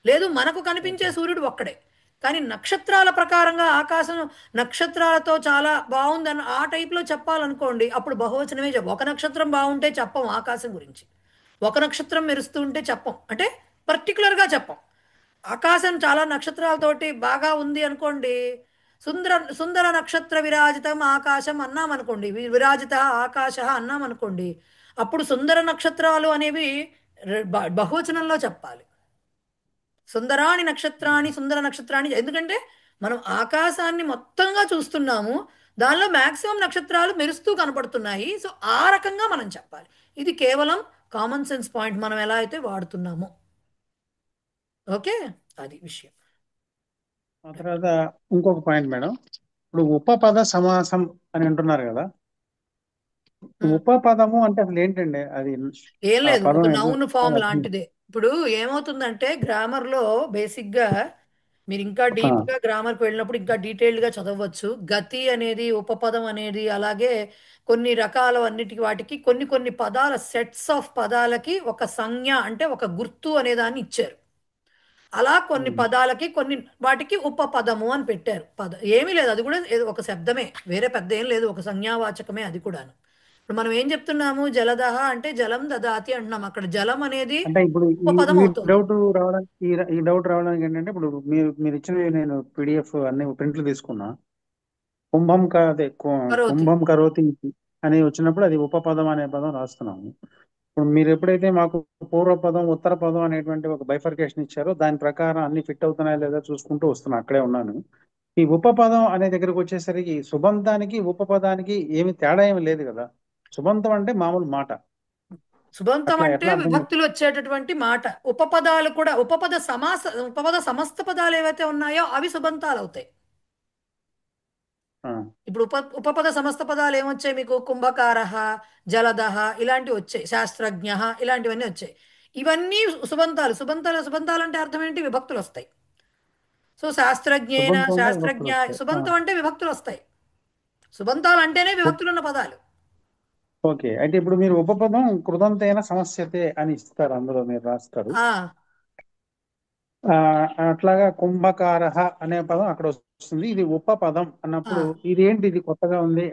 లేదు మనకు కనిపించే సూర్యుడు ఒక్కడే. కానీ నక్షత్రాల ప్రకారంగా ఆకాశం నక్షత్రాలతో చాలా బాగుందని ఆ టైప్లో చెప్పాలనుకోండి, అప్పుడు బహువచనమే ఒక నక్షత్రం బాగుంటే చెప్పం ఆకాశం గురించి, ఒక నక్షత్రం మెరుస్తూ ఉంటే చెప్పం, అంటే పర్టికులర్గా చెప్పం. ఆకాశం చాలా నక్షత్రాలతోటి బాగా ఉంది అనుకోండి, సుందర సుందర నక్షత్ర విరాజితం ఆకాశం అన్నాం అనుకోండి, విరాజిత ఆకాశ అన్నాం అనుకోండి, అప్పుడు సుందర నక్షత్రాలు అనేవి బహువచనంలో చెప్పాలి. సుందరాణి నక్షత్రాన్ని సుందర నక్షత్రాన్ని, ఎందుకంటే మనం ఆకాశాన్ని మొత్తంగా చూస్తున్నాము, దానిలో మ్యాక్సిమం నక్షత్రాలు మెరుస్తూ కనపడుతున్నాయి. సో ఆ రకంగా మనం చెప్పాలి. ఇది కేవలం కామన్ సెన్స్ పాయింట్, మనం ఎలా అయితే వాడుతున్నామో. ఓకే, అది విషయం.
ఆ తర్వాత ఇంకొక పాయింట్ మేడం, ఇప్పుడు ఉపపద సమాసం అని అంటున్నారు కదా, ఉపపదము అంటే అసలు ఏంటండి అది?
ఏం
ఆ
లేదు,
పదం
ఒక
ఏంటో
నౌన్ ఫామ్ లాంటిదే. ఇప్పుడు ఏమవుతుందంటే గ్రామర్లో బేసిక్గా మీరు ఇంకా డీప్గా గ్రామర్కి వెళ్ళినప్పుడు ఇంకా డీటెయిల్డ్గా చదవచ్చు. గతి అనేది ఉపపదం అనేది, అలాగే కొన్ని రకాల అన్నిటికి వాటికి కొన్ని కొన్ని పదాల సెట్స్ ఆఫ్ పదాలకి ఒక సంజ్ఞ అంటే ఒక గుర్తు అనే దాన్ని ఇచ్చారు. అలా కొన్ని పదాలకి కొన్ని వాటికి ఉపపదము అని పెట్టారు. ఏమీ లేదు, అది కూడా ఒక శబ్దమే, వేరే పెద్ద ఏం లేదు, ఒక సంజ్ఞావాచకమే అది కూడాను. ఇప్పుడు మనం ఏం చెప్తున్నాము, జలదహ అంటే జలం దదాతి అంటున్నాం. అక్కడ జలం అనేది
అంటే ఇప్పుడు
ఉపపదం
ఈ
అవుతుంది.
డౌట్ రావడానికి ఈ డౌట్ రావడానికి ఏంటంటే, ఇప్పుడు మీరు ఇచ్చిన నేను PDF అన్ని ప్రింట్లు తీసుకున్నా, అదే
కరోతి.
కుంభం కరోతి అని వచ్చినప్పుడు అది ఉపపదం అనే పదం రాస్తున్నాము. ఇప్పుడు మీరు ఎప్పుడైతే మాకు పూర్వ పదం ఉత్తర పదం అనేటువంటి ఒక బైఫర్కేషన్ ఇచ్చారో దాని ప్రకారం అన్ని ఫిట్ అవుతున్నాయా లేదా చూసుకుంటూ వస్తున్నా, అక్కడే ఉన్నాను. ఈ ఉపపదం అనే దగ్గరకు వచ్చేసరికి సుబంతానికి ఉపపదానికి ఏమి తేడా ఏమి లేదు కదా. సుబంతం అంటే మామూలు మాట,
సుబంతం
అట్లా
అంటే
ఎట్లా అర్థం
విభక్తులు వచ్చేటటువంటి మాట. ఉపపదాలు కూడా ఉపపద సమస్త పదాలు ఏవైతే ఉన్నాయో అవి సుబంతాలు అవుతాయి.
ఆ,
ఇప్పుడు ఉపపద సమస్త పదాలు ఏమొచ్చాయి మీకు? కుంభకార, జలద ఇలాంటివి వచ్చాయి, శాస్త్రజ్ఞ ఇలాంటివన్నీ వచ్చాయి. ఇవన్నీ సుబంతాలు. సుబంతాలు అంటే అర్థం ఏంటి? విభక్తులు వస్తాయి. సో శాస్త్రజ్ఞేన,
సుబంతం అంటే
శాస్త్రజ్ఞ,
విభక్తులు వస్తాయి.
సుబంతం అంటే విభక్తులు వస్తాయి. సుబంతాలు అంటేనే విభక్తులు ఉన్న పదాలు.
ఓకే, అయితే ఇప్పుడు మీరు ఉపపదం కృదంతైన సమస్యతే అని ఇస్తారు, అందులో మీరు రాస్తారు.
ఆ
ఆ, అట్లాగా కుంభకార అనే పదం అక్కడ వస్తుంది, ఇది ఉపపదం
ఆ
అన్నప్పుడు ఇదేంటి ఇది కొత్తగా ఉంది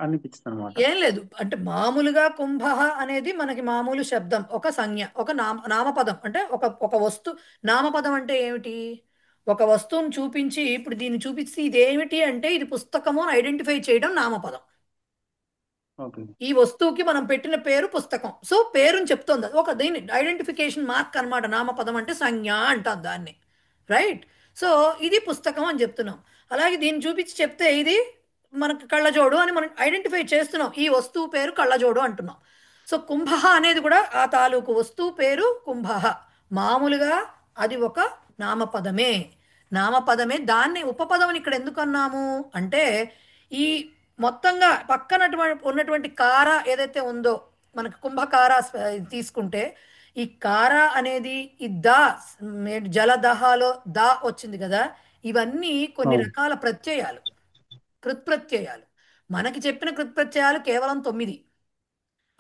అనిపించింది అనమాట.
ఏం లేదు అంటే మామూలుగా కుంభ అనేది మనకి మామూలు శబ్దం, ఒక సంజ్ఞ, ఒక నామపదం. అంటే ఒక ఒక వస్తు. నామపదం అంటే ఏమిటి? ఒక వస్తువును చూపించి, ఇప్పుడు దీన్ని చూపించి ఇదేమిటి అంటే ఇది పుస్తకము అని ఐడెంటిఫై చేయడం నామపదం.
ఓకే.
ఈ వస్తువుకి మనం పెట్టిన పేరు పుస్తకం. సో పేరుని చెప్తోంది అది. ఒక దీన్ని ఐడెంటిఫికేషన్ మార్క్ అన్నమాట. నామపదం అంటే సంజ్ఞ అంటాం దాన్ని. రైట్. సో ఇది పుస్తకం అని చెప్తున్నాం. అలాగే దీన్ని చూపించి చెప్తే ఇది మనకు కళ్ళజోడు అని మనం ఐడెంటిఫై చేస్తున్నాం. ఈ వస్తువు పేరు కళ్ళజోడు అంటున్నాం. సో కుంభ అనేది కూడా ఆ తాలూకు వస్తువు పేరు కుంభ. మామూలుగా అది ఒక నామపదమే. నామపదమే. దాన్ని ఉపపదం అని ఇక్కడ ఎందుకు అన్నాము అంటే, ఈ మొత్తంగా పక్కన ఉన్నటువంటి కార ఏదైతే ఉందో, మనకు కుంభకార తీసుకుంటే, ఈ కార అనేది ఈ దా జలదహాలో దా వచ్చింది కదా, ఇవన్నీ కొన్ని
అవును.
రకాల ప్రత్యయాలు, కృత్ప్రత్యయాలు. మనకి చెప్పిన కృత్ప్రత్యయాలు కేవలం 9.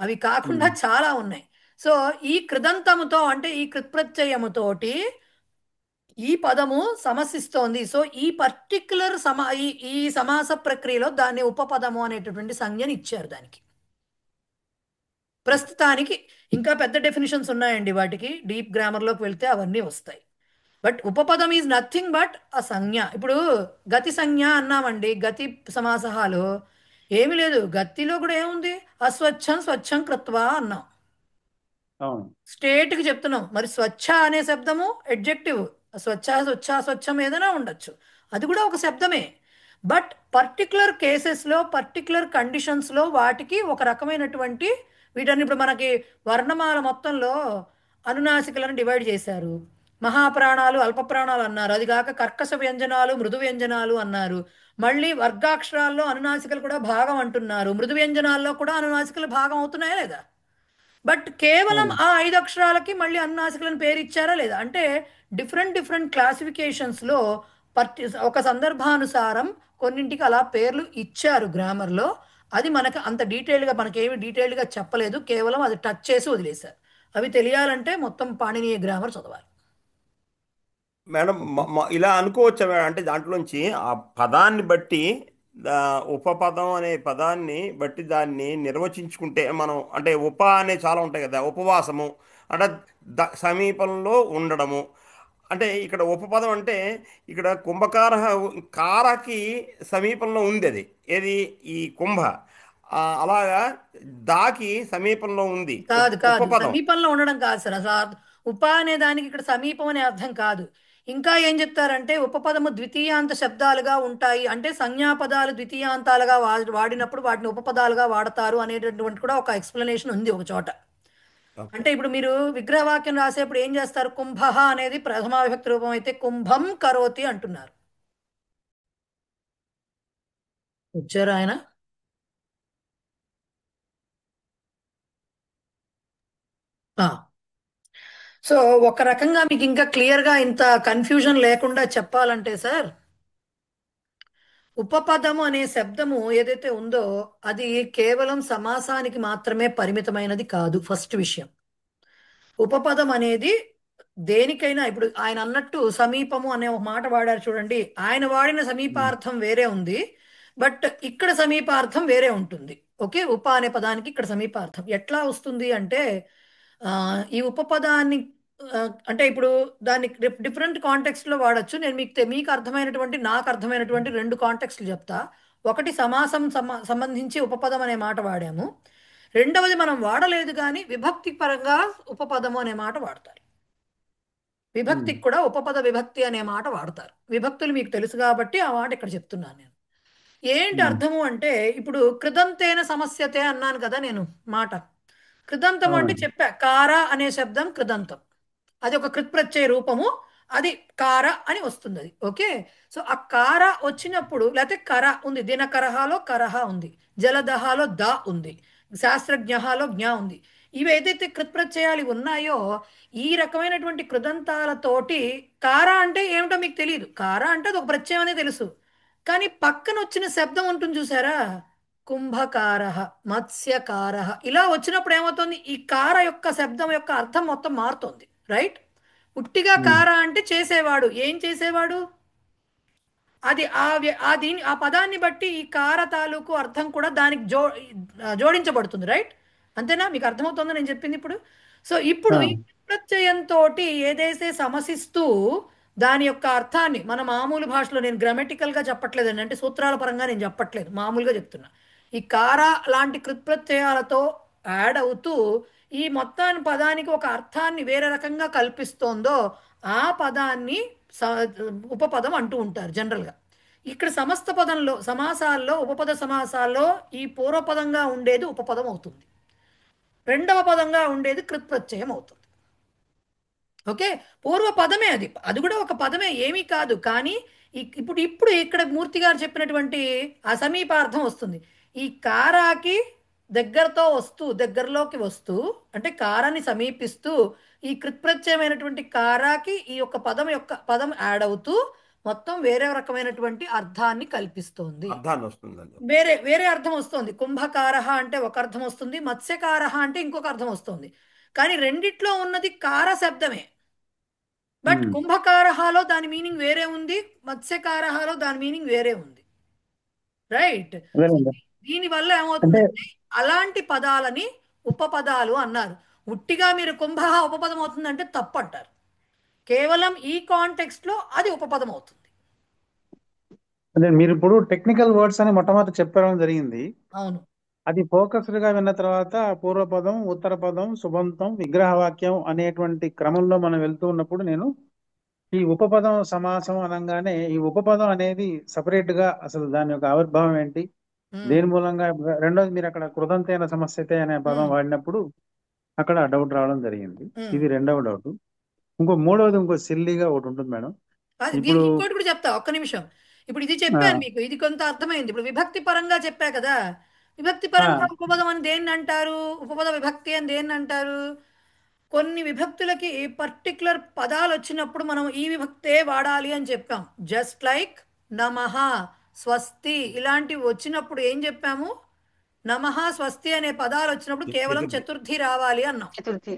అవి కాకుండా
ఉమ్.
చాలా ఉన్నాయి. సో ఈ కృదంతముతో అంటే ఈ కృత్ప్రత్యయముతోటి ఈ పదము సమసిస్తోంది. సో ఈ పర్టిక్యులర్ ఈ సమాస ప్రక్రియలో దాన్ని ఉపపదము అనేటటువంటి సంజ్ఞని ఇచ్చారు దానికి. ప్రస్తుతానికి ఇంకా పెద్ద డెఫినిషన్స్ ఉన్నాయండి వాటికి. డీప్ గ్రామర్లోకి వెళ్తే అవన్నీ వస్తాయి. బట్ ఉపపదం ఈజ్ నథింగ్ బట్ ఆ సంజ్ఞ. ఇప్పుడు గతి సంజ్ఞ అన్నామండి. గతి సమాసహాలు ఏమీ లేదు. గతిలో కూడా ఏముంది? అస్వచ్ఛం స్వచ్ఛం కృత్వా అన్నాం.
అవును.
స్టేట్కి చెప్తున్నాం. మరి స్వచ్ఛ అనే శబ్దము ఎడ్జెక్టివ్. స్వచ్ఛం ఏదైనా ఉండొచ్చు, అది కూడా ఒక శబ్దమే. బట్ పర్టికులర్ కేసెస్లో, పర్టికులర్ కండిషన్స్లో వాటికి ఒక రకమైనటువంటి వీటన్ని ఇప్పుడు మనకి వర్ణమాల మొత్తంలో అనునాసికలను డివైడ్ చేశారు. మహాప్రాణాలు, అల్పప్రాణాలు అన్నారు. అది కాక కర్కశ వ్యంజనాలు, మృదు వ్యంజనాలు అన్నారు. మళ్ళీ వర్గాక్షరాల్లో అనునాసికలు కూడా భాగం అంటున్నారు. మృదు వ్యంజనాల్లో కూడా అనునాసికలు భాగం అవుతున్నాయా లేదా? బట్ కేవలం
అవును.
ఆ 5 అక్షరాలకి మళ్ళీ అనునాసికలను పేరు ఇచ్చారా లేదా? అంటే డిఫరెంట్ డిఫరెంట్ క్లాసిఫికేషన్స్లో ఒక సందర్భానుసారం కొన్నింటికి అలా పేర్లు ఇచ్చారు గ్రామర్లో. అది మనకు అంత డీటెయిల్గా మనకేమి డీటెయిల్గా చెప్పలేదు, కేవలం అది టచ్ చేసి వదిలేశారు. అవి తెలియాలంటే మొత్తం పాణినీయ గ్రామర్ చదవాలి.
Madam
okay.
ఇలా అనుకోవచ్చా మేడం? అంటే దాంట్లోంచి ఆ పదాన్ని బట్టి ఉపపదం అనే పదాన్ని బట్టి దాన్ని నిర్వచించుకుంటే మనం, అంటే ఉప అనే చాలా ఉంటాయి కదా, ఉపవాసము అంటే సమీపంలో ఉండడము. అంటే ఇక్కడ ఉపపదం అంటే ఇక్కడ కుంభకార, కారకి సమీపంలో ఉంది అది, ఏది ఈ కుంభ. అలాగా దాకి సమీపంలో ఉంది
కాదు కాదు,
ఉపపదం.
సమీపంలో ఉండడం కాదు సార్. అసలు ఉప అనే దానికి ఇక్కడ సమీపం అనే అర్థం కాదు. ఇంకా ఏం చెప్తారంటే ఉపపదము ద్వితీయాంత శబ్దాలుగా ఉంటాయి. అంటే సంజ్ఞాపదాలు ద్వితీయాంతాలుగా వాడినప్పుడు వాటిని ఉపపదాలుగా వాడతారు అనేటటువంటి కూడా ఒక ఎక్స్ప్లెనేషన్ ఉంది ఒక చోట. అంటే ఇప్పుడు మీరు విగ్రహవాక్యం రాసేప్పుడు ఏం చేస్తారు? కుంభ అనేది ప్రథమా విభక్తి రూపం అయితే కుంభం కరోతి అంటున్నారు. వచ్చారు ఆయన. సో ఒక రకంగా మీకు ఇంకా క్లియర్గా ఇంత కన్ఫ్యూజన్ లేకుండా చెప్పాలంటే సార్, ఉపపదము అనే శబ్దము ఏదైతే ఉందో అది కేవలం సమాసానికి మాత్రమే పరిమితమైనది కాదు. ఫస్ట్ విషయం, ఉపపదం అనేది దేనికైనా, ఇప్పుడు ఆయన అన్నట్టు సమీపము అనే ఒక మాట వాడారు చూడండి, ఆయన వాడిన సమీపార్థం వేరే ఉంది, బట్ ఇక్కడ సమీపార్థం వేరే ఉంటుంది. ఓకే, ఉప అనే పదానికి ఇక్కడ సమీపార్థం ఎట్లా వస్తుంది అంటే, ఆ, ఈ ఉపపదాన్ని అంటే ఇప్పుడు దాన్ని డిఫరెంట్ కాంటెక్స్ట్లో వాడచ్చు. నేను మీకు అర్థమైనటువంటి, నాకు అర్థమైనటువంటి 2 కాంటెక్స్ట్లు చెప్తా. ఒకటి సమాసం సంబంధించి ఉపపదం అనే మాట వాడాము. రెండవది మనం వాడలేదు కానీ విభక్తి పరంగా ఉపపదము అనే మాట వాడతారు. విభక్తికి కూడా ఉపపద విభక్తి అనే మాట వాడతారు. విభక్తులు మీకు తెలుసు కాబట్టి ఆ మాట ఇక్కడ చెప్తున్నాను నేను. ఏంటి అర్థము అంటే, ఇప్పుడు కృదంతేన సమస్యతే అన్నాను కదా నేను మాట. కృదంతం అంటే
అవునండి.
చెప్పా, కార అనే శబ్దం కృదంతం. అది ఒక కృత్ప్రత్యయ రూపము. అది కార అని వస్తుంది అది. ఓకే. సో ఆ కార వచ్చినప్పుడు, లేకపోతే కర ఉంది, దినకరహాలో కరహ ఉంది, జలదహాలో ద ఉంది, శాస్త్రజ్ఞహాలో జ్ఞ ఉంది. ఇవి ఏదైతే కృత్ప్రత్యయాలు ఉన్నాయో, ఈ రకమైనటువంటి కృదంతాలతోటి కార అంటే ఏమిటో మీకు తెలియదు. కార అంటే అది ఒక ప్రత్యయం అనే తెలుసు. కానీ పక్కన వచ్చిన శబ్దం ఉంటుంది చూసారా, కుంభకార, మత్స్యకార, ఇలా వచ్చినప్పుడు ఏమవుతుంది, ఈ కార యొక్క శబ్దం యొక్క అర్థం మొత్తం మారుతుంది. రైట్. ఉట్టిగా
ఉమ్.
కార అంటే చేసేవాడు, ఏం చేసేవాడు, అది ఆ దీని ఆ పదాన్ని బట్టి ఈ కార తాలూకు అర్థం కూడా దానికి జోడించబడుతుంది. రైట్. అంతేనా, మీకు అర్థమవుతుందో నేను చెప్పింది ఇప్పుడు? సో ఇప్పుడు
ఆ,
ఈ ప్రత్యయంతో ఏదైతే సమసిస్తూ దాని యొక్క అర్థాన్ని మన మామూలు భాషలో, నేను grammatical గా చెప్పట్లేదండి, అంటే సూత్రాల పరంగా నేను చెప్పట్లేదు, మామూలుగా చెప్తున్నా. ఈ కార లాంటి కృత్ప్రత్యయాలతో యాడ్ అవుతూ ఈ మొత్తాన్ని పదానికి ఒక అర్థాన్ని వేరే రకంగా కల్పిస్తోందో ఆ పదాన్ని స- ఉపపదం అంటూ ఉంటారు జనరల్గా. ఇక్కడ సమస్త పదంలో, సమాసాల్లో, ఉపపద సమాసాల్లో ఈ పూర్వపదంగా ఉండేది ఉపపదం అవుతుంది, రెండవ పదంగా ఉండేది కృత్ప్రత్యయం అవుతుంది. ఓకే. పూర్వ పదమే అది, అది కూడా ఒక పదమే, ఏమీ కాదు. కానీ ఇప్పుడు ఇప్పుడు ఇక్కడ మూర్తి గారు చెప్పినటువంటి అసమీపార్థం వస్తుంది. ఈ కారాకి దగ్గరతో వస్తూ, దగ్గరలోకి వస్తూ, అంటే కారాన్ని సమీపిస్తూ ఈ కృత్ప్రత్యయమైనటువంటి కారాకి ఈ యొక్క పదం యాడ్ అవుతూ మొత్తం వేరే రకమైనటువంటి అర్థాన్ని కల్పిస్తోంది.
అర్థాన్ని వస్తుందండి.
వేరే వేరే అర్థం వస్తుంది. కుంభకారహ అంటే ఒక అర్థం వస్తుంది, మత్స్యకారహ అంటే ఇంకొక అర్థం వస్తుంది. కానీ రెండిట్లో ఉన్నది కార శబ్దమే. బట్
ఉమ్.
కుంభకారహాలో దాని మీనింగ్ వేరే ఉంది, మత్స్యకారహాలో దాని మీనింగ్ వేరే ఉంది. రైట్.
అదేనండి.
దీనివల్ల
అంటే
ఏమవుతుందంటే అలాంటి పదాలని ఉపపదాలు అన్నారు. ఉట్టిగా మీరు కుంభ ఉపపదం అవుతుందంటే తప్పు అంటారు. కేవలం ఈ కాంటెక్స్ట్ లో అది ఉపపదం అవుతుంది.
అదే మీరు ఇప్పుడు టెక్నికల్ వర్డ్స్ అని మొట్టమొదటి చెప్పడం జరిగింది.
అవును.
అది ఫోకస్డ్ గా విన్న తర్వాత పూర్వపదం, ఉత్తర పదం, సుబంతం, విగ్రహవాక్యం అనేటువంటి క్రమంలో మనం వెళ్తూ ఉన్నప్పుడు నేను ఈ ఉపపదం సమాసం అనగానే ఈ ఉపపదం అనేది సపరేట్ గా అసలు దాని యొక్క ఆవిర్భావం ఏంటి,
ఉమ్,
దేని మూలంగా, రెండోది మీరు అక్కడ కృదంతేన సమస్యతే అనే పదం
ఉమ్,
వాడినప్పుడు అక్కడ డౌట్ రావడం జరిగింది.
ఉమ్.
ఇది రెండవ డౌట్. మూడవది ఇంకో సిల్లీగా ఒకటి ఉంటుంది మేడం. ఇప్పుడు
ఇంకోటి కూడా చెప్తా, ఒక్క నిమిషం. ఇప్పుడు ఇది
ఆ,
చెప్పాను మీకు, ఇది కొంత అర్థమైంది. ఇప్పుడు విభక్తి పరంగా చెప్పా కదా, విభక్తి
ఆ,
పరంగా ఉపపదం అని దేన్ని అంటారు, ఉపపద విభక్తి అని దేన్ని అంటారు? కొన్ని విభక్తులకి పర్టికులర్ పదాలు వచ్చినప్పుడు మనం ఈ విభక్తే వాడాలి అని చెప్పాం. జస్ట్ లైక్ నమః, స్వస్తి ఇలాంటివి వచ్చినప్పుడు ఏం చెప్పాము, నమః స్వస్తి అనే పదాలు వచ్చినప్పుడు కేవలం
చతుర్థి.
చతుర్థి రావాలి అన్నాం.
చతుర్థి.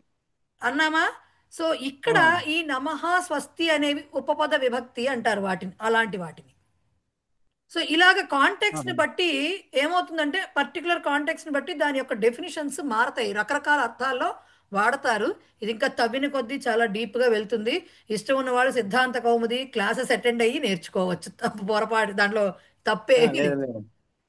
అన్నామా? సో ఇక్కడ
ఆ,
ఈ నమః స్వస్తి అనేవి ఉపపద విభక్తి అంటారు వాటిని, అలాంటి వాటిని. సో ఇలాగ
ఆ,
కాంటెక్స్ట్ ని బట్టి ఏమవుతుందంటే, పర్టికులర్ కాంటెక్స్ట్ ని బట్టి దాని యొక్క డెఫినిషన్స్ మారతాయి, రకరకాల అర్థాల్లో వాడతారు. ఇది ఇంకా తవ్విన కొద్దీ చాలా డీప్ గా వెళ్తుంది. ఇష్టం ఉన్నవాడు సిద్ధాంత కౌముది క్లాసెస్ అటెండ్ అయ్యి నేర్చుకోవచ్చు, తప్పు పొరపాటు దాంట్లో తప్పేమీ
లేదు
లేదు.
లేదు.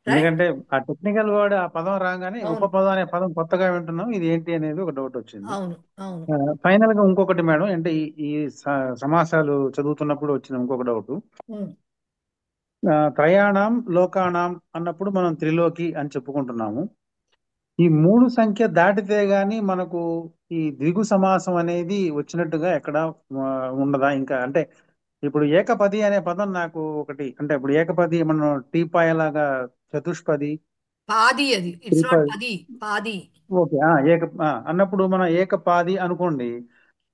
రైట్.
ఎందుకంటే ఆ టెక్నికల్ వర్డ్ ఆ పదం రాగానే
అవును,
ఉపపదం అనే పదం కొత్తగా వింటున్నాం, ఇది ఏంటి అనేది ఒక డౌట్ వచ్చింది.
అవును, అవును.
ఫైనల్ గా ఇంకొకటి మేడం, అంటే ఈ సమాసాలు చదువుతున్నప్పుడు వచ్చిన ఇంకొక డౌట్.
ఉమ్,
త్రయాణం లోకానాం అన్నప్పుడు మనం త్రిలోకి అని చెప్పుకుంటున్నాము. ఈ మూడు సంఖ్య దాటితే గాని మనకు ఈ ద్విగు సమాసం అనేది వచ్చినట్టుగా ఎక్కడ ఉండదా ఇంకా? అంటే ఇప్పుడు ఏకపది అనే పదం నాకు ఒకటి, అంటే ఇప్పుడు ఏకపది మనం టీపాయలాగా చతుష్పది,
పాది, అది ఇట్స్ నాట్
త్రిపది,
పది, పాది.
ఓకే, అన్నప్పుడు మనం ఏకపాది అనుకోండి,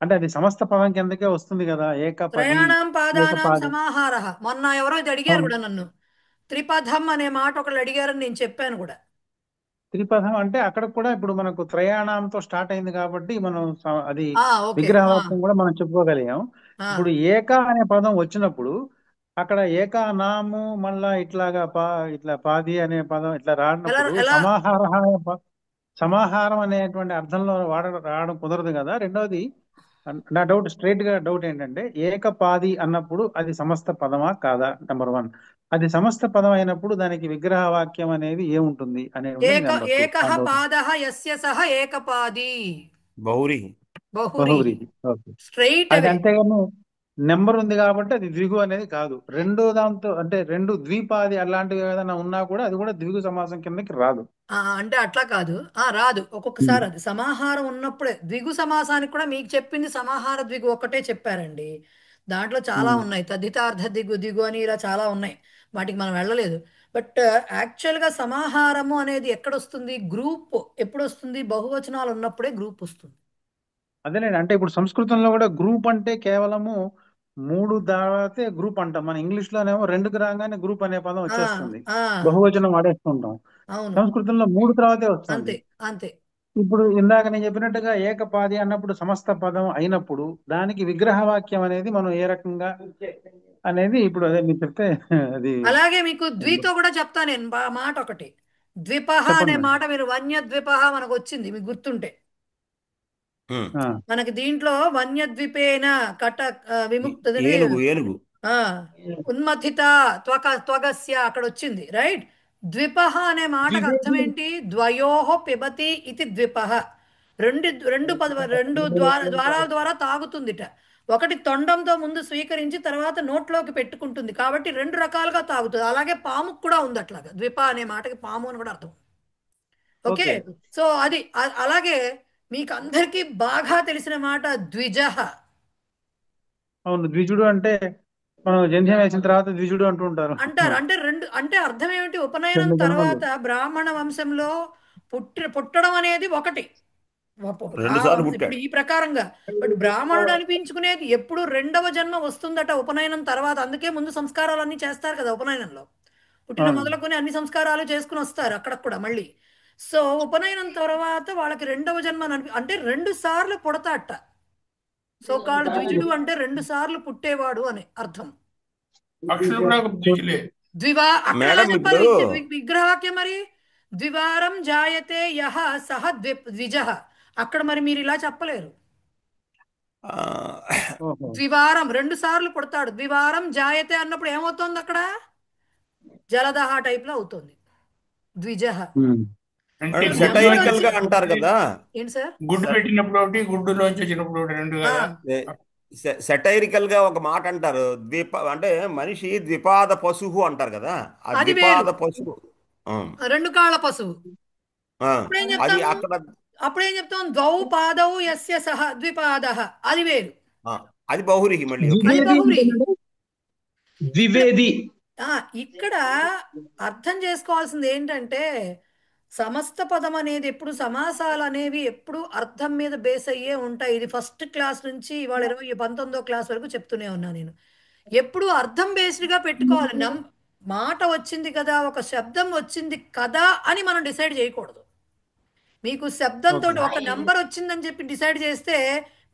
అంటే అది సమస్త పదం కిందకే వస్తుంది కదా, ఏకపది,
త్రయాణం పాదానాం
ఏకపాది.
సమాహార. మొన్న ఎవరో ఇది అడిగారు
అవును.
కూడా నన్ను, త్రిపథం అనే మాట ఒకళ్ళు అడిగారని నేను చెప్పాను కూడా.
త్రిపథం అంటే అక్కడ కూడా ఇప్పుడు మనకు త్రయాణంతో స్టార్ట్ అయింది కాబట్టి మనం అది
ఓకే.
విగ్రహవాక్యం కూడా మనం చెప్పుకోగలిగాం.
ఆ,
ఇప్పుడు ఏక అనే పదం వచ్చినప్పుడు అక్కడ ఏక నాము మళ్ళా ఇట్లాగా ఇట్లా పాది అనే పదం ఇట్లా
ఎలా
రాడినప్పుడు
ఎలా
సమాహారం అనేటువంటి అర్థంలో రావడం కుదరదు కదా. రెండవది నా డౌట్ ఏంటంటే ఏకపాది అన్నప్పుడు అది సమస్త పదమా కాదా, నెంబర్ వన్. అది సమస్త పదం అయినప్పుడు దానికి విగ్రహవాక్యం అనేది ఏముంటుంది అనేది నెంబర్ టూ
ఏకః
ఆ డౌట్.
పాదః యస్య సహ ఏకపాది
బౌరి.
బహురి.
బహువ్రీహి. ఓకే.
స్ట్రైట్
అది
అవే.
అంతేగాని నెంబర్ ఉంది కాబట్టి అది ద్విగు అనేది కాదు. రెండో దాంతో అంటే రెండు ద్వీపాది అలాంటివి ఏదైనా ఉన్నా కూడా అది కూడా ద్విగు సమాసం కిందకి రాదు.
అంటే అట్లా కాదు. రాదు. ఒక్కొక్కసారి అది సమాహారం ఉన్నప్పుడే ద్విగు సమాసానికి కూడా మీకు చెప్పింది సమాహార ద్విగు ఒక్కటే చెప్పారండి. దాంట్లో చాలా ఉన్నాయి. తద్ధితార్థ దిగు దిగు అని ఇలా చాలా ఉన్నాయి. వాటికి మనం వెళ్ళలేదు. బట్ యాక్చువల్గా సమాహారము అనేది ఎక్కడొస్తుంది? గ్రూప్ ఎప్పుడు వస్తుంది? బహువచనాలు ఉన్నప్పుడే గ్రూప్ వస్తుంది.
అదేలేండి. అంటే ఇప్పుడు సంస్కృతంలో కూడా గ్రూప్ అంటే కేవలము 3 దాటితే గ్రూప్ అంటాం. మన ఇంగ్లీష్ లోనేమో 2కి రాగానే గ్రూప్ అనే పదం
ఆ,
వచ్చేస్తుంది.
ఆ,
బహువచనం వాడేస్తుంటాం.
అవును.
సంస్కృతంలో 3 తర్వాతే వస్తుంది.
అంతే అంతే.
ఇప్పుడు ఇందాక నేను చెప్పినట్టుగా ఏకపాది అన్నప్పుడు సమస్త పదం అయినప్పుడు దానికి విగ్రహవాక్యం అనేది మనం ఏ రకంగా అనేది ఇప్పుడు అదే మీరు చెప్తే అది
అలాగే మీకు ద్వితో కూడా చెప్తా నేను మాట ఒకటి. ద్విపహ అనే
చెప్పండి.
మాట మీరు వన్య ద్విపహ మనకు వచ్చింది మీకు గుర్తుంటే.
ఆ,
మనకి దీంట్లో వన్యద్విపేన కట విముక్త
ఏనుగు
ఉన్మథిత త్వగస్య అక్కడ వచ్చింది రైట్. ద్విపహ అనే మాటకు అర్థం ఏంటి? ద్వయోహ పిబతి ఇది ద్విపహ. రెండు ద్వారాల ద్వారా తాగుతుందిట. ఒకటి తొండంతో ముందు స్వీకరించి తర్వాత నోట్లోకి పెట్టుకుంటుంది కాబట్టి 2 రకాలుగా తాగుతుంది. అలాగే పాముకు కూడా ఉంది అట్లాగా. ద్విప అనే మాటకి పాము అని కూడా అర్థం. ఓకే. సో అది అలాగే మీకు అందరికీ బాగా తెలిసిన మాట ద్విజః.
అవును. ద్విజుడు అంటే మనం జంధ్యం వేసిన తర్వాత ద్విజుడు అంటూ ఉంటారు.
అంటారు. అంటే అర్థం ఏమిటి? ఉపనయనం
2 జన్మలు.
తర్వాత బ్రాహ్మణ వంశంలో పుట్టడం అనేది ఒకటి.
2 సార్లు
ఇప్పుడు
పుట్టాడు.
ఈ ప్రకారంగా బట్ బ్రాహ్మణుడు అనిపించుకునేది ఎప్పుడు 2వ జన్మ వస్తుందట ఉపనయనం తర్వాత. అందుకే ముందు సంస్కారాలన్నీ చేస్తారు కదా ఉపనయనంలో. పుట్టిన మొదలుకొని అన్ని సంస్కారాలు చేసుకుని వస్తారు అక్కడ కూడా మళ్ళీ. సో ఉపనయనం తర్వాత వాళ్ళకి 2వ జన్మ అంటే 2 సార్లు పుడతాట. సో కాల్డ్ ద్విజుడు అంటే 2 సార్లు పుట్టేవాడు అని అర్థం. ద్వివా అక్కడ ఎలా
మేడం
చెప్పాలి
ఇప్పుడు
విగ్రహవాక్యం మరి? ద్వివారం జాయతే యహ సహ ద్విజః. అక్కడ మరి మీరు ఇలా చెప్పలేరు. ద్వివారం 2 సార్లు పుడతాడు. ద్వివారం జాయతే అన్నప్పుడు ఏమవుతుంది అక్కడ? జలదహ టైప్ లో అవుతుంది ద్విజః.
సెటైరికల్ గా అంటారు కదా.
ఏంటి సార్?
గుడ్డు పెట్టినప్పుడు ఒకటి, గుడ్డులోంచి వచ్చినప్పుడు ఒకటి, 2 కదా.
సెటైరికల్ గా ఒక మాట అంటారు. అంటే మనిషి ద్విపాద పశువు అంటారు కదా. ఆ
అది
ద్విపాద
వేరు.
పశువు
2 కాళ్ళ పశువు.
అది అక్కడ
అప్పుడేం చెప్తాం? ద్వౌ పాదౌ యస్య సహ ద్విపాదః. అది వేరు.
అది బహురిహి మళ్ళీ.
అది బహువ్రీహి.
ద్వివేది.
ఇక్కడ అర్థం చేసుకోవాల్సింది ఏంటంటే సమస్త పదం అనేది ఎప్పుడు సమాసాలు అనేవి ఎప్పుడు అర్థం మీద బేస్ అయ్యే ఉంటాయి. ఇది ఫస్ట్ క్లాస్ నుంచి ఇవాళ 19వ క్లాస్ వరకు చెప్తూనే ఉన్నా నేను. ఎప్పుడు అర్థం బేస్డ్గా పెట్టుకోవాలి. మాట వచ్చింది కదా, ఒక శబ్దం వచ్చింది కదా అని మనం డిసైడ్ చేయకూడదు. మీకు శబ్దంతో ఒక నంబర్ వచ్చిందని చెప్పి డిసైడ్ చేస్తే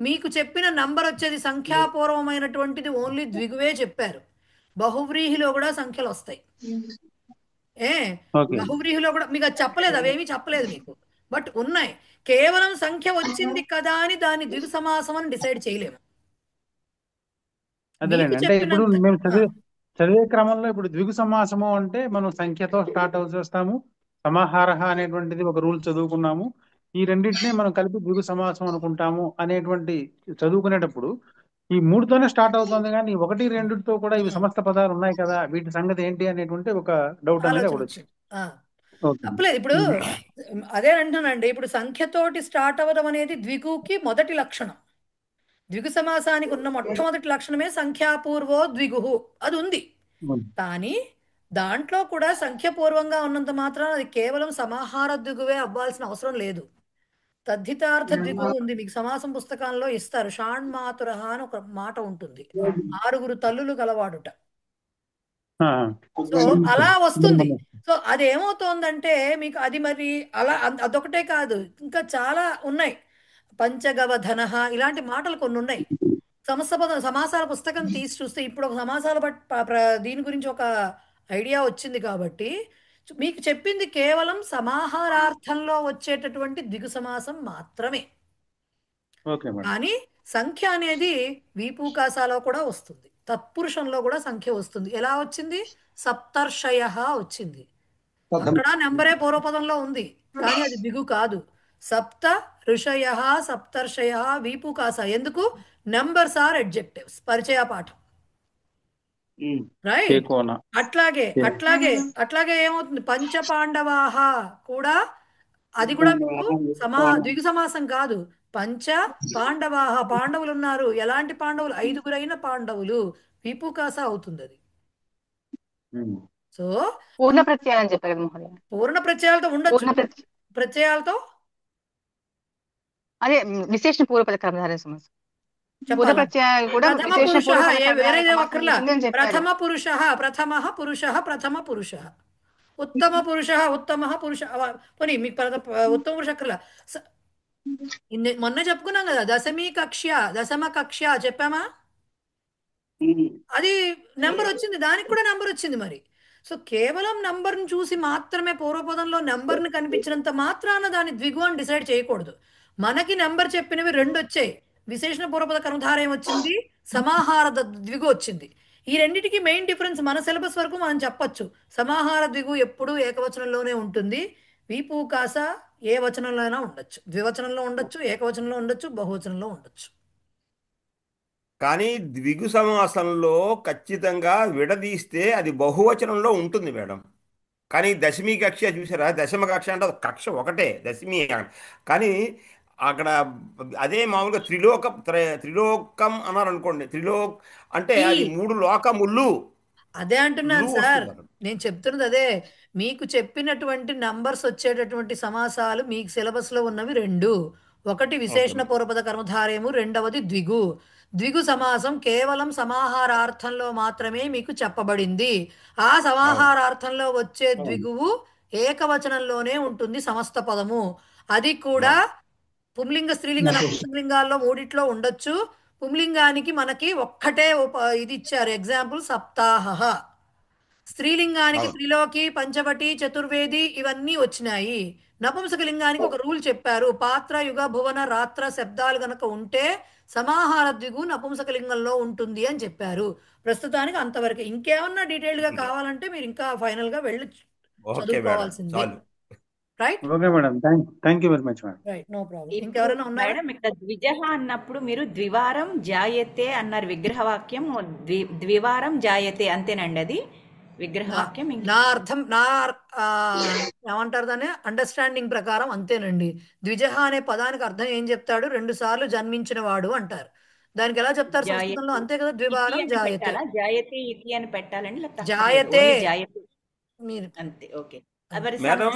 మీకు చెప్పిన నంబర్ వచ్చేది సంఖ్యాపూర్వమైనటువంటిది ఓన్లీ ద్విగువే చెప్పారు. బహువ్రీహిలో కూడా సంఖ్యలు వస్తాయి. బహువ్రీహిలో కూడా మీకు అది చెప్పలేదు, అవేమీ చెప్పలేదు మీకు. బట్ ఉన్నాయి. కేవలం సంఖ్య వచ్చింది కదా అని దాన్ని ద్విగు సమాసం అని డిసైడ్ చేయలేము.
అదేలేండి. అంటే ఇప్పుడు మేము చదివే క్రమంలో ఇప్పుడు ద్విగు సమాసము అంటే మనం సంఖ్యతో స్టార్ట్ చేస్తాము. సమాహార అనేటువంటిది ఒక రూల్ చదువుకున్నాము. ఈ రెండింటినీ మనం కలిపి ద్విగు సమాసం అనుకుంటాము అనేటువంటి చదువుకునేటప్పుడు ఈ 3తోనే స్టార్ట్ అవుతుంది కానీ 1, 2తో కూడా ఇవి సమస్త పదాలు ఉన్నాయి కదా, వీటి సంగతి ఏంటి అనేటువంటి ఒక డౌట్ అనేది ఒకటి వచ్చింది.
తప్పలేదు. ఇప్పుడు అదే అంటున్నానండి. ఇప్పుడు సంఖ్యతోటి స్టార్ట్ అవ్వడం అనేది ద్విగుకి మొదటి లక్షణం. ద్విగు సమాసానికి ఉన్న మొట్టమొదటి లక్షణమే సంఖ్యాపూర్వో ద్విగు. అది ఉంది. కానీ దాంట్లో కూడా సంఖ్యపూర్వంగా ఉన్నంత మాత్రాన అది కేవలం సమాహార ద్విగువే అవ్వాల్సిన అవసరం లేదు. తద్ధితార్థ ద్విగు ఉంది. మీకు సమాసం పుస్తకాల్లో ఇస్తారు. షాణ్మాతురహ అని ఒక మాట ఉంటుంది. 6 తల్లులు గలవాడుట. సో అలా వస్తుంది. సో అది ఏమవుతోందంటే మీకు అది మరి అలా అదొకటే కాదు, ఇంకా చాలా ఉన్నాయి. పంచగవధన ఇలాంటి మాటలు కొన్ని ఉన్నాయి. సమాసాల పుస్తకం తీసి చూస్తే ఇప్పుడు ఒక సమాసాల దీని గురించి ఒక ఐడియా వచ్చింది. కాబట్టి మీకు చెప్పింది కేవలం సమాహారార్థంలో వచ్చేటటువంటి ద్విగు సమాసం మాత్రమే. కానీ సంఖ్య అనేది వీపూకాసాలో కూడా వస్తుంది. తత్పురుషంలో కూడా సంఖ్య వస్తుంది. ఎలా వచ్చింది? సప్తర్షయ వచ్చింది. అక్కడ నెంబరే పూర్వపదంలో ఉంది కానీ అది ద్విగు కాదు. సప్త ఋషయ సప్తర్షయ వీపూకాస. ఎందుకు? Numbers are adjectives. పరిచయ పాఠం. రైట్.
కేకోన
అట్లాగే అట్లాగే అట్లాగే ఏమవుతుంది, పంచపాండవాహ కూడా, అది కూడా మీకు ద్విగు సమాసం కాదు. పంచ పాండవాహ, పాండవులు ఉన్నారు. ఎలాంటి పాండవులు? 5గురైన పాండవులు. విపుకాస అవుతుంది అది. సో
పూర్ణ ప్రత్యయం అని చెప్పారు కదా మహోదయ.
పూర్ణ ప్రత్యయాలతో ఉండొచ్చు.
పూర్ణ
ప్రత్యయాలతో
అదే విశేషణ పూర్వపద కర్మధారయ సమాసం. పూర్ణ
చెప్పాలా?
ప్రత్యయాలు కూడా
ప్రథమ
విశేషణ
పురుష,
పూర్వపద కర్మధారయ
వేరేదే
సమాసం
ఒక్కర్లా.
ఉంటుంది అని చెప్పారు.
ప్రథమ పురుష, ప్రథమ పురుష, ప్రథమ పురుష, ఉత్తమ పురుష, ఉత్తమ పురుష. పోనీ మీకు ఉత్తమ పురుష అక్కర్లా. మొన్న చెప్పుకున్నాం కదా, దశమ కక్ష్య చెప్పామా? అది నెంబర్ వచ్చింది, దానికి కూడా నెంబర్ వచ్చింది మరి. సో కేవలం నంబర్ని చూసి మాత్రమే పూర్వపదంలో నెంబర్ని కనిపించినంత మాత్రాన దాన్ని ద్విగు అని డిసైడ్ చేయకూడదు. మనకి నెంబర్ చెప్పినవి 2 వచ్చాయి. విశేషణ పూర్వపద కర్మధారయం వచ్చింది, సమాహార ద్విగు వచ్చింది. ఈ రెండిటికి మెయిన్ డిఫరెన్స్ మన సిలబస్ వరకు మనం చెప్పొచ్చు. సమాహార ద్విగు ఎప్పుడూ ఏకవచనంలోనే ఉంటుంది. విపూకాస ఏ వచనంలో అయినా ఉండొచ్చు. ద్వివచనంలో ఉండొచ్చు, ఏకవచనంలో ఉండొచ్చు, బహువచనంలో ఉండొచ్చు.
కానీ ద్విగు సమాసంలో ఖచ్చితంగా విడదీస్తే అది బహువచనంలో ఉంటుంది మేడం. కానీ దశమి కక్ష చూసారా, దశమ కక్ష అంటే అది కక్ష ఒకటే దశమి. కానీ అక్కడ అదే మామూలుగా త్రిలోకం అన్నారు అనుకోండి. అంటే అది 3 లోకములు.
అదే అంటున్నాను సార్,
వస్తుంది అక్కడ.
నేను చెప్తున్నది అదే. మీకు చెప్పినటువంటి నంబర్స్ వచ్చేటటువంటి సమాసాలు మీకు సిలబస్లో ఉన్నవి 2. ఒకటి విశేషణ పూర్వపద కర్మధారయము, రెండవది ద్విగు. ద్విగు సమాసం కేవలం సమాహారార్థంలో మాత్రమే మీకు చెప్పబడింది. ఆ సమాహారార్థంలో వచ్చే ద్విగువు ఏకవచనంలోనే ఉంటుంది సమస్త పదము. అది కూడా పుంలింగ, స్త్రీలింగ, నపుంసకలింగాల్లో 3 ఉండొచ్చు. పుంలింగానికి మనకి ఒక్కటే ఇది ఇచ్చారు ఎగ్జాంపుల్, సప్తాహ. స్త్రీలింగానికి త్రిలోకి, పంచవటి, చతుర్వేది ఇవన్నీ వచ్చినాయి. నపుంసకలింగానికి ఒక రూల్ చెప్పారు, పాత్ర, యుగ, భువన, రాత్ర శబ్దాలు గనక ఉంటే సమాహార ద్విగు నపుంసకలింగంలో ఉంటుంది అని చెప్పారు. ప్రస్తుతానికి అంతవరకు. ఇంకేమన్నా డీటెయిల్డ్ గా కావాలంటే మీరు ఇంకా ఫైనల్ గా వెళ్ళి
ఓకే మేడం,
చదువుకోవాల్సిందే.
చాలు.
Right
okay madam, thank you very much madam.
Right, no problem.
ఇప్పుడు
ఇంకెవరైనా ఉన్నారా?
మేడం ఇక్కడ ద్విజహ అన్నప్పుడు మీరు ద్వివారం జాయతే అన్నారు. విగ్రహవాక్యం ద్వివారం జాయతే అంతేనండి అది విగ్రహవాక్యం?
నా అర్థం, ఏమంటారు దాన్ని, అండర్స్టాండింగ్ ప్రకారం అంతేనండి. ద్విజహ అనే పదానికి అర్థం ఏం చెప్తాడు? 2 సార్లు జన్మించిన వాడు అంటారు. దానికి ఎలా చెప్తారు సంస్కృతంలో?
జాయతే
అంతే కదా,
ఇతి
ద్వివారం
అని
జాయతే.
పెట్టాలా? జాయతే ఇతి అని పెట్టాలండి, లేకపోతే
జాయతే
ఓన్లీ జాయతే
మీరు
అంతే? ఓకే. మరి
మేడం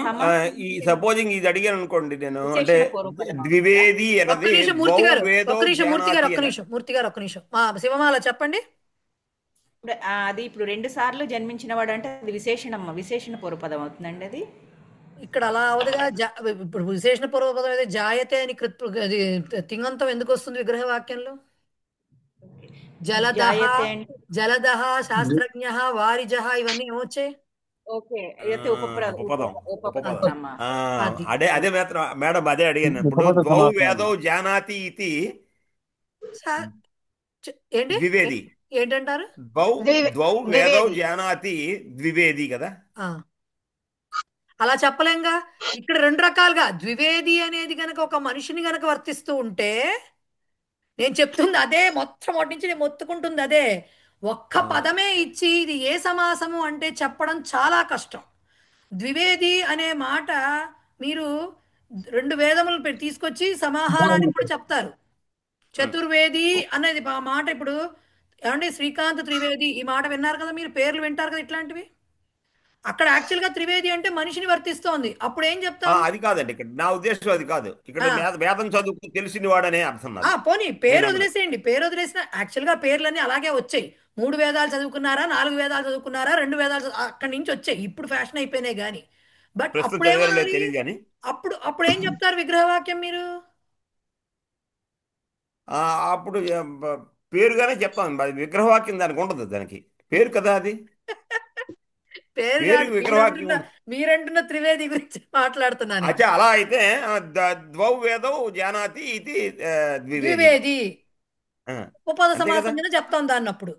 ఈ సపోజింగ్ ఇది అడిగాను అనుకోండి నేను, అంటే
విశేషణ పూర్వపద
ద్వివేది
ఒక్క
అన్నది
నిమిషం మూర్తి గారు,
ద్వౌవేదో
ఒక్క నిమిషం మూర్తి గారు,
జానాతి
ఒక్క నిమిషం మూర్తి గారు, ఒక్క నిమిషం. శివమాల చెప్పండి.
అది ఇప్పుడు 2 సార్లు జన్మించిన వాడు అంటే అది విశేషణ పూర్వపదం అవుతుందండి అది.
ఇక్కడ అలా అవదుగా. ఇప్పుడు విశేషణ పూర్వపదం అయితే జాయతే అని అది తింగంతం ఎందుకు వస్తుంది విగ్రహ వాక్యంలో? జలదహ,
జాయతే అంటే
జలదహ, శాస్త్రజ్ఞ, వారిజహ ఇవన్నీ ఏమొచ్చాయి?
ఓకే, అయితే
ఉపపదం.
ఉపపదం.
అది
అదే మేడం అదే అడిగాను. ఇప్పుడు
ఉపపద
ద్వౌ
సమాసం.
వేదౌ జానాతి ఇది
ఏంటి
ద్వివేది.
ఏంటంటారు?
ద్వౌ వేదౌ జానాతి ద్వివేది కదా.
అలా చెప్పలేంగా. ఇక్కడ 2 రకాలుగా ద్వివేది అనేది గనక ఒక మనిషిని గనక వర్తిస్తూ ఉంటే, నేను చెప్తుంది అదే, మొట్టమొదటి నుంచి నేను మొత్తుకుంటుంది అదే. ఒక్క పదమే ఇచ్చి ఇది ఏ సమాసము అంటే చెప్పడం చాలా కష్టం. ద్వివేది అనే మాట మీరు 2 వేదములు తీసుకొచ్చి సమాహారానికి కూడా చెప్తారు. చతుర్వేది అనేది మాట. ఇప్పుడు ఏమంటే శ్రీకాంత్ త్రివేది ఈ మాట విన్నారు కదా మీరు, పేర్లు వింటారు కదా ఇట్లాంటివి. అక్కడ యాక్చువల్ గా త్రివేది అంటే మనిషిని వర్తిస్తోంది. అప్పుడు ఏం చెప్తాం?
అది కాదండి, ఇక్కడ నా ఉద్దేశం అది కాదు. ఇక్కడ వేదం చదువుకు తెలిసిన వాడనే అర్థం.
పోనీ పేరు వదిలేసేయండి. పేరు వదిలేసిన యాక్చువల్ గా పేర్లన్నీ అలాగే వచ్చాయి. 3 వేదాలు చదువుకున్నారా, 4 వేదాలు చదువుకున్నారా, 2 వేదాలు అక్కడి నుంచి వచ్చాయి. ఇప్పుడు ఫ్యాషన్ అయిపోయినాయి కానీ. బట్ అప్పుడు ఏం చెప్తారు విగ్రహవాక్యం మీరు?
అప్పుడు పేరుగానే చెప్తాం. విగ్రహవాక్యం దానికి ఉండదు, దానికి పేరు కదా అది.
మీరంటున్న త్రివేది గురించి మాట్లాడుతున్నాను.
అలా అయితే ద్వౌ వేదౌ జానాతి ఇది
ద్వివేది ఉపపద సమాసం కింద చెప్తాం దాన్ని అప్పుడు.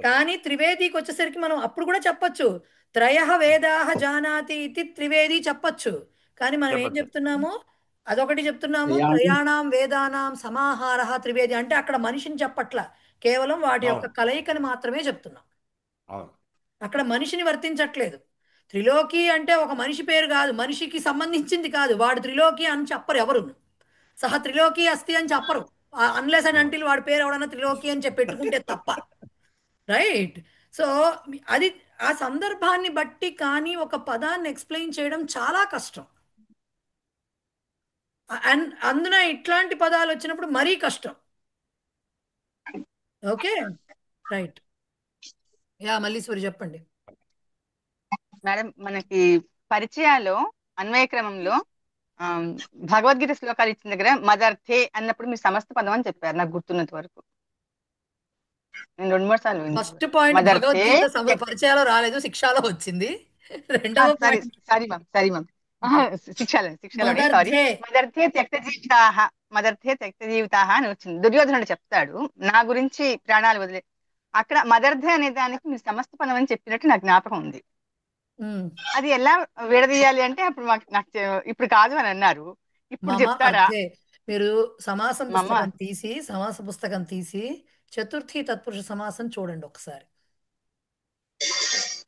కానీ త్రివేదికి వచ్చేసరికి మనం అప్పుడు కూడా చెప్పొచ్చు, త్రయః వేదాః జానాతి ఇది త్రివేది చెప్పొచ్చు. కానీ మనం ఏం చెప్తున్నాము? అదొకటి చెప్తున్నాము.
త్రయాణం
త్రయాణం వేదానాం సమాహార త్రివేది అంటే అక్కడ మనిషిని చెప్పట్ల, కేవలం వాటి యొక్క
అవును
కలయికని మాత్రమే చెప్తున్నాం.
అవును
అక్కడ మనిషిని వర్తించట్లేదు. త్రిలోకి అంటే ఒక మనిషి పేరు కాదు, మనిషికి సంబంధించింది కాదు. వాడు త్రిలోకి అని చెప్పరు ఎవరు. సహ త్రిలోకి అస్తి అని చెప్పరు, అన్లెస్ అండ్
అవును
అంటిల్ వాడి పేరు ఎవడన్నా త్రిలోకి అని చెప్పి పెట్టుకుంటే తప్ప. రైట్. సో అది ఆ సందర్భాన్ని బట్టి కానీ ఒక పదాన్ని ఎక్స్ప్లెయిన్ చేయడం చాలా కష్టం. అండ్ అందున ఇట్లాంటి పదాలు వచ్చినప్పుడు మరీ కష్టం. Okay, right. యా మల్లీశ్వరి చెప్పండి.
మేడం మనకి పరిచయాలు అన్వయ క్రమంలో ఆ, భగవద్గీత శ్లోకాలు ఇచ్చిన దగ్గర మదర్థే అన్నప్పుడు మీరు సమస్త పదం అని చెప్పారు, నాకు గుర్తున్నంత వరకు. నేను 2-3 సార్లు విన్నాను.
ఫస్ట్ పాయింట్
మదర్థే
భగవద్గీత పరిచయాలు రాలేదు, శిక్షాలో వచ్చింది. రెండవ
sorry
point
sorry ma'am, sorry ma'am, శిక్షలు సారీ.
మదర్థే.
మదర్థే త్యక్త జీవితాహ, మదర్థే త్యక్త జీవితాహ అని వచ్చింది. దుర్యోధనుడు చెప్తాడు నా గురించి ప్రాణాలు వదిలే, అక్కడ మదర్థే అనే దానికి మీరు సమస్త పదం అని చెప్పినట్టు నాకు జ్ఞాపకం ఉంది. అది ఎలా విడదీయాలి అంటే అప్పుడు నాకు ఇప్పుడు కాదు అని అన్నారు, ఇప్పుడు
మమ
చెప్తారా?
అర్థే. మీరు సమాసం
మమ
సమాస పుస్తకం తీసి చతుర్థి తత్పురుష సమాసం చూడండి ఒకసారి.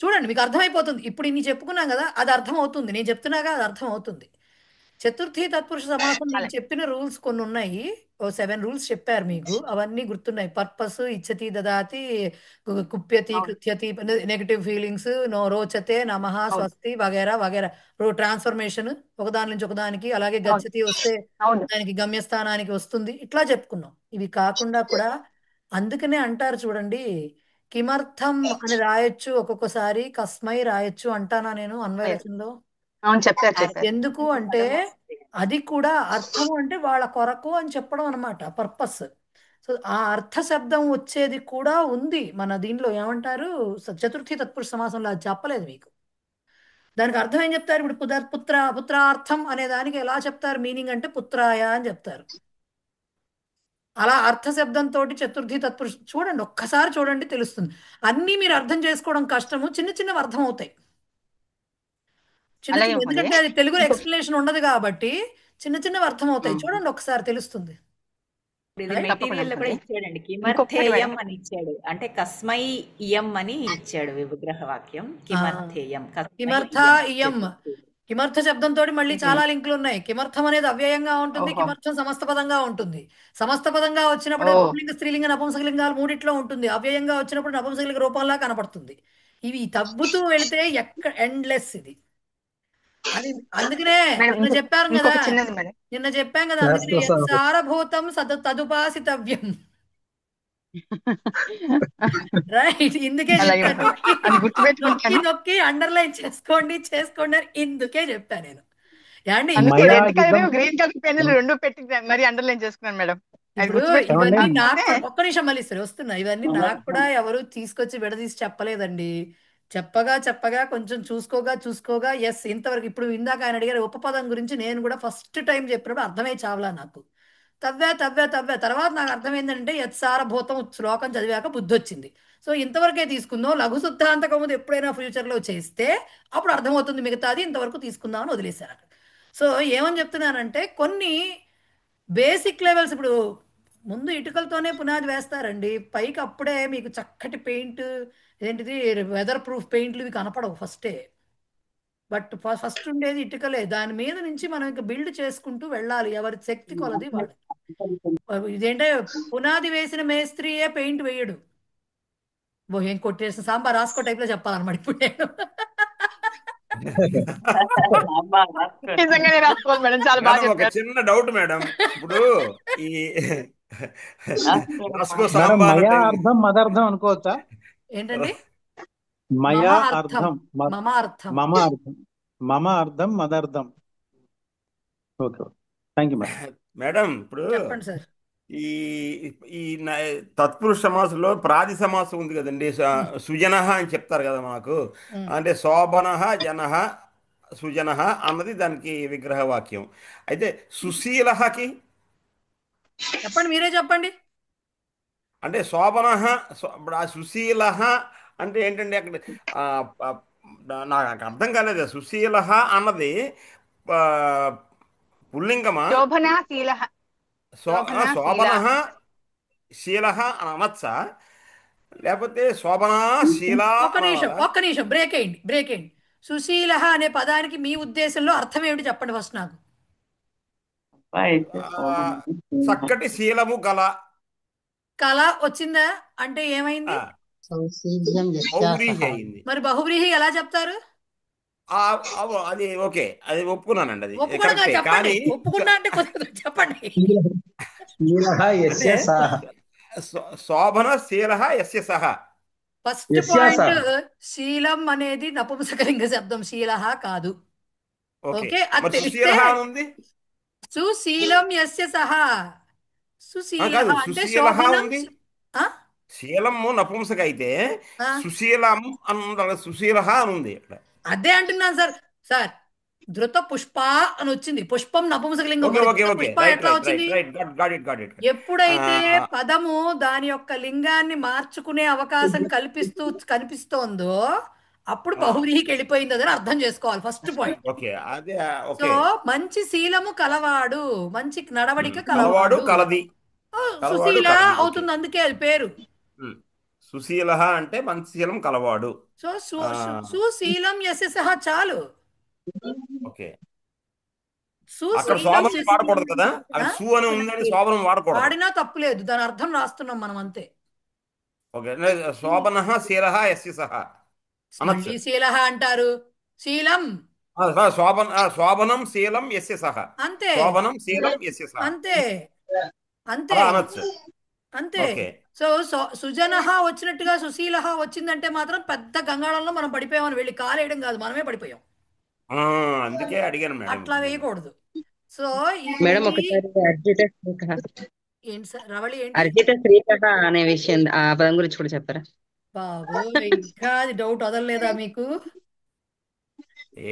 చూడండి, మీకు అర్థమైపోతుంది. ఇప్పుడు ఇన్ని చెప్పుకున్నాం కదా, అది అర్థం అవుతుంది. నేను చెప్తున్నాగా అది అర్థం అవుతుంది. చతుర్థి తత్పురుష సమాసం నేను
అలాగే
చెప్పిన రూల్స్ కొన్ని ఉన్నాయి. ఓ 7 రూల్స్ చెప్పారు మీకు, అవన్నీ గుర్తున్నాయి. పర్పస్, ఇచ్చతి దదాతి, కుప్యతి,
అవును
కృత్యతి, నెగటివ్ ఫీలింగ్స్, నో రోచతే, నమః,
అవును
స్వస్తి వగైరా వగైరా. ట్రాన్స్ఫర్మేషన్ ఒకదాని నుంచి ఒకదానికి, అలాగే
అవును
గచ్చతి వస్తే
అవును
దానికి గమ్యస్థానానికి వస్తుంది. ఇట్లా చెప్పుకున్నాం. ఇవి కాకుండా కూడా అందుకనే అంటారు చూడండి, కిమర్థం అని రాయొచ్చు, ఒక్కొక్కసారి కస్మై రాయొచ్చు అంటానా నేను అన్వయ
లేదు.
రచనలో.
అవును చెప్పారు.
ఎందుకు అంటే అది కూడా అర్థము అంటే వాళ్ళ కొరకు అని చెప్పడం అన్నమాట, పర్పస్. సో ఆ అర్థ శబ్దం వచ్చేది కూడా ఉంది మన దీనిలో. ఏమంటారు, చతుర్థి తత్పురుష సమాసంలో అది చెప్పలేదు మీకు. దానికి అర్థం ఏం చెప్తారు ఇప్పుడు? పుత్రార్థం అనే దానికి ఎలా చెప్తారు మీనింగ్ అంటే పుత్రాయ అని చెప్తారు. అలా అర్థ శబ్దంతో చతుర్థి తత్పురుష చూడండి, ఒక్కసారి చూడండి తెలుస్తుంది. అన్నీ మీరు అర్థం చేసుకోవడం కష్టము, చిన్న చిన్నవి అర్థం అవుతాయి. చిన్న
అలాగే
చిన్న,
మహోదయ.
ఎందుకంటే అది తెలుగులో
ఇంకో
ఎక్స్ప్లెనేషన్ ఉండదు కాబట్టి చిన్న చిన్నవి అర్థం అవుతాయి. చూడండి ఒకసారి తెలుస్తుంది.
ఇప్పుడు ఇది
రైట్.
తప్పకుండా
మెటీరియల్ లో కూడా
మహోదయ.
ఇచ్చాడండి,
ఇంకొకటి
కిమర్థేయం
మేడం,
అని ఇచ్చాడు. అంటే కస్మై ఇయం అని ఇచ్చాడు విగ్రహ వాక్యం. కిమర్థేయం, కస్మై
కిమర్థ
ఇయం
ఇయం.
చతుర్థి.
కిమర్థ శబ్దంతో మళ్ళీ చాలా లింకులు ఉన్నాయి. కిమర్థం అనేది అవ్యయంగా ఉంటుంది,
ఓహో
కిమర్థం సమస్త పదంగా ఉంటుంది. సమస్త పదంగా
ఓ
వచ్చినప్పుడు పుల్లింగ స్త్రీలింగ నపుంసకలింగాలు మూడిట్లో ఉంటుంది. అవ్యయంగా వచ్చినప్పుడు నపుంసకలింగ రూపంలా కనపడుతుంది. ఇవి తగ్గుతూ వెళితే ఎండ్లెస్ ఇది. అది అందుకనే
మేడం,
నిన్న చెప్పారు కదా,
ఇంకొక చిన్నది మేడం.
అందుకనే సారభూతం తదుపాసితవ్యం. రైట్, ఇందుకే
అలాగే
చెప్పాను.
మేడం,
నొక్కి
అది
నొక్కి
గుర్తుపెట్టుకుంటాను.
నొక్కి అండర్లైన్ చేసుకోండి అని ఇందుకే చెప్పాను నేను. ఏమండి
అందుకే రెడ్
మయాజితం
కలర్ గ్రీన్ కలర్ పెన్నులు రెండు పెట్టి మరి అండర్లైన్ చేసుకున్నాను మేడం. అది
ఇప్పుడు
గుర్తుపెట్టుకుంటాను.
ఇవన్నీ
ఏమండి
నాకు
కాకపోతే
కూడా ఒక్క నిమిషం మళ్ళీ సరే వస్తున్నా. ఇవన్నీ నాకు కూడా ఎవరు తీసుకొచ్చి విడదీసి చెప్పలేదండి. చెప్పగా కొంచెం చూసుకోగా ఎస్ ఇంతవరకు. ఇప్పుడు ఇందాక ఆయన అడిగారు ఉపపదం గురించి, నేను కూడా ఫస్ట్ టైం చెప్పినప్పుడు అర్థమై చావలా నాకు. తవ్వా తర్వాత నాకు అర్థమైందంటే యత్సారభూతం శ్లోకం చదివాక బుద్ధి వచ్చింది. సో ఇంతవరకే తీసుకుందాం, లఘు సిద్ధాంతకముందు ఎప్పుడైనా ఫ్యూచర్లో చేస్తే అప్పుడు అర్థమవుతుంది మిగతాది, ఇంతవరకు తీసుకుందామని వదిలేశారు అక్కడ. సో ఏమని చెప్తున్నానంటే కొన్ని బేసిక్ లెవెల్స్, ఇప్పుడు ముందు ఇటుకలతోనే పునాది వేస్తారండి, పైకి అప్పుడే మీకు చక్కటి పెయింట్, ఏంటిది వెదర్ ప్రూఫ్ పెయింట్లు ఇవి కనపడవు ఫస్టే. బట్ ఫస్ట్ ఉండేది ఇటుకలే, దాని మీద నుంచి మనం ఇంకా బిల్డ్ చేసుకుంటూ వెళ్ళాలి, ఎవరి శక్తి కొలది వాళ్ళకి. ఇదేంటే పునాది వేసిన మేస్త్రియే పెయింట్ వేయడు. ఏం కొట్టేసిన సాంబార్ రాసుకో టైప్ లో చెప్పాలన్నమాట ఇప్పుడు నేను.
నిజంగానే రాసుకోవాలి మేడం, చాలా బాగా
మేడం ఒక
చెప్పారు.
చిన్న డౌట్ మేడం. ఇప్పుడు ఈ రస్కో
మేడం
సాంబార్
మయా
అంటే
అర్థం మదర్థం అనుకోవచ్చా?
ఏంటండి? మమ
మయా
అర్థం,
అర్థం
మమ అర్థం.
మమ అర్థం మదర్థం. Okay, thank you madam.
Madam ఇప్పుడు
చెప్పండి సార్.
ఈ ఈ తత్పురుష సమాసంలో ప్రాది సమాసం ఉంది కదండి. సుజన అని చెప్తారు కదా మనకు. అంటే శోభన జన సుజన అన్నది దానికి విగ్రహ వాక్యం. అయితే సుశీలకి
చెప్పండి, మీరే చెప్పండి.
అంటే శోభన, ఇప్పుడు ఆ సుశీల అంటే ఏంటండి అక్కడ? ఆ, నాకు అర్థం కాలేదు. సుశీల అన్నది ఆ, పుల్లింగమా?
శోభనాశీల.
శోభన శీల అని అనొచ్చా, లేకపోతే శోభనా శీల
ఒక్క
అని
నిమిషం
అనాలా?
ఒక్క నిమిషం బ్రేక్ అయ్యండి. సుశీల అనే పదానికి మీ ఉద్దేశంలో అర్థం ఏమిటి చెప్పండి ఫస్ట్ నాకు.
చక్కటి శీలము గల.
కళ వచ్చిందా అంటే ఏమైంది?
బహువ్రీహి అయింది.
మరి బహువ్రీహి ఎలా చెప్తారు?
అది ఓకే, అది ఒప్పుకున్నానండి, అది
ఒప్పుకోవడం
కరెక్టే.
చెప్పండి.
కానీ
ఒప్పుకున్నా అంటే కొంచెం చెప్పండి.
అంటే శోభన శీల యస్య సహ.
ఫస్ట్ పాయింట్, శీలం అనేది నపుంసకలింగ శబ్దం, శీల కాదు.
ఓకే,
ఓకే, అది
మరి
తెలిస్తే
సుశీల అని ఉంది.
సుశీలం యస్య సహా. సుశీల
కాదు,
అంటే
సుశీల
శోభనం.
ఉంది.
ఆ?
శీలము నపుంసక అయితే
ఆ.
సుశీలం అని సుశీల అని ఉంది ఇక్కడ.
అదే అంటున్నాను సార్. సార్ ధృత పుష్ప అని వచ్చింది, పుష్పం నపుంసకలింగం.
ఓకే
మరి
ఓకే
ధృత
ఓకే,
పుష్ప
రైట్
ఎట్లా
రైట్
వచ్చింది?
Right right, got it got it.
ఎప్పుడైతే పదము దాని యొక్క లింగాన్ని మార్చుకునే అవకాశం కనిపిస్తోందో అప్పుడు బహువ్రీహికి వెళ్ళిపోయింది అని అర్థం చేసుకోవాలి, ఫస్ట్ పాయింట్.
ఓకే, అదే
సో
ఓకే.
మంచి శీలము కలవాడు, మంచి నడవడిక
కలవాడు
కలవాడు,
కలది, కలవాడు
సుశీల
కలది. ఓకే,
అవుతుంది, అందుకే అది పేరు.
సుశీల అంటే మంచి శీలం కలవాడు.
సో సుశీలం యస్య సహా చాలు.
ఓకే, అక్కడ
సుశీలం
శోభనం వాడకూడదు కదా, అక్కడ సు అని ఉందని శోభనం వాడకూడదు.
వాడినా తప్పులేదు, దాని అర్థం రాస్తున్నాం మనం అంతే.
ఓకే, శోభన శీల యస్య సహ అనొచ్చు.
మళ్ళీ శీల అంటారు, శీలం
శోభనం శీలం యస్య సహ,
అంతే,
శోభనం శీలం యస్య సహ
అంతే అంతే
అలా అనొచ్చు.
అంతే.
ఓకే,
సో సుజన వచ్చినట్టుగా సుశీల వచ్చిందంటే మాత్రం పెద్ద గంగాళంలో మనం పడిపోయామని వెళ్ళి కాలేయడం కాదు, మనమే పడిపోయాం.
అందుకే అడిగాను మేడం.
అట్లా వేయకూడదు. సో
మేడం ఒకసారి అర్జిత
ఏంటి సార్ రవళి ఏంటి?
అర్జిత శ్రీకథ అనే విషయం, ఆ పదం గురించి కూడా చెప్పారా?
బాబు ఇంకా అది డౌట్ వదలలేదా మీకు?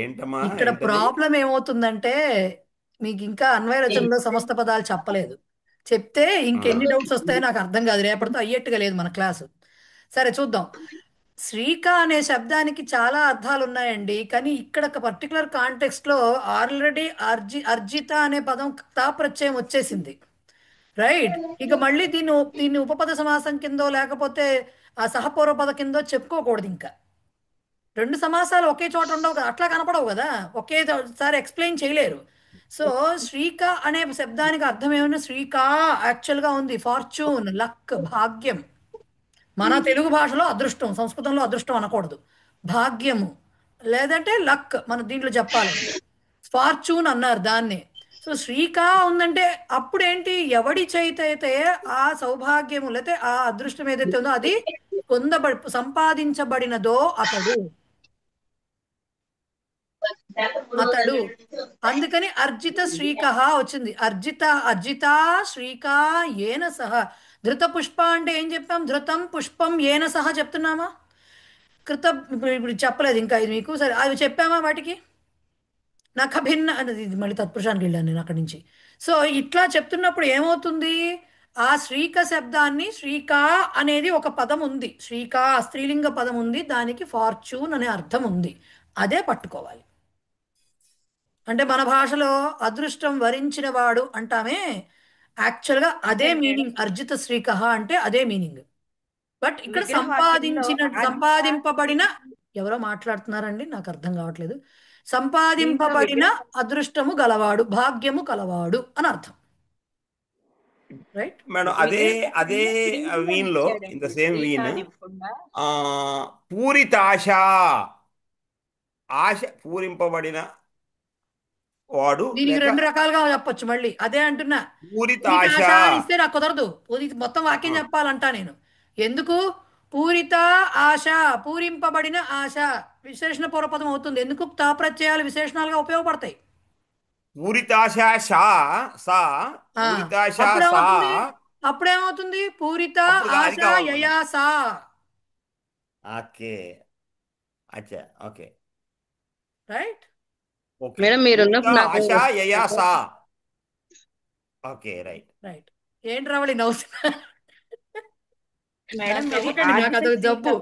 ఏంటమ్మా
ఇక్కడ ప్రాబ్లం ఏమవుతుందంటే మీకు ఇంకా అన్వయ రచనలో సమస్త పదాలు చెప్పలేదు. చెప్తే ఇంకెన్ని డౌట్స్ వస్తాయో నాకు అర్థం కాదు, రేపటితో అయ్యేట్టుగా లేదు మన క్లాసు. సరే చూద్దాం. శ్రీక అనే శబ్దానికి చాలా అర్థాలు ఉన్నాయండి, కానీ ఇక్కడ ఒక పర్టికులర్ కాంటెక్స్ట్లో ఆల్రెడీ అర్జిత అనే పదం తాప్రత్యయం వచ్చేసింది, రైట్? ఇక మళ్ళీ దీన్ని ఉపపద సమాసం కిందో లేకపోతే ఆ సహపూర్వపద కిందో చెప్పుకోకూడదు. ఇంకా రెండు సమాసాలు ఒకే చోట ఉండవు కదా, అట్లా కనపడవు కదా, ఒకేసారి ఎక్స్ప్లెయిన్ చేయలేరు. సో శ్రీక అనే శబ్దానికి అర్థం ఏమన్నా, శ్రీక యాక్చువల్గా ఉంది ఫార్చ్యూన్, లక్, భాగ్యం. మన తెలుగు భాషలో అదృష్టం, సంస్కృతంలో అదృష్టం అనకూడదు, భాగ్యము లేదంటే లక్ మన దీంట్లో చెప్పాలంటే ఫార్చ్యూన్ అన్నారు దాన్ని. సో శ్రీకా ఉందంటే అప్పుడు ఏంటి, ఎవడి చేతైతే ఆ సౌభాగ్యము లేకపోతే ఆ అదృష్టం ఏదైతే ఉందో అది సంపాదించబడినదో అతడు. అందుకని అర్జిత శ్రీకః వచ్చింది. అర్జిత శ్రీక ఏన సహ. ధృత పుష్ప అంటే ఏం చెప్పాం? ధృతం పుష్పం ఏన సహ చెప్తున్నామా? ఇప్పుడు చెప్పలేదు ఇంకా ఇది మీకు. సరే అవి చెప్పామా? వాటికి నఖ భిన్న అనేది, ఇది మళ్ళీ తత్పురుషానికి వెళ్ళాను నేను అక్కడి నుంచి. సో ఇట్లా చెప్తున్నప్పుడు ఏమవుతుంది, ఆ శ్రీక శబ్దాన్ని, శ్రీకా అనేది ఒక పదం ఉంది, శ్రీకా స్త్రీలింగ పదం ఉంది, దానికి ఫార్చ్యూన్ అనే అర్థం ఉంది, అదే పట్టుకోవాలి. అంటే మన భాషలో అదృష్టం వరించిన వాడు అంటామే, యాక్చువల్గా అదే మీనింగ్. అర్జిత శ్రీకః అంటే అదే మీనింగ్. బట్ ఇక్కడ సంపాదింపబడిన, ఎవరో మాట్లాడుతున్నారండి నాకు అర్థం కావట్లేదు, సంపాదింపబడిన అదృష్టము గలవాడు, భాగ్యము కలవాడు అని అర్థం, రైట్
మేడం? అదే వీన్లో, ఇన్ ద సేమ్ వీన్, పూరితాశ, ఆశ పూరింపబడిన వాడు.
దీనికి రెండు రకాలుగా చెప్పొచ్చు. మళ్ళీ అదే అంటున్నా,
పూరితాశ
ఇస్తే నాకు కుదరదు, మొత్తం వాక్యం చెప్పాలంటా నేను. ఎందుకు? పూరిత ఆశ, పూరింపబడిన ఆశ విశేషణ పూర్వపదం అవుతుంది. ఎందుకు? తాప్రత్యయాలు విశేషణాలుగా ఉపయోగపడతాయి.
పూరితాశ సా, పూరితాశ సా,
అప్పుడేమవుతుంది? పూరిత ఆశ యయాస.
ఓకే, అచ్చా, ఓకే,
రైట్
మేడం మీరు
ఆశ యయాస. Okay, right
right. ఏంటి రవళి నవ్వుతున్నా?
మేడం
నాకు అదొక జబ్బు,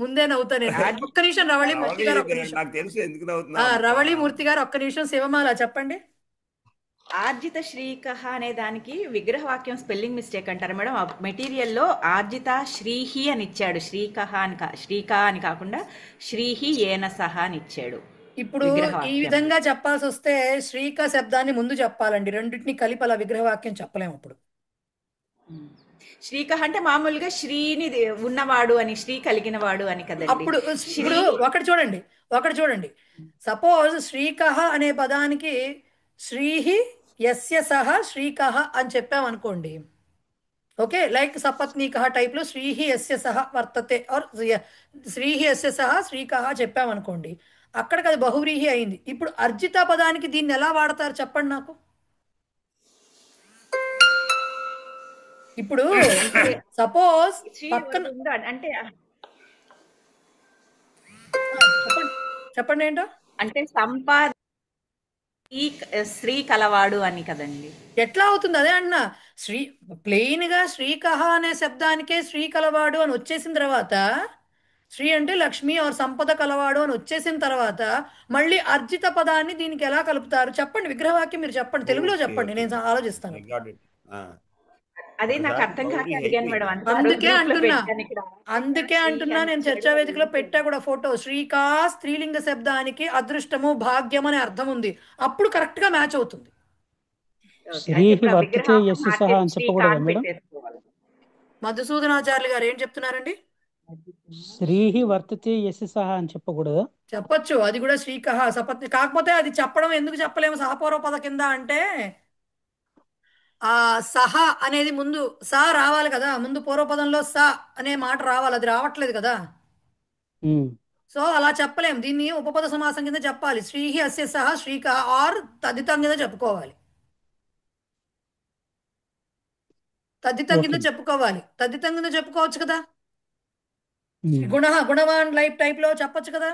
ముందే నవ్వుతా నేను. ఒక్క నిమిషం రవళి మూర్తి గారు, ఒక్క నిమిషం.
నాకు తెలుసు ఎందుకు నవ్వుతున్నా.
రవళి మూర్తి గారు ఒక్క నిమిషం. శివమాల చెప్పండి.
ఆర్జిత శ్రీకః అనే దానికి విగ్రహవాక్యం స్పెల్లింగ్ మిస్టేక్ అంటారు మేడం. ఆ మెటీరియల్లో ఆర్జిత శ్రీహి అని ఇచ్చాడు, శ్రీకః అని శ్రీకా అని కాకుండా శ్రీహి ఏన సహ అని ఇచ్చాడు
ఇప్పుడు ఈ
విగ్రహవాక్యం.
విధంగా చెప్పాల్సి వస్తే శ్రీక శబ్దాన్ని ముందు చెప్పాలండి, రెండింటిని కలిపి అలా విగ్రహవాక్యం చెప్పలేము. అప్పుడు
శ్రీకః అంటే మామూలుగా శ్రీని ఉన్నవాడు అని, శ్రీ కలిగినవాడు అని కదండి.
అప్పుడు ఇప్పుడు ఒకటి చూడండి సపోజ్ శ్రీకః అనే పదానికి శ్రీహి యస్య సహ శ్రీకః అని చెప్పామనుకోండి, ఓకే, లైక్ సపత్నీకః టైప్లో శ్రీహి యస్య సహ వర్తతే ఆర్ శ్రీహి యస్య సహ శ్రీకః చెప్పామనుకోండి, అక్కడికి అది బహువ్రీహి అయింది. ఇప్పుడు అర్జిత పదానికి దీన్ని ఎలా వాడతారు చెప్పండి నాకు. ఇప్పుడు సపోజ్ పక్కన
అంటే
చెప్పండి ఏంటో
అంటే శ్రీ కలవాడు అని కదండి.
ఎట్లా అవుతుంది అదే అన్న. ప్లెయిన్ గా శ్రీకహ అనే శబ్దానికే శ్రీ కలవాడు అని వచ్చేసిన తర్వాత, శ్రీ అంటే లక్ష్మి ఆర్ సంపద కలవాడు అని వచ్చేసిన తర్వాత మళ్ళీ అర్జిత పదాన్ని దీనికి ఎలా కలుపుతారు చెప్పండి. విగ్రహవాక్యం మీరు చెప్పండి, తెలుగులో చెప్పండి, నేను ఆలోచిస్తాను.
అదే నాకు అర్థం కాక అడిగాను మేడం.
అందుకే అంటున్నా నేను చర్చా వేదికలో పెట్టా కూడా ఫోటో. శ్రీకా స్త్రీలింగ శబ్దానికి అదృష్టము భాగ్యం అనే అర్థం ఉంది, అప్పుడు కరెక్ట్ గా మ్యాచ్ అవుతుంది. మధుసూదనాచార్యులు గారు ఏం చెప్తున్నారండి?
శ్రీహి వర్తతే యశ సహ అని చెప్పకూడదు.
చెప్పొచ్చు, అది కూడా శ్రీకహ సపత్ని. కాకపోతే అది చెప్పడం ఎందుకు చెప్పలేము సహపూర్వ పద కింద అంటే, ఆ సహ అనేది ముందు సా రావాలి కదా, ముందు పూర్వపదంలో స అనే మాట రావాలి, అది రావట్లేదు కదా. సో అలా చెప్పలేం, దీన్ని ఉపపద సమాసం కింద చెప్పాలి. శ్రీహి అస్య సహ శ్రీక ఆర్ తదితం కింద చెప్పుకోవాలి, తదితం కింద చెప్పుకోవాలి, తదితం కింద చెప్పుకోవచ్చు కదా. గుణవాన్ లైఫ్ టైప్ లో చెప్పొచ్చు కదా,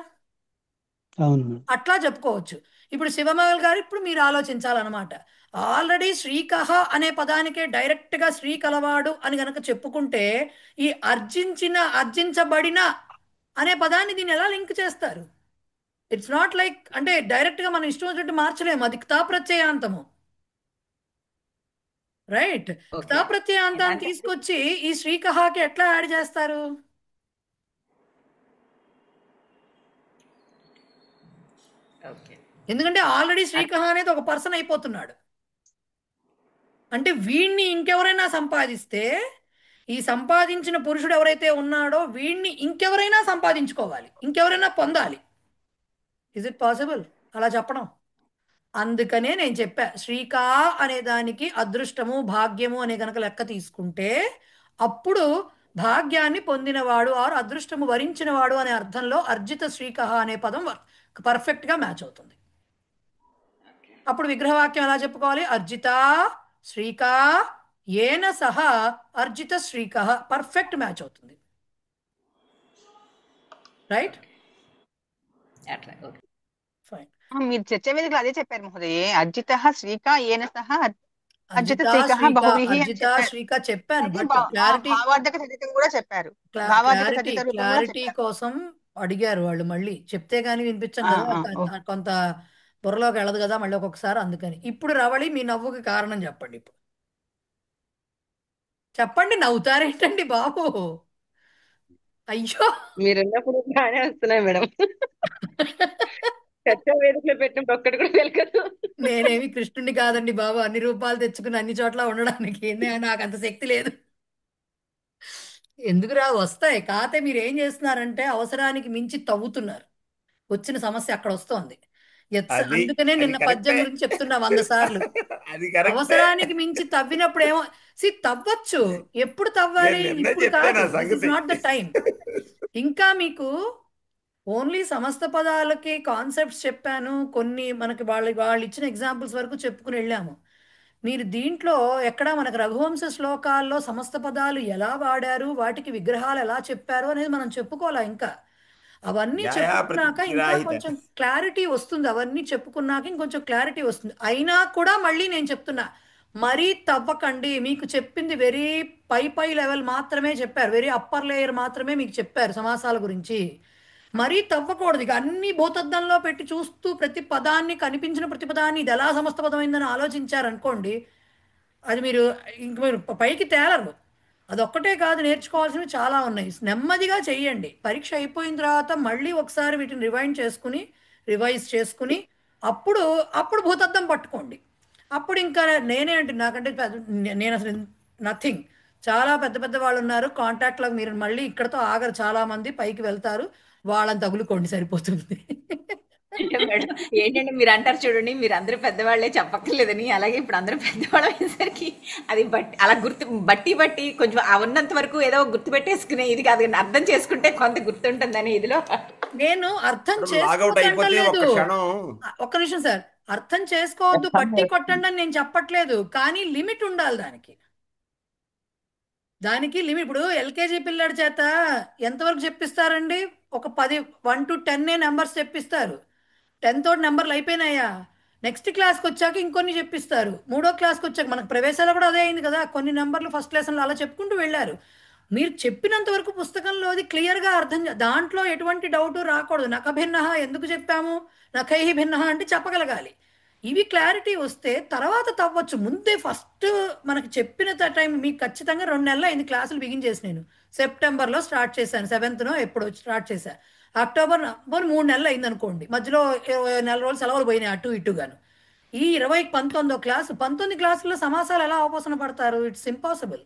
అట్లా చెప్పుకోవచ్చు. ఇప్పుడు శివమగల్ గారు ఇప్పుడు మీరు ఆలోచించాలన్నమాట. ఆల్రెడీ శ్రీకహ అనే పదానికే డైరెక్ట్ గా శ్రీ కలవాడు అని గనక చెప్పుకుంటే, ఈ అర్జించబడిన అనే పదాన్ని దీన్ని ఎలా లింక్ చేస్తారు? ఇట్స్ నాట్ లైక్, అంటే డైరెక్ట్ గా మనం ఇష్టం వచ్చినట్టు మార్చలేము, అది క్తా ప్రత్యయాంతము, రైట్? క్తా ప్రత్యయాంతాన్ని తీసుకొచ్చి ఈ శ్రీకహాకి ఎట్లా యాడ్ చేస్తారు? ఎందుకంటే ఆల్రెడీ శ్రీకహ అనేది ఒక పర్సన్ అయిపోతున్నాడు. అంటే వీణ్ణి ఇంకెవరైనా సంపాదిస్తే, ఈ సంపాదించిన పురుషుడు ఎవరైతే ఉన్నాడో వీణ్ణి ఇంకెవరైనా సంపాదించుకోవాలి, ఇంకెవరైనా పొందాలి. ఇజ్ ఇట్ పాసిబుల్ అలా చెప్పడం? అందుకనే నేను చెప్పా, శ్రీకా అనే దానికి అదృష్టము భాగ్యము అనే గనక లెక్క తీసుకుంటే, అప్పుడు భాగ్యాన్ని పొందినవాడు ఆరు అదృష్టము వరించినవాడు అనే అర్థంలో అర్జిత శ్రీకహ అనే పదం పర్ఫెక్ట్గా మ్యాచ్ అవుతుంది. అప్పుడు విగ్రహవాక్యం ఎలా చెప్పుకోవాలి? అర్జిత శ్రీకా ఏన సహ అర్జిత శ్రీకహ, పర్ఫెక్ట్ మ్యాచ్ అవుతుంది, రైట్?
మీరు చర్చా వేదికలో అదే చెప్పారు మహోదయ, అర్జిత శ్రీకా ఏన సహ అర్జిత
శ్రీకా చెప్పాను, బట్
భావార్థక తదితం కూడా చెప్పారు.
క్లారిటీ కోసం అడిగారు వాళ్ళు, మళ్ళీ చెప్తే గానీ వినిపించం కదా, కొంత బుర్రలోకి వెళ్ళదు కదా మళ్ళీ ఒక్కొక్కసారి, అందుకని. ఇప్పుడు రవళి మీ నవ్వుకి కారణం చెప్పండి. ఇప్పుడు చెప్పండి, నవ్వుతారేంటండి బాబు? అయ్యో
మీరున్నప్పుడు బాగానే వస్తున్నాయి మేడం. చర్చా వేదికలో పెట్టినప్పుడు ఒక్కటి కూడా తెలియదు.
నేనేమి కృష్ణుడిని కాదండి బాబు, అన్ని రూపాలు తెచ్చుకుని అన్ని చోట్ల ఉండడానికి. నాకు అంత శక్తి లేదు. ఎందుకు రా, వస్తాయి. కాకపోతే మీరు ఏం చేస్తున్నారంటే అవసరానికి మించి తవ్వుతున్నారు, వచ్చిన సమస్య అక్కడ వస్తోంది. అందుకనే నిన్న పద్యం గురించి చెప్తున్నా 100 సార్లు. అవసరానికి మించి తవ్వినప్పుడు ఏమో తవ్వచ్చు, ఎప్పుడు తవ్వాలి? ఇప్పుడు కాదు, this is not the time. ఇంకా మీకు ఓన్లీ సమస్త పదాలకి కాన్సెప్ట్స్ చెప్పాను, కొన్ని మనకి వాళ్ళు ఇచ్చిన ఎగ్జాంపుల్స్ వరకు చెప్పుకుని వెళ్ళాము. మీరు దీంట్లో ఎక్కడ మనకు రఘువంశ శ్లోకాల్లో సమస్త పదాలు ఎలా వాడారు, వాటికి విగ్రహాలు ఎలా చెప్పారు అనేది మనం చెప్పుకోవాలా. ఇంకా అవన్నీ చెప్పుకున్నాక ఇంకా కొంచెం క్లారిటీ వస్తుంది, అవన్నీ చెప్పుకున్నాక ఇంకొంచెం క్లారిటీ వస్తుంది. అయినా కూడా మళ్ళీ నేను చెప్తున్నా, మరీ తవ్వకండి. మీకు చెప్పింది వెరీ పై లెవెల్ మాత్రమే చెప్పారు, వెరీ అప్పర్ లేయర్ మాత్రమే మీకు చెప్పారు సమాసాల గురించి. మరీ తవ్వకూడదు. ఇక అన్ని భూతద్దంలో పెట్టి చూస్తూ ప్రతి పదాన్ని, కనిపించిన ప్రతి పదాన్ని ఇది ఎలా సమస్త పదమైందని ఆలోచించారనుకోండి, అది మీరు పైకి తేలరు. అదొక్కటే కాదు, నేర్చుకోవాల్సినవి చాలా ఉన్నాయి. నెమ్మదిగా చెయ్యండి. పరీక్ష అయిపోయిన తర్వాత మళ్ళీ ఒకసారి వీటిని రివైజ్ చేసుకుని అప్పుడు అప్పుడు భూతద్దం పట్టుకోండి. అప్పుడు ఇంకా నేనే అంటే నాకంటే నేను అసలు నథింగ్. చాలా పెద్ద పెద్ద వాళ్ళు ఉన్నారు కాంటాక్ట్లో, మీరు మళ్ళీ ఇక్కడతో ఆగరు, చాలా మంది పైకి వెళ్తారు, వాళ్ళని తగులుకోండి సరిపోతుంది.
అంటే మేడం ఏంటంటే మీరు అంటారు చూడండి, మీరు అందరూ పెద్దవాళ్ళే చెప్పక్కర్లేదని, అలాగే ఇప్పుడు అందరూ పెద్దవాళ్ళు అయ్యేసరికి అది అలా బట్టి కొంచెం ఆ ఉన్నంత వరకు ఏదో గుర్తు పెట్టేసుకునే ఇది కాదు, కానీ అర్థం చేసుకుంటే కొంత గుర్తుంటుందని ఇదిలో
నేను అర్థం
లాగౌట్ అయిపోతే
చేసుకోవట్లేదు.
ఒక్క క్షణం
ఒక్క నిమిషం సార్, అర్థం చేసుకోవద్దు, పట్టి కొట్టండి అని నేను చెప్పట్లేదు, కానీ లిమిట్ ఉండాలి దానికి లిమిట్. ఇప్పుడు ఎల్కేజీ పిల్లాడి చేత ఎంతవరకు చెప్పిస్తారండి? ఒక 1 to 10 నెంబర్స్ చెప్పిస్తారు. 10 తోటి నెంబర్లు అయిపోయినాయా? నెక్స్ట్ క్లాస్కి వచ్చాక ఇంకొన్ని చెప్పిస్తారు. 3వ క్లాస్కి వచ్చాక మనకు ప్రవేశాలు కూడా అదే అయింది కదా, కొన్ని నెంబర్లు ఫస్ట్ లెసన్లో అలా చెప్పుకుంటూ వెళ్ళారు. మీరు చెప్పినంత వరకు పుస్తకంలో అది క్లియర్గా దాంట్లో ఎటువంటి డౌట్ రాకూడదు. నఖ భిన్న ఎందుకు చెప్పాము, నఖై భిన్న అంటే చెప్పగలగాలి. ఇవి క్లారిటీ వస్తే తర్వాత తవ్వచ్చు. ముందే ఫస్ట్ మనకి చెప్పిన టైం మీకు ఖచ్చితంగా 2 నెలలు అయింది క్లాసులు బిగిన్ చేసి. నేను సెప్టెంబర్లో స్టార్ట్ చేశాను, 7th ఎప్పుడో స్టార్ట్ చేశాను. అక్టోబర్ 3 నెలలు అయింది అనుకోండి, మధ్యలో 20 నెల రోజులు సెలవులు పోయినాయి అటు ఇటుగాను. ఈ 19వ క్లాసు 19 క్లాసుల్లో సమాసాలు ఎలా అవపోసన పడతారు? It's impossible.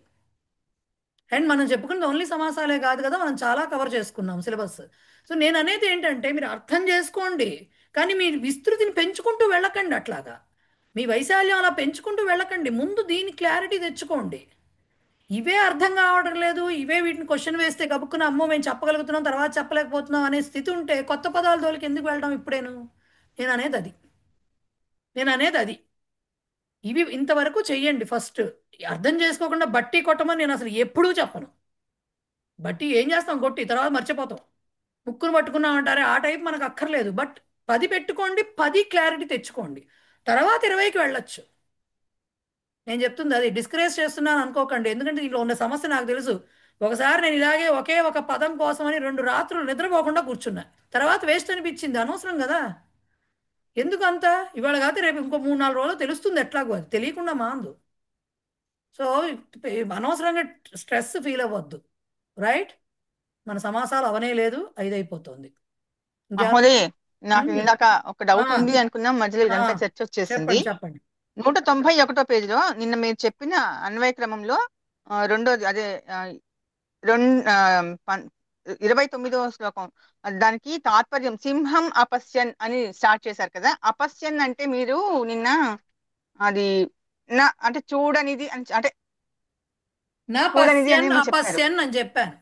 అండ్ మనం చెప్పుకున్నది ఓన్లీ సమాసాలే కాదు కదా, మనం చాలా కవర్ చేసుకున్నాం సిలబస్. సో నేను అనేది ఏంటంటే మీరు అర్థం చేసుకోండి, కానీ మీ విస్తృతిని పెంచుకుంటూ వెళ్ళకండి. అట్లాగా మీ వైశాల్యం అలా పెంచుకుంటూ వెళ్ళకండి. ముందు దీని క్లారిటీ తెచ్చుకోండి. ఇవే అర్థం కావడం లేదు, ఇవే వీటిని క్వశ్చన్ వేస్తే గబుక్కున అమ్మో మేము చెప్పగలుగుతున్నాం తర్వాత చెప్పలేకపోతున్నాం అనే స్థితి ఉంటే కొత్త పదాలు తోలికి ఎందుకు వెళ్ళడం ఇప్పుడేను? నేను అనేది అది. ఇవి ఇంతవరకు చెయ్యండి. ఫస్ట్ అర్థం చేసుకోకుండా బట్టి కొట్టమని నేను అసలు ఎప్పుడూ చెప్పను. బట్టి ఏం చేస్తాం, కొట్టి తర్వాత మర్చిపోతాం, ముక్కును పట్టుకున్నాం అంటారే ఆ టైప్ మనకు అక్కర్లేదు. బట్ 10 పెట్టుకోండి, 10 క్లారిటీ తెచ్చుకోండి, తర్వాత 20కి వెళ్ళొచ్చు. నేను చెప్తుంది అది. డిస్కరేజ్ చేస్తున్నాను అనుకోకండి, ఎందుకంటే దీంట్లో ఉన్న సమస్య నాకు తెలుసు. ఒకసారి నేను ఇలాగే ఒకే ఒక పదం కోసమని 2 రాత్రులు నిద్రపోకుండా కూర్చున్నా, తర్వాత వేస్ట్ అనిపించింది. అనవసరం కదా, ఎందుకు అంత? ఇవాళ కాకపోతే రేపు ఇంకో 3-4 రోజులు తెలుస్తుంది, ఎట్లాగో అది తెలియకుండా మాందు. సో అనవసరంగా స్ట్రెస్ ఫీల్ అవ్వద్దు, రైట్? మన సమాసాలు అవనే లేదు, 5 అయిపోతుంది.
మహోదయ్, నాకు ఇందాక ఒక డౌట్ ఉంది అనుకున్నాం, మధ్యలో ఇదంతా చర్చ వచ్చేసింది.
చెప్పండి.
191వ పేజీలో నిన్న మీరు చెప్పిన అన్వయ క్రమంలో రెండోది అదే 29వ శ్లోకం, దానికి తాత్పర్యం సింహం అపశ్యన్ అని స్టార్ట్ చేశారు కదా. అపశ్యన్ అంటే మీరు నిన్న అది అంటే చూడనిది అంటే
అపశ్యన్ అని చెప్పాను.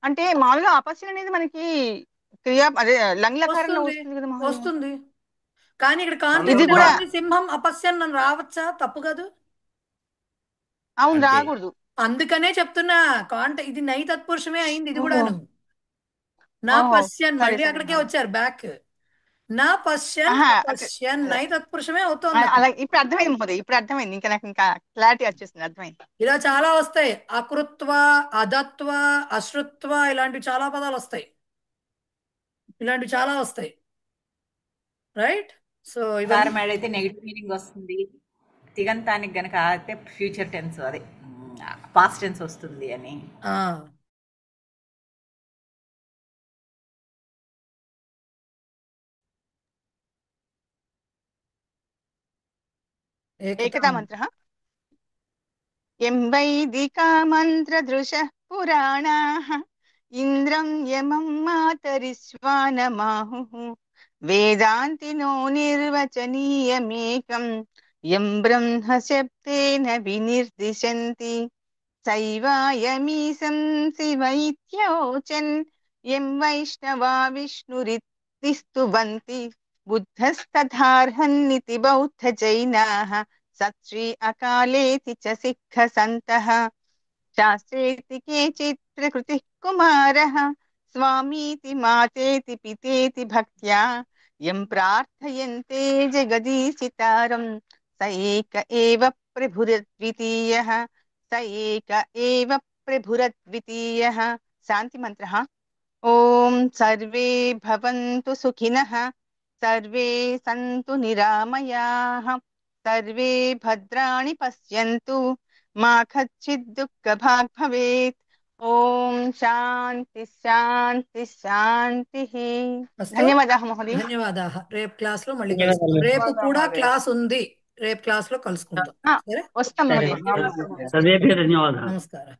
అంటే మామూలుగా అపశ్యన్ అనేది మనకి క్రియా అదే లంగ్లకారంలో వస్తుంది కదా,
వస్తుంది. కానీ ఇక్కడ కాంతి సింహం అపశ్యన్ అని రావచ్చా? తప్పు కాదు.
అవును, రాకూడదు.
అందుకనే చెప్తున్నా, ఇది నై తత్పురుషమే అయింది. ఇది కూడాను నా పశ్యన్, మళ్ళీ అక్కడికే వచ్చారు బ్యాక్. నా పశ్యన్ నై తత్పురుషమే అవుతుంది.
ఇప్పుడు అర్థమైంది, ఇప్పుడు అర్థమైంది. ఇంకా నాకు ఇంకా క్లారిటీ వచ్చేసింది, అర్థమైంది.
ఇలా చాలా వస్తాయి, అకృత్వ, అదత్వ, అశ్రుత్వ, ఇలాంటివి చాలా పదాలు వస్తాయి, ఇలాంటివి చాలా వస్తాయి, రైట్? సో
అయితే నెగిటివ్ మీనింగ్ వస్తుంది, తిగంతానికి గనక అయితే ఫ్యూచర్ టెన్స్, అదే పాస్ట్ టెన్స్ వస్తుంది అని.
ఏకతా మంత్ర ఎం వైదికా మంత్ర దృశ పురాణాః ఇంద్రం యమం మాతరిశ్వానమాహుః వేదాంతినో నిర్వచనీయమేకం యం బ్రహ్మ శబ్దేన వినిర్దిశంతి సైవాయమీశం శివైత్యోచన్ యం వైష్ణవా విష్ణురిత్తిస్తువంతి బుద్ధస్తథార్హన్నితి బౌద్ధ జైనాః సత్శ్రీ అకాలేతి చ సిద్ధ సంతః శాస్త్రేతి కేచిత్ ప్రకృతి కుమారః స్వామీతి మాతేతి పితేతి భక్త్యా యం ప్రార్థయంతే జగదీశితారం స ఏక ఏవ ప్రభురద్వితీయః స ఏక ఏవ ప్రభురద్వితీయః. శాంతి మంత్రః ఓం సర్వే భవంతు సుఖినః, సర్వే సంతు నిరామయాః, సర్వే భద్రాణి పశ్యంతు, మా కచ్చిత్ దుఃఖభాగ్ భవేత్. ఓం శాంతి శాంతి శాంతి.
అస్తు.
ధన్యవాదాः మహోదయ.
ధన్యవాదాः. రేపు క్లాస్ లో మళ్ళీ కలుసుకుందాం. రేపు కూడా క్లాస్ ఉంది. రేపు క్లాస్ లో కలుసుకుందాం. సరే,
వస్తాం మహోదయ.
సర్వేభ్యः ధన్యవాదాः.
నమస్కారం.